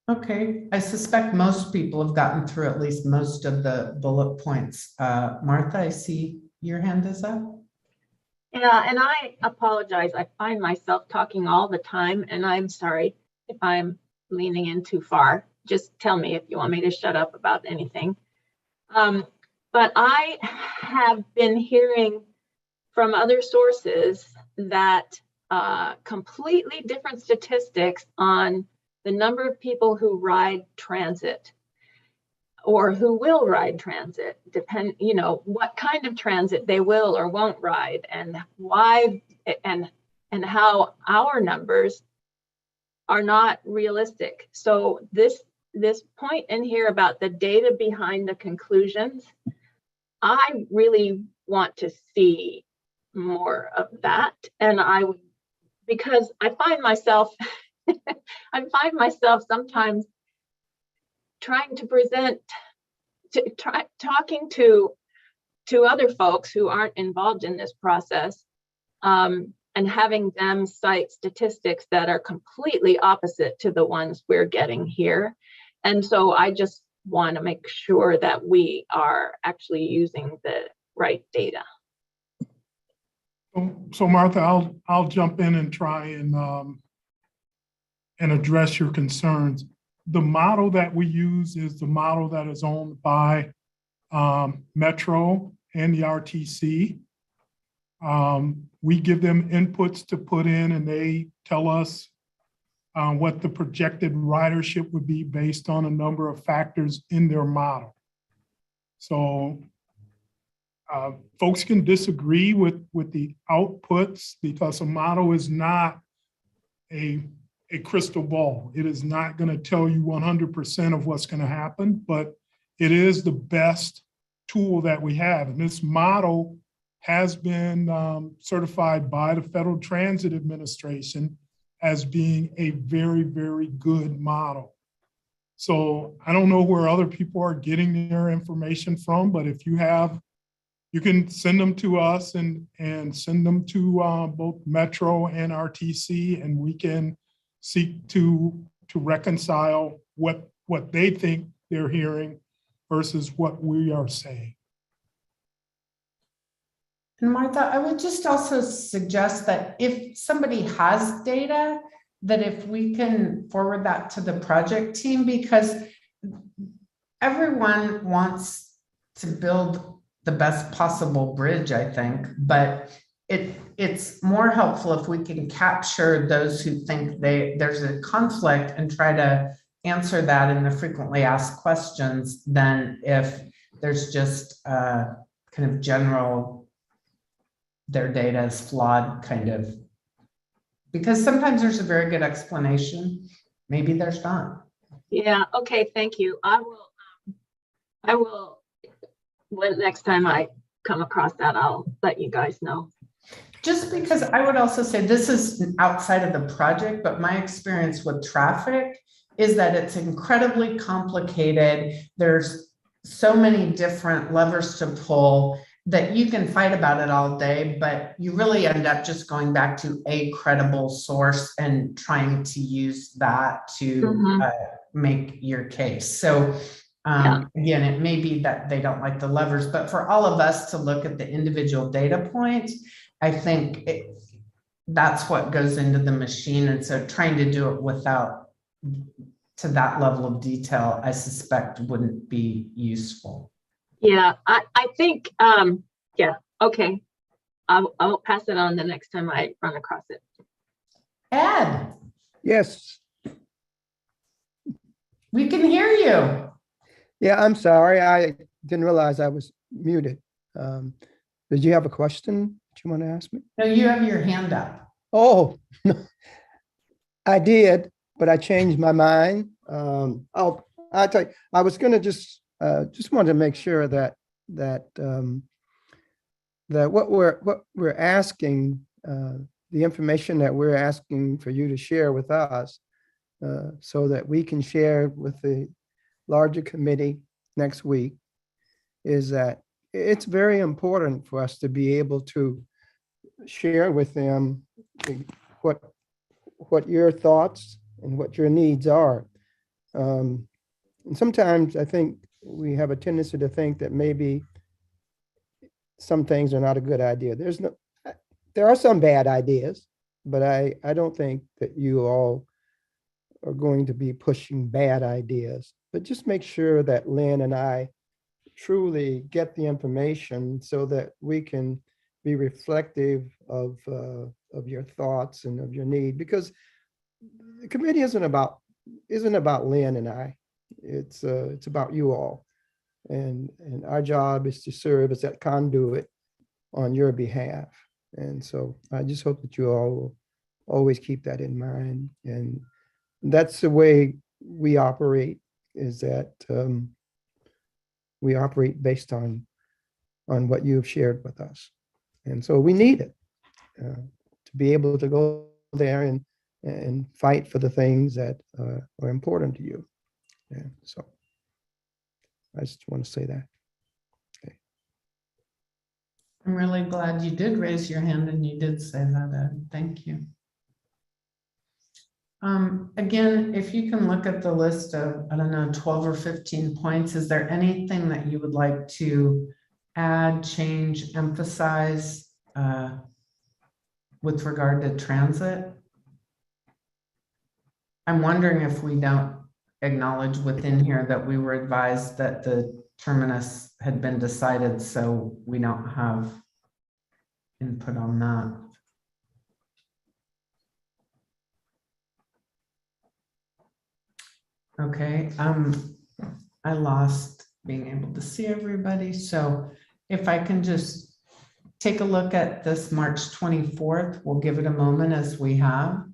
Okay, I suspect most people have gotten through at least most of the bullet points. Martha, I see your hand is up. Yeah, and I apologize. I find myself talking all the time, and I'm sorry if I'm leaning in too far. Just tell me if you want me to shut up about anything. But I have been hearing from other sources that completely different statistics on the number of people who ride transit or who will ride transit, depend, you know, what kind of transit they will or won't ride, and why, and how our numbers are not realistic. So this point in here about the data behind the conclusions, I really want to see more of that. And I would, because I find myself sometimes trying to present, talking to other folks who aren't involved in this process, and having them cite statistics that are completely opposite to the ones we're getting here. And so I just want to make sure that we are actually using the right data. So Martha, I'll jump in and try and address your concerns. The model that we use is the model that is owned by Metro and the RTC. We give them inputs to put in, and they tell us what the projected ridership would be based on a number of factors in their model. So folks can disagree with the outputs, because a model is not a crystal ball. It is not going to tell you 100% of what's going to happen, but it is the best tool that we have. And this model has been certified by the Federal Transit Administration as being a very, very good model. So I don't know where other people are getting their information from, but if you have, you can send them to us and send them to both Metro and RTC, and we can seek to reconcile what they think they're hearing versus what we are saying. And Martha, I would just also suggest that if somebody has data, that if we can forward that to the project team, because everyone wants to build the best possible bridge, I think, but it's more helpful if we can capture those who think there's a conflict and try to answer that in the frequently asked questions than if there's just kind of general, their data is flawed kind of, because sometimes there's a very good explanation, maybe there's not. Yeah, okay, thank you. I will, when next time I come across that, I'll let you guys know. Just because I would also say this is outside of the project, but my experience with traffic is that it's incredibly complicated. There's so many different levers to pull that you can fight about it all day, but you really end up just going back to a credible source and trying to use that to make your case. So again, it may be that they don't like the levers, but for all of us to look at the individual data points, I think that's what goes into the machine. And so trying to do it without to that level of detail, I suspect wouldn't be useful. Yeah, I think, yeah, okay. I'll pass it on the next time I run across it. Ed. Yes. We can hear you. Yeah, I'm sorry. I didn't realize I was muted. Did you have a question that you want to ask me? No, you have your hand up. Oh, I did, but I changed my mind. I'll tell you, I was going to just wanted to make sure that what we're asking, the information that we're asking for you to share with us, so that we can share with the larger committee next week, is that it's very important for us to be able to share with them what your thoughts and what your needs are. And sometimes I think we have a tendency to think that maybe some things are not a good idea. There are some bad ideas, but I don't think that you all are going to be pushing bad ideas. But just make sure that Lynn and I truly get the information so that we can be reflective of your thoughts and of your need, because the committee isn't about Lynn and I. It's about you all, and our job is to serve as that conduit on your behalf. And so I just hope that you all will always keep that in mind. And that's the way we operate, is that we operate based on what you've shared with us. And so we need it to be able to go there and fight for the things that are important to you. Yeah, so I just want to say that. Okay. I'm really glad you did raise your hand and you did say that, Ed. Thank you. Again, if you can look at the list of, I don't know, 12 or 15 points, is there anything that you would like to add, change, emphasize with regard to transit? I'm wondering if we don't acknowledge within here that we were advised that the terminus had been decided, so we don't have input on that. Okay, I lost being able to see everybody. So if I can just take a look at this March 24th, we'll give it a moment as we have.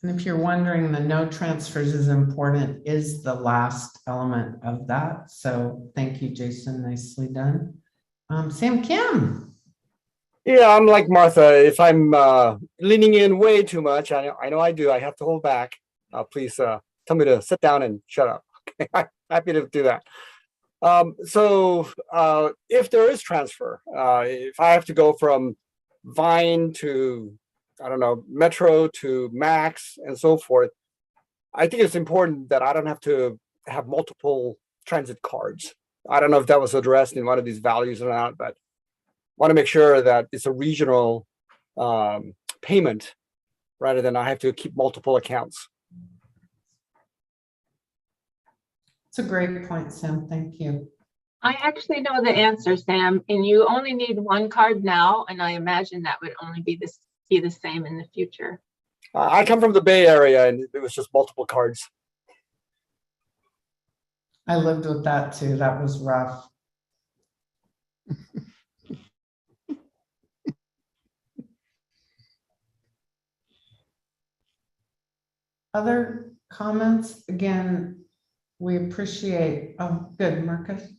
And if you're wondering, the no transfers is important is the last element of that. So thank you, Jason. Nicely done. Sam Kim. Yeah, I'm like Martha. If I'm leaning in way too much, I know I do. I have to hold back. Please tell me to sit down and shut up. Okay, I'm happy to do that. So if there is transfer, if I have to go from Vine to, I don't know, Metro to Max and so forth, I think it's important that I don't have to have multiple transit cards. I don't know if that was addressed in one of these values or not, but want to make sure that it's a regional payment rather than I have to keep multiple accounts. It's a great point, Sam. Thank you. I actually know the answer, Sam, and you only need one card now, and I imagine that would only be the same in the future. I come from the Bay Area, and it was just multiple cards. I lived with that too. That was rough. Other comments? Again, we appreciate. Oh, good, Marcus.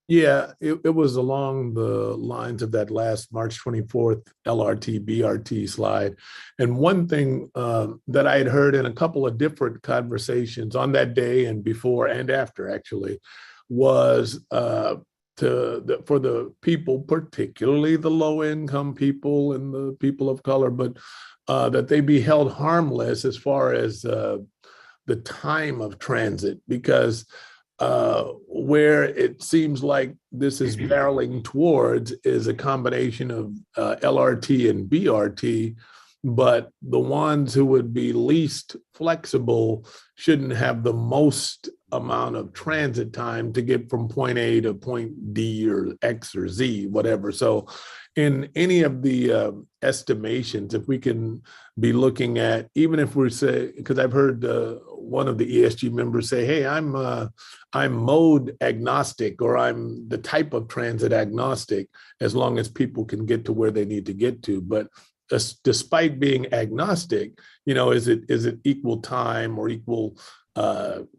Yeah, it was along the lines of that last March 24th LRT BRT slide. And one thing that I had heard in a couple of different conversations on that day and before and after actually was for the people, particularly the low income people and the people of color, but that they be held harmless as far as the time of transit, because where it seems like this is barreling towards is a combination of LRT and BRT, but the ones who would be least flexible shouldn't have the most amount of transit time to get from point A to point D or X or Z, whatever. So in any of the estimations, if we can be looking at, even if we're say, because I've heard one of the ESG members say, hey, I'm mode agnostic, or I'm the type of transit agnostic, as long as people can get to where they need to get to. But despite being agnostic, is it equal time or equal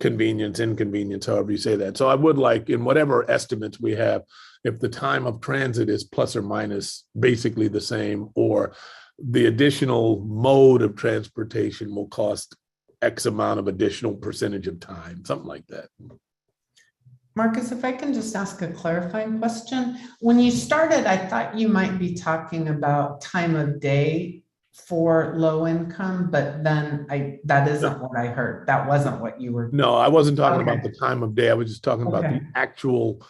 convenience, inconvenience, however you say that. So I would like, in whatever estimates we have, if the time of transit is plus or minus basically the same, or the additional mode of transportation will cost X amount of additional percentage of time, something like that. Marcus, if I can just ask a clarifying question. When you started, I thought you might be talking about time of day for low income, but then that isn't what I heard. That wasn't what you were. No, I wasn't talking about the time of day. I was just talking about the actual,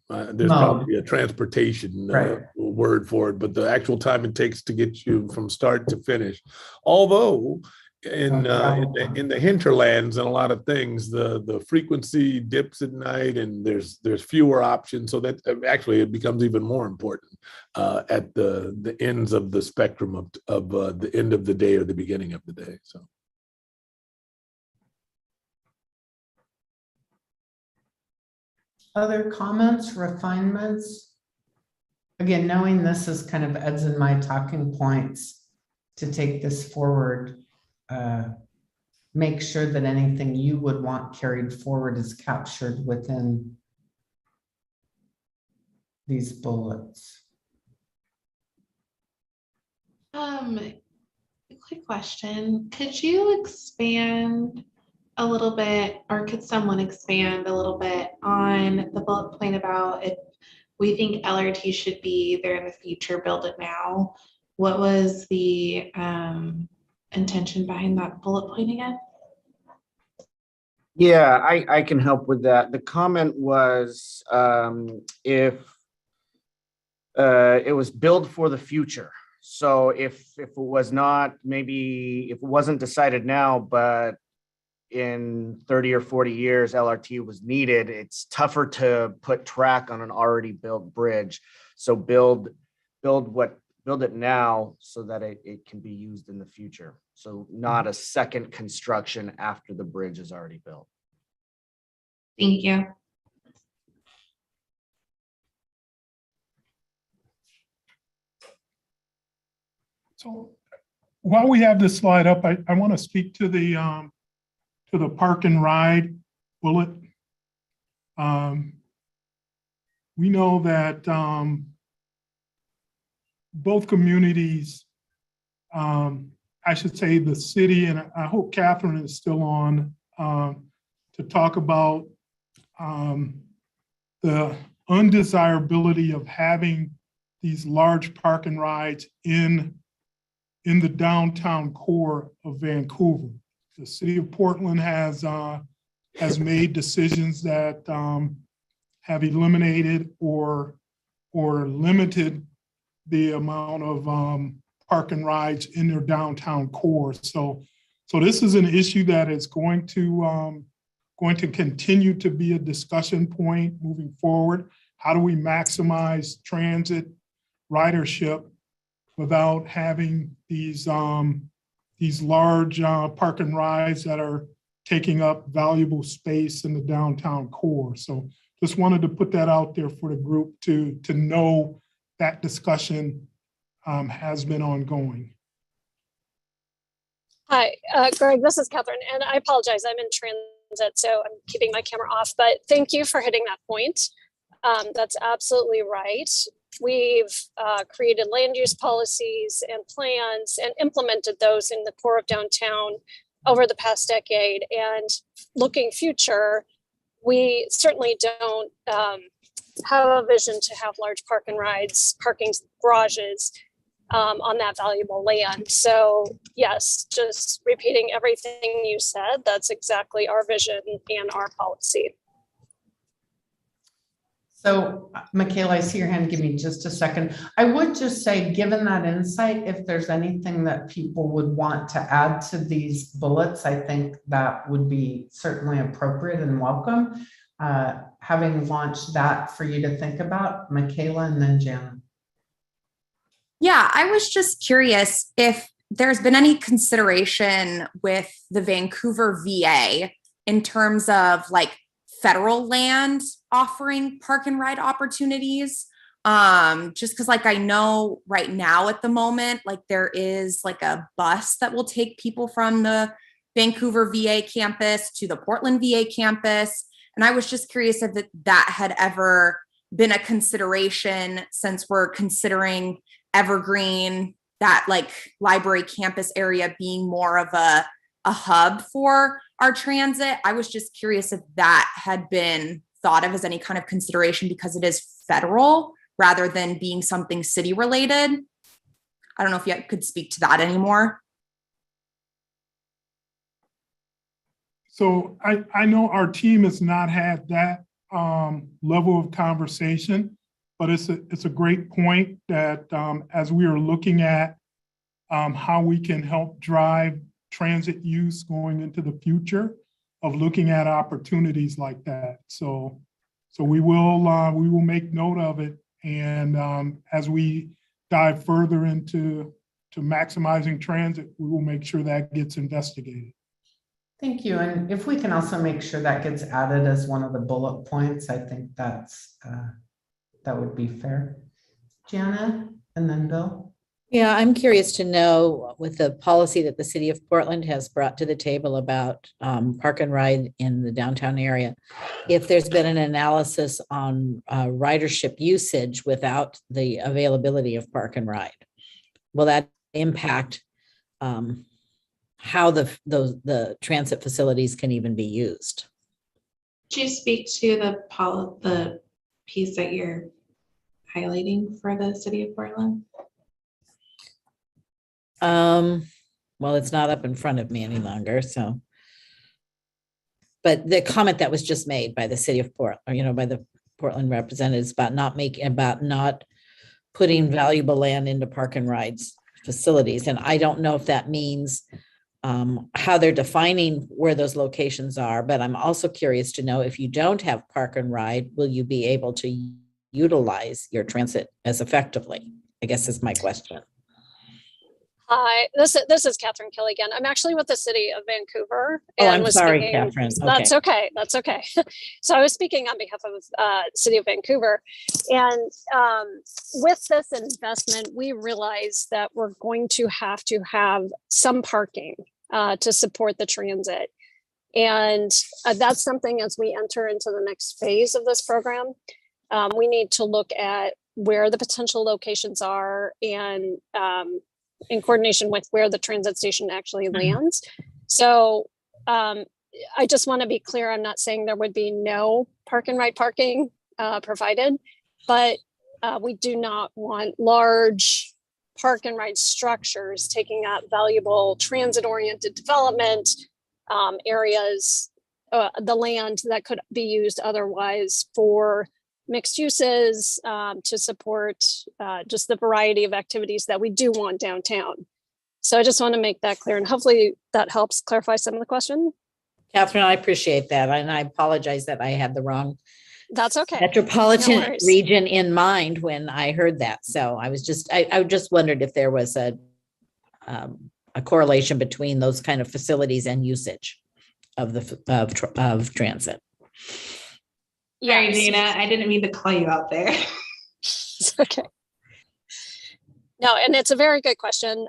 there's probably a transportation word for it, but the actual time it takes to get you from start to finish. Although in the hinterlands and a lot of things, the frequency dips at night and there's fewer options. So that actually it becomes even more important at the ends of the spectrum of the end of the day or the beginning of the day. So. Other comments, refinements? Again, knowing this is kind of Ed's and my talking points to take this forward, make sure that anything you would want carried forward is captured within these bullets. Quick question. Could you expand a little bit, or could someone expand a little bit on the bullet point about if we think LRT should be there in the future, build it now? What was the intention behind that bullet point again? Yeah, I can help with that. The comment was if it was build for the future. So if it was not, maybe if it wasn't decided now, but in 30 or 40 years, LRT was needed, it's tougher to put track on an already built bridge. So build it now so that it can be used in the future. So not a second construction after the bridge is already built. Thank you. So while we have this slide up, I want to speak to the park and ride bullet. We know that both communities, I should say the city, and I hope Catherine is still on to talk about the undesirability of having these large park and rides in the downtown core of Vancouver. The city of Portland has made decisions that have eliminated or limited the amount of park and rides in their downtown core. So this is an issue that is going to continue to be a discussion point moving forward. How do we maximize transit ridership without having these large park and rides that are taking up valuable space in the downtown core? So just wanted to put that out there for the group to know that discussion has been ongoing. Hi, Greg, this is Catherine, and I apologize, I'm in transit, so I'm keeping my camera off, but thank you for hitting that point. That's absolutely right. We've created land use policies and plans and implemented those in the core of downtown over the past decade. And looking future, we certainly don't have a vision to have large park and rides, parking garages on that valuable land. So yes, just repeating everything you said, that's exactly our vision and our policy. So Michaela, I see your hand. Give me just a second. I would just say, given that insight, if there's anything that people would want to add to these bullets, I think that would be certainly appropriate and welcome. Having launched that for you to think about, Michaela, and then Janet. Yeah, I was just curious if there's been any consideration with the Vancouver VA in terms of like federal land offering park and ride opportunities. Just because like I know right now at the moment, like there is like a bus that will take people from the Vancouver VA campus to the Portland VA campus. And I was just curious if that had ever been a consideration, since we're considering Evergreen, that like library campus area, being more of a hub for our transit. I was just curious if that had been thought of as any kind of consideration, because it is federal rather than being something city related. I don't know if you could speak to that anymore. So I know our team has not had that level of conversation, but it's a great point that as we are looking at how we can help drive transit use going into the future, of looking at opportunities like that. So we will make note of it, and as we dive further into maximizing transit, we will make sure that gets investigated. Thank you. And if we can also make sure that gets added as one of the bullet points, I think that's that would be fair. Janet, and then Bill. Yeah, I'm curious to know, with the policy that the city of Portland has brought to the table about park and ride in the downtown area, if there's been an analysis on ridership usage without the availability of park and ride. Will that impact how the transit facilities can even be used? Could you speak to the piece that you're highlighting for the city of Portland? Well, it's not up in front of me any longer, so. But the comment that was just made by the city of Portland, by the Portland representatives about not putting valuable land into park and rides facilities. And I don't know if that means how they're defining where those locations are, but I'm also curious to know, if you don't have park and ride, will you be able to utilize your transit as effectively? I guess is my question. Hi, this is Catherine Kelly again. I'm actually with the city of Vancouver. Oh, I'm sorry, Catherine. Okay. That's okay. That's okay. So I was speaking on behalf of city of Vancouver, and with this investment, we realized that we're going to have some parking to support the transit, and that's something, as we enter into the next phase of this program, we need to look at where the potential locations are, and in coordination with where the transit station actually lands. So I just want to be clear, I'm not saying there would be no park and ride parking provided, but we do not want large park and ride structures taking up valuable transit-oriented development areas, the land that could be used otherwise for mixed uses, to support just the variety of activities that we do want downtown. So I just want to make that clear, and hopefully that helps clarify some of the question. Catherine, I appreciate that. And I apologize that I had the wrong That's okay. metropolitan region in mind when I heard that. So I was I just wondered if there was a correlation between those kind of facilities and usage of transit. Sorry, Dana, I didn't mean to call you out there. It's okay. No, and it's a very good question.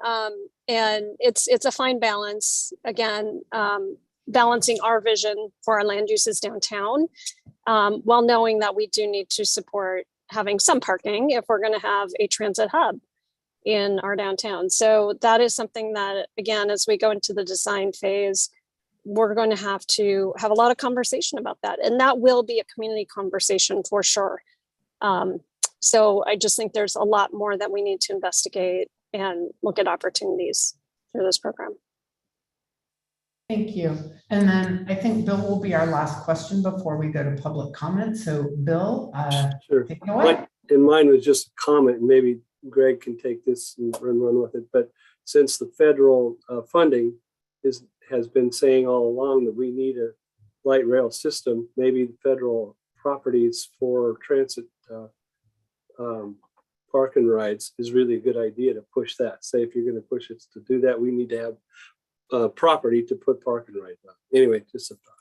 And it's a fine balance, again, balancing our vision for our land uses downtown, while knowing that we do need to support having some parking if we're going to have a transit hub in our downtown. So that is something that, again, as we go into the design phase, we're going to have a lot of conversation about that. And that will be a community conversation for sure. So I just think there's a lot more that we need to investigate and look at opportunities through this program. Thank you. And then I think Bill will be our last question before we go to public comment. So Bill, Sure. take it away. And mine was just a comment, and maybe Greg can take this and run with it. But since the federal funding has been saying all along that we need a light rail system, maybe the federal properties for transit park and rides is really a good idea to push that. Say if you're going to push us to do that, we need to have property to put park and rides on. Anyway, just a thought.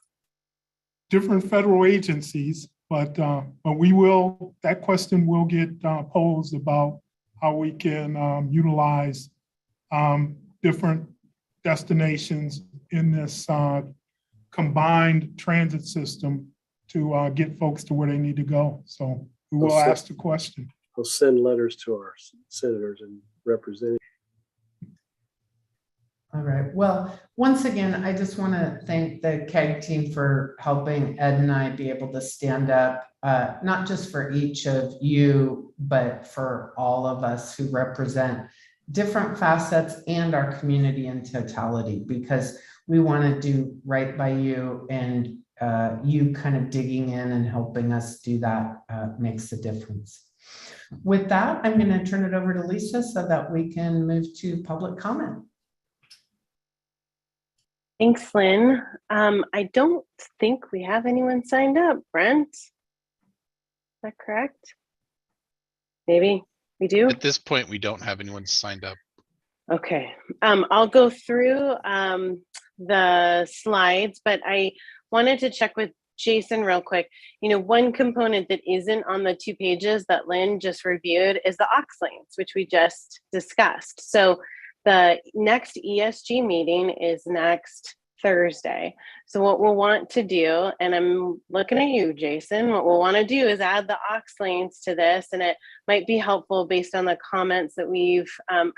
Different federal agencies, but we will, that question will get posed about how we can utilize different destinations in this combined transit system to get folks to where they need to go. So we will ask the question. We'll send letters to our senators and representatives. All right. Well, once again, I just want to thank the CAG team for helping Ed and I be able to stand up, not just for each of you, but for all of us who represent different facets and our community in totality, because we want to do right by you, and you kind of digging in and helping us do that makes a difference. With that, I'm going to turn it over to Lisa so that we can move to public comment. Thanks, Lynn. I don't think we have anyone signed up. Brent, is that correct? Maybe we do. At this point, we don't have anyone signed up. Okay, I'll go through the slides, but I wanted to check with Jason real quick. You know, one component that isn't on the 2 pages that Lynn just reviewed is the aux lanes, which we just discussed. So the next ESG meeting is next Thursday. So what we'll want to do, and I'm looking at you, Jason, what we'll want to do is add the aux lanes to this, and it might be helpful based on the comments that we've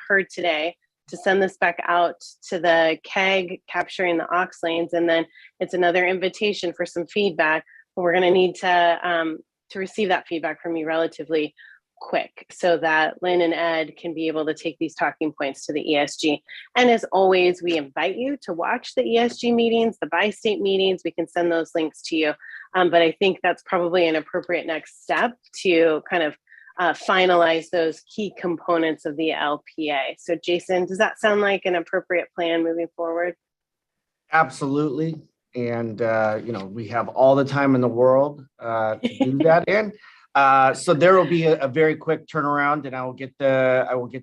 heard today to send this back out to the CAG capturing the aux lanes, and then it's another invitation for some feedback. We're going to need to receive that feedback from you relatively quick so that Lynn and Ed can be able to take these talking points to the ESG. And as always, we invite you to watch the ESG meetings, the bi-state meetings. We can send those links to you. But I think that's probably an appropriate next step to kind of finalize those key components of the LPA. So Jason, does that sound like an appropriate plan moving forward? Absolutely. And, you know, we have all the time in the world to do that in. So there will be a very quick turnaround, and I will get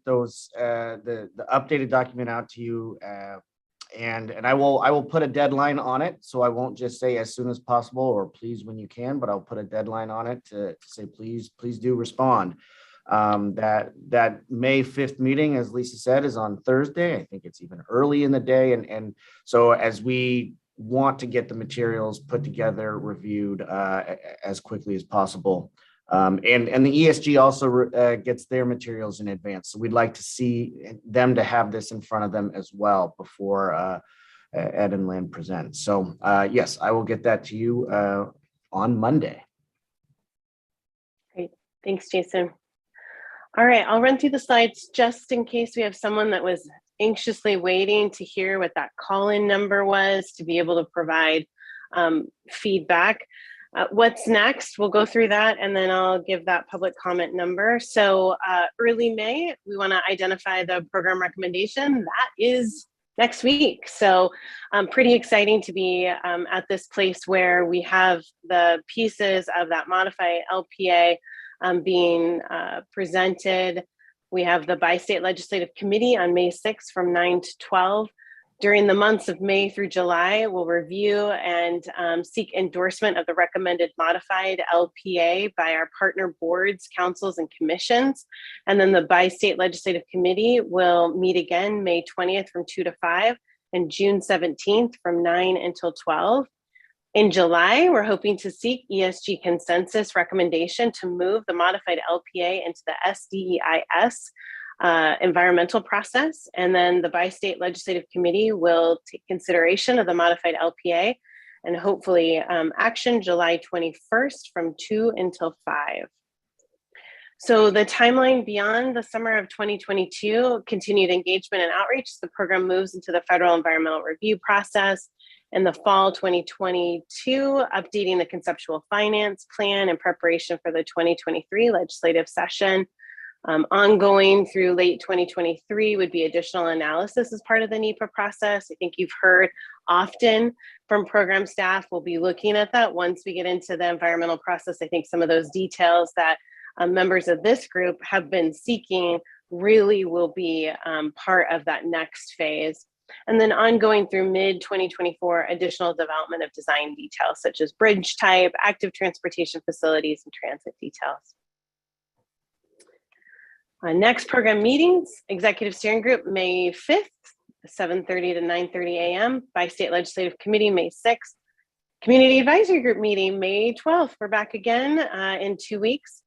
those the updated document out to you, and I will put a deadline on it. So I won't just say as soon as possible or please when you can, but I'll put a deadline on it to say please do respond. That May 5th meeting, as Lisa said, is on Thursday. I think it's even early in the day, and so as we want to get the materials put together, reviewed as quickly as possible. And the ESG also gets their materials in advance. So we'd like to see them to have this in front of them as well before Ed and Lynn present. So yes, I will get that to you on Monday. Great, thanks, Jason. All right, I'll run through the slides just in case we have someone that was anxiously waiting to hear what that call-in number was to be able to provide feedback. What's next? We'll go through that, and then I'll give that public comment number. So early May, we want to identify the program recommendation. That is next week. So pretty exciting to be at this place where we have the pieces of that modified LPA being presented. We have the Bi-State Legislative Committee on May 6th from 9 to 12. During the months of May through July, we'll review and seek endorsement of the recommended modified LPA by our partner boards, councils, and commissions. And then the Bi-State Legislative Committee will meet again May 20th from 2 to 5 and June 17th from 9 until 12. In July, we're hoping to seek ESG consensus recommendation to move the modified LPA into the SDEIS environmental process, and then the Bi-State Legislative Committee will take consideration of the modified LPA and hopefully action July 21st from 2 until 5. So the timeline beyond the summer of 2022, continued engagement and outreach. The program moves into the federal environmental review process. In the fall 2022, updating the conceptual finance plan in preparation for the 2023 legislative session. Ongoing through late 2023 would be additional analysis as part of the NEPA process. I think you've heard often from program staff. We'll be looking at that once we get into the environmental process. I think some of those details that members of this group have been seeking really will be part of that next phase. And then ongoing through mid-2024, additional development of design details such as bridge type, active transportation facilities, and transit details. Next program meetings, Executive Steering Group, May 5th, 7:30 to 9:30 a.m. By State Legislative Committee, May 6th. Community Advisory Group meeting, May 12th. We're back again in 2 weeks.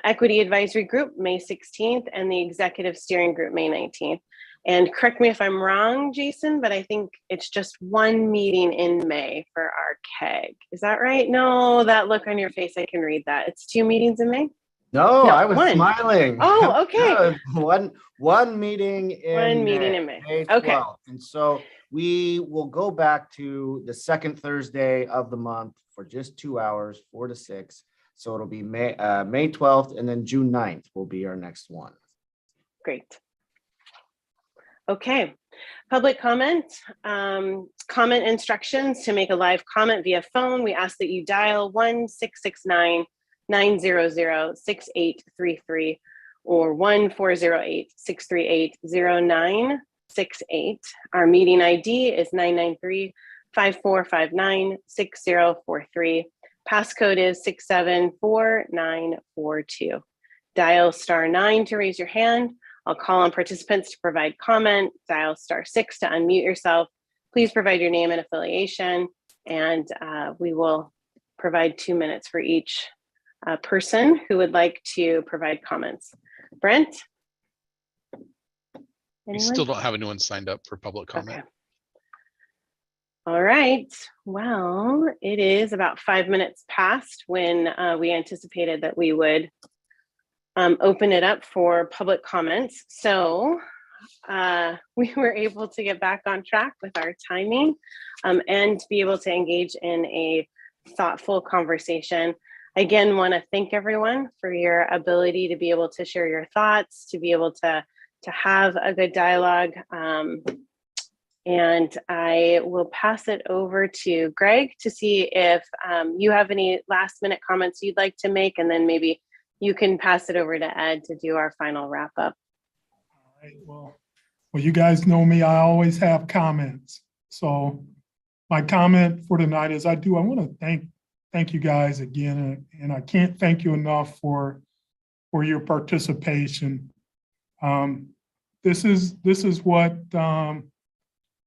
Equity Advisory Group, May 16th, and the Executive Steering Group, May 19th. And correct me if I'm wrong, Jason, but I think it's just one meeting in May for our CAG. Is that right? No, that look on your face, I can read that. It's 2 meetings in May? No, I was one. smiling. Oh, okay. One meeting in May. May 12th. Okay. And so we will go back to the second Thursday of the month for just 2 hours, 4 to 6. So it'll be May 12th, and then June 9th will be our next one. Great. Okay. Public comment. Comment instructions to make a live comment via phone. We ask that you dial 1-669-900-6833 or 1-408-638-0968. Our meeting ID is 993-5459-6043. Passcode is 674942. Dial *9 to raise your hand. I'll call on participants to provide comment. Dial *6 to unmute yourself. Please provide your name and affiliation, and we will provide 2 minutes for each person who would like to provide comments. Brent? We still don't have anyone signed up for public comment. Okay. All right. Well, it is about 5 minutes past when we anticipated that we would open it up for public comments. So we were able to get back on track with our timing and be able to engage in a thoughtful conversation. Again, want to thank everyone for your ability to be able to share your thoughts, to be able to have a good dialogue. And I will pass it over to Greg to see if you have any last minute comments you'd like to make, and then maybe you can pass it over to Ed to do our final wrap up. All right, well, you guys know me, I always have comments. So my comment for tonight is I want to thank you guys again, and I can't thank you enough for your participation. This is what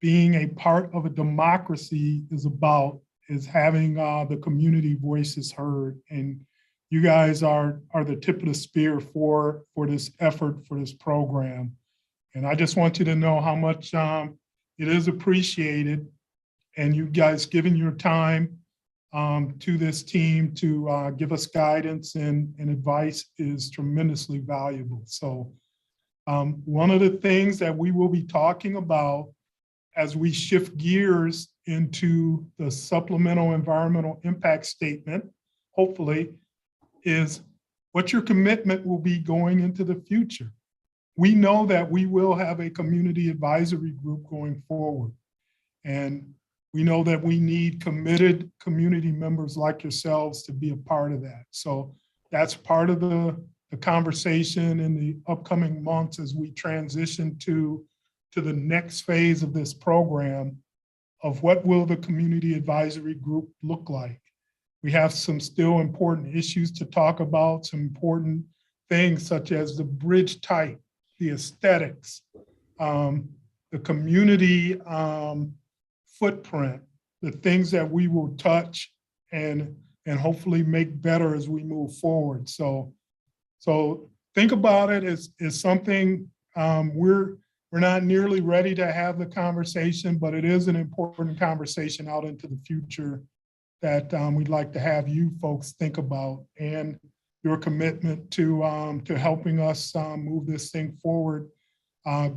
being a part of a democracy is about, is having the community voices heard. And you guys are the tip of the spear for this effort, for this program. And I just want you to know how much it is appreciated, and you guys giving your time to this team to give us guidance and advice is tremendously valuable. So one of the things that we will be talking about as we shift gears into the supplemental environmental impact statement, hopefully, is what your commitment will be going into the future. We know that we will have a community advisory group going forward, and we know that we need committed community members like yourselves to be a part of that. So that's part of the conversation in the upcoming months as we transition to the next phase of this program of what will the community advisory group look like. We have some still important issues to talk about, some important things such as the bridge type, the aesthetics, the community footprint, the things that we will touch and hopefully make better as we move forward. So think about it as something we're not nearly ready to have the conversation, but it is an important conversation out into the future that we'd like to have you folks think about, and your commitment to helping us move this thing forward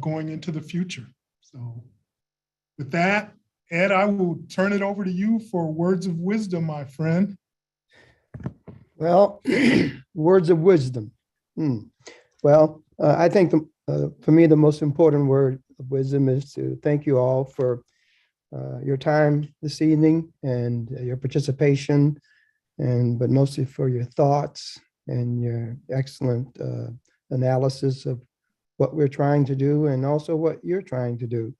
going into the future. So with that, Ed, I will turn it over to you for words of wisdom, my friend. Well, words of wisdom. Well, I think for me, the most important word of wisdom is to thank you all for your time this evening and your participation, but mostly for your thoughts and your excellent analysis of what we're trying to do and also what you're trying to do.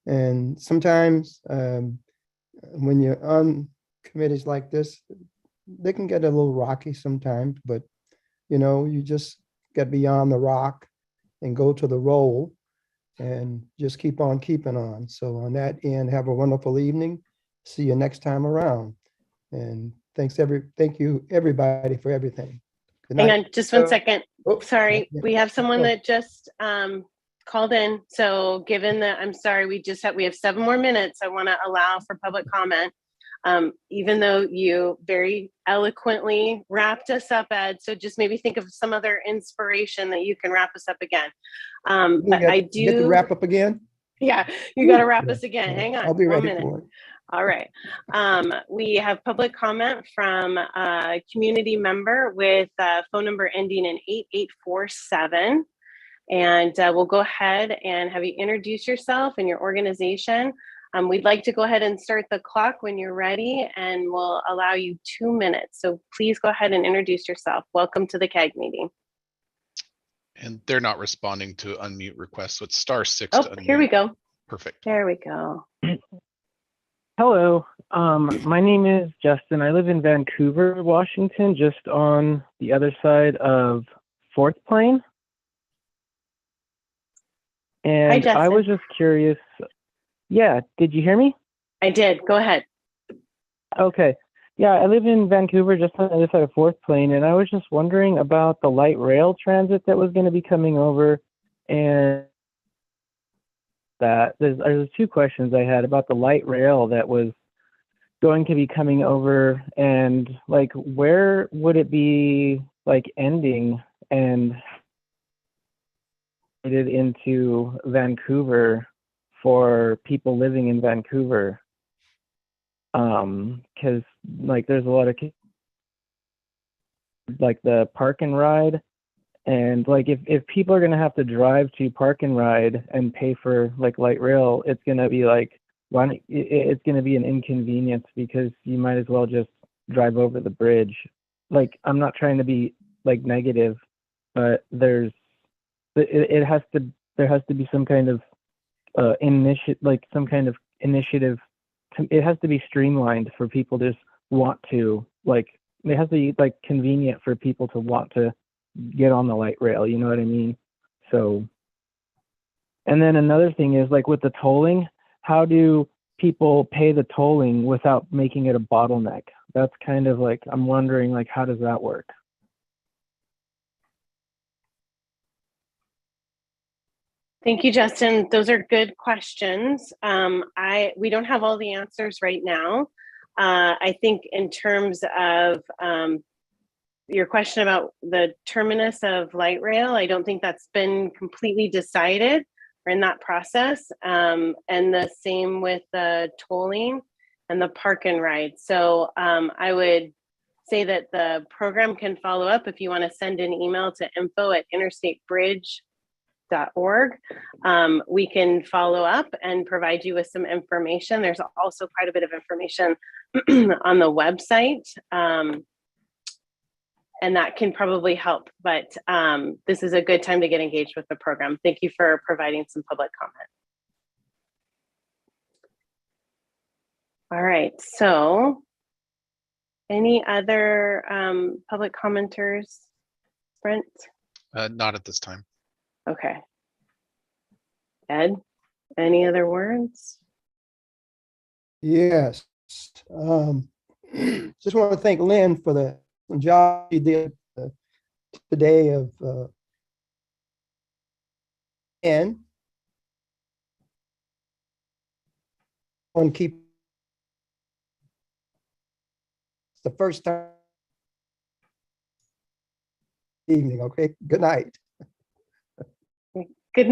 And sometimes when you're on committees like this, they can get a little rocky sometimes, but you just get beyond the rock and go to the roll and just keep on keeping on. So on that end, have a wonderful evening. See you next time around. And thank you everybody for everything. Good night. Hang on just 1 second. Sorry, we have someone that just called in. So given that, I'm sorry, we have 7 more minutes. I want to allow for public comment. Even though you very eloquently wrapped us up, Ed, so just maybe think of some other inspiration that you can wrap us up again. But I do get to wrap up again. Yeah, you got to wrap us again. Hang on. I'll be ready 1 minute. for it. All right. We have public comment from a community member with phone number ending in 8847. And we'll go ahead and have you introduce yourself and your organization. We'd like to go ahead and start the clock when you're ready, and we'll allow you 2 minutes. So please go ahead and introduce yourself. Welcome to the CAG meeting. And they're not responding to unmute requests, so it's *6 Oh, to unmute. here we go. Perfect. There we go. Hello, my name is Justin. I live in Vancouver, Washington, just on the other side of 4th Plane. And Hi, Justin. I was just curious. Yeah, did you hear me? I did. Go ahead. Okay. Yeah, I live in Vancouver, just on the other side of 4th Plane, and I was just wondering about the light rail transit that was going to be coming over, and that there's 2 questions I had about the light rail that was going to be coming over, and like where would it be like ending and headed into Vancouver for people living in Vancouver? Because like there's a lot of like the park and ride, and like if people are going to have to drive to park and ride and pay for like light rail, it's going to be like it's going to be an inconvenience, because you might as well just drive over the bridge. Like, I'm not trying to be like negative, but there has to be some kind of initiative. It has to be streamlined for people to just want to, like, it has to be like convenient for people to want to get on the light rail, you know what I mean? So, and then another thing is like with the tolling, how do people pay the tolling without making it a bottleneck? That's kind of like, I'm wondering, like, how does that work? Thank you, Justin. Those are good questions. We don't have all the answers right now. I think in terms of your question about the terminus of light rail, I don't think that's been completely decided. We're in that process. And the same with the tolling and the park and ride. So I would say that the program can follow up if you want to send an email to info@interstatebridge.org. We can follow up and provide you with some information. There's also quite a bit of information on the website, and that can probably help. But this is a good time to get engaged with the program. Thank you for providing some public comment. All right, so any other public commenters, Brent? Not at this time. Okay. Ed, any other words? Yes. Just want to thank Lynn for the job she did today of and on keep. It's the first time evening. Okay. Good night.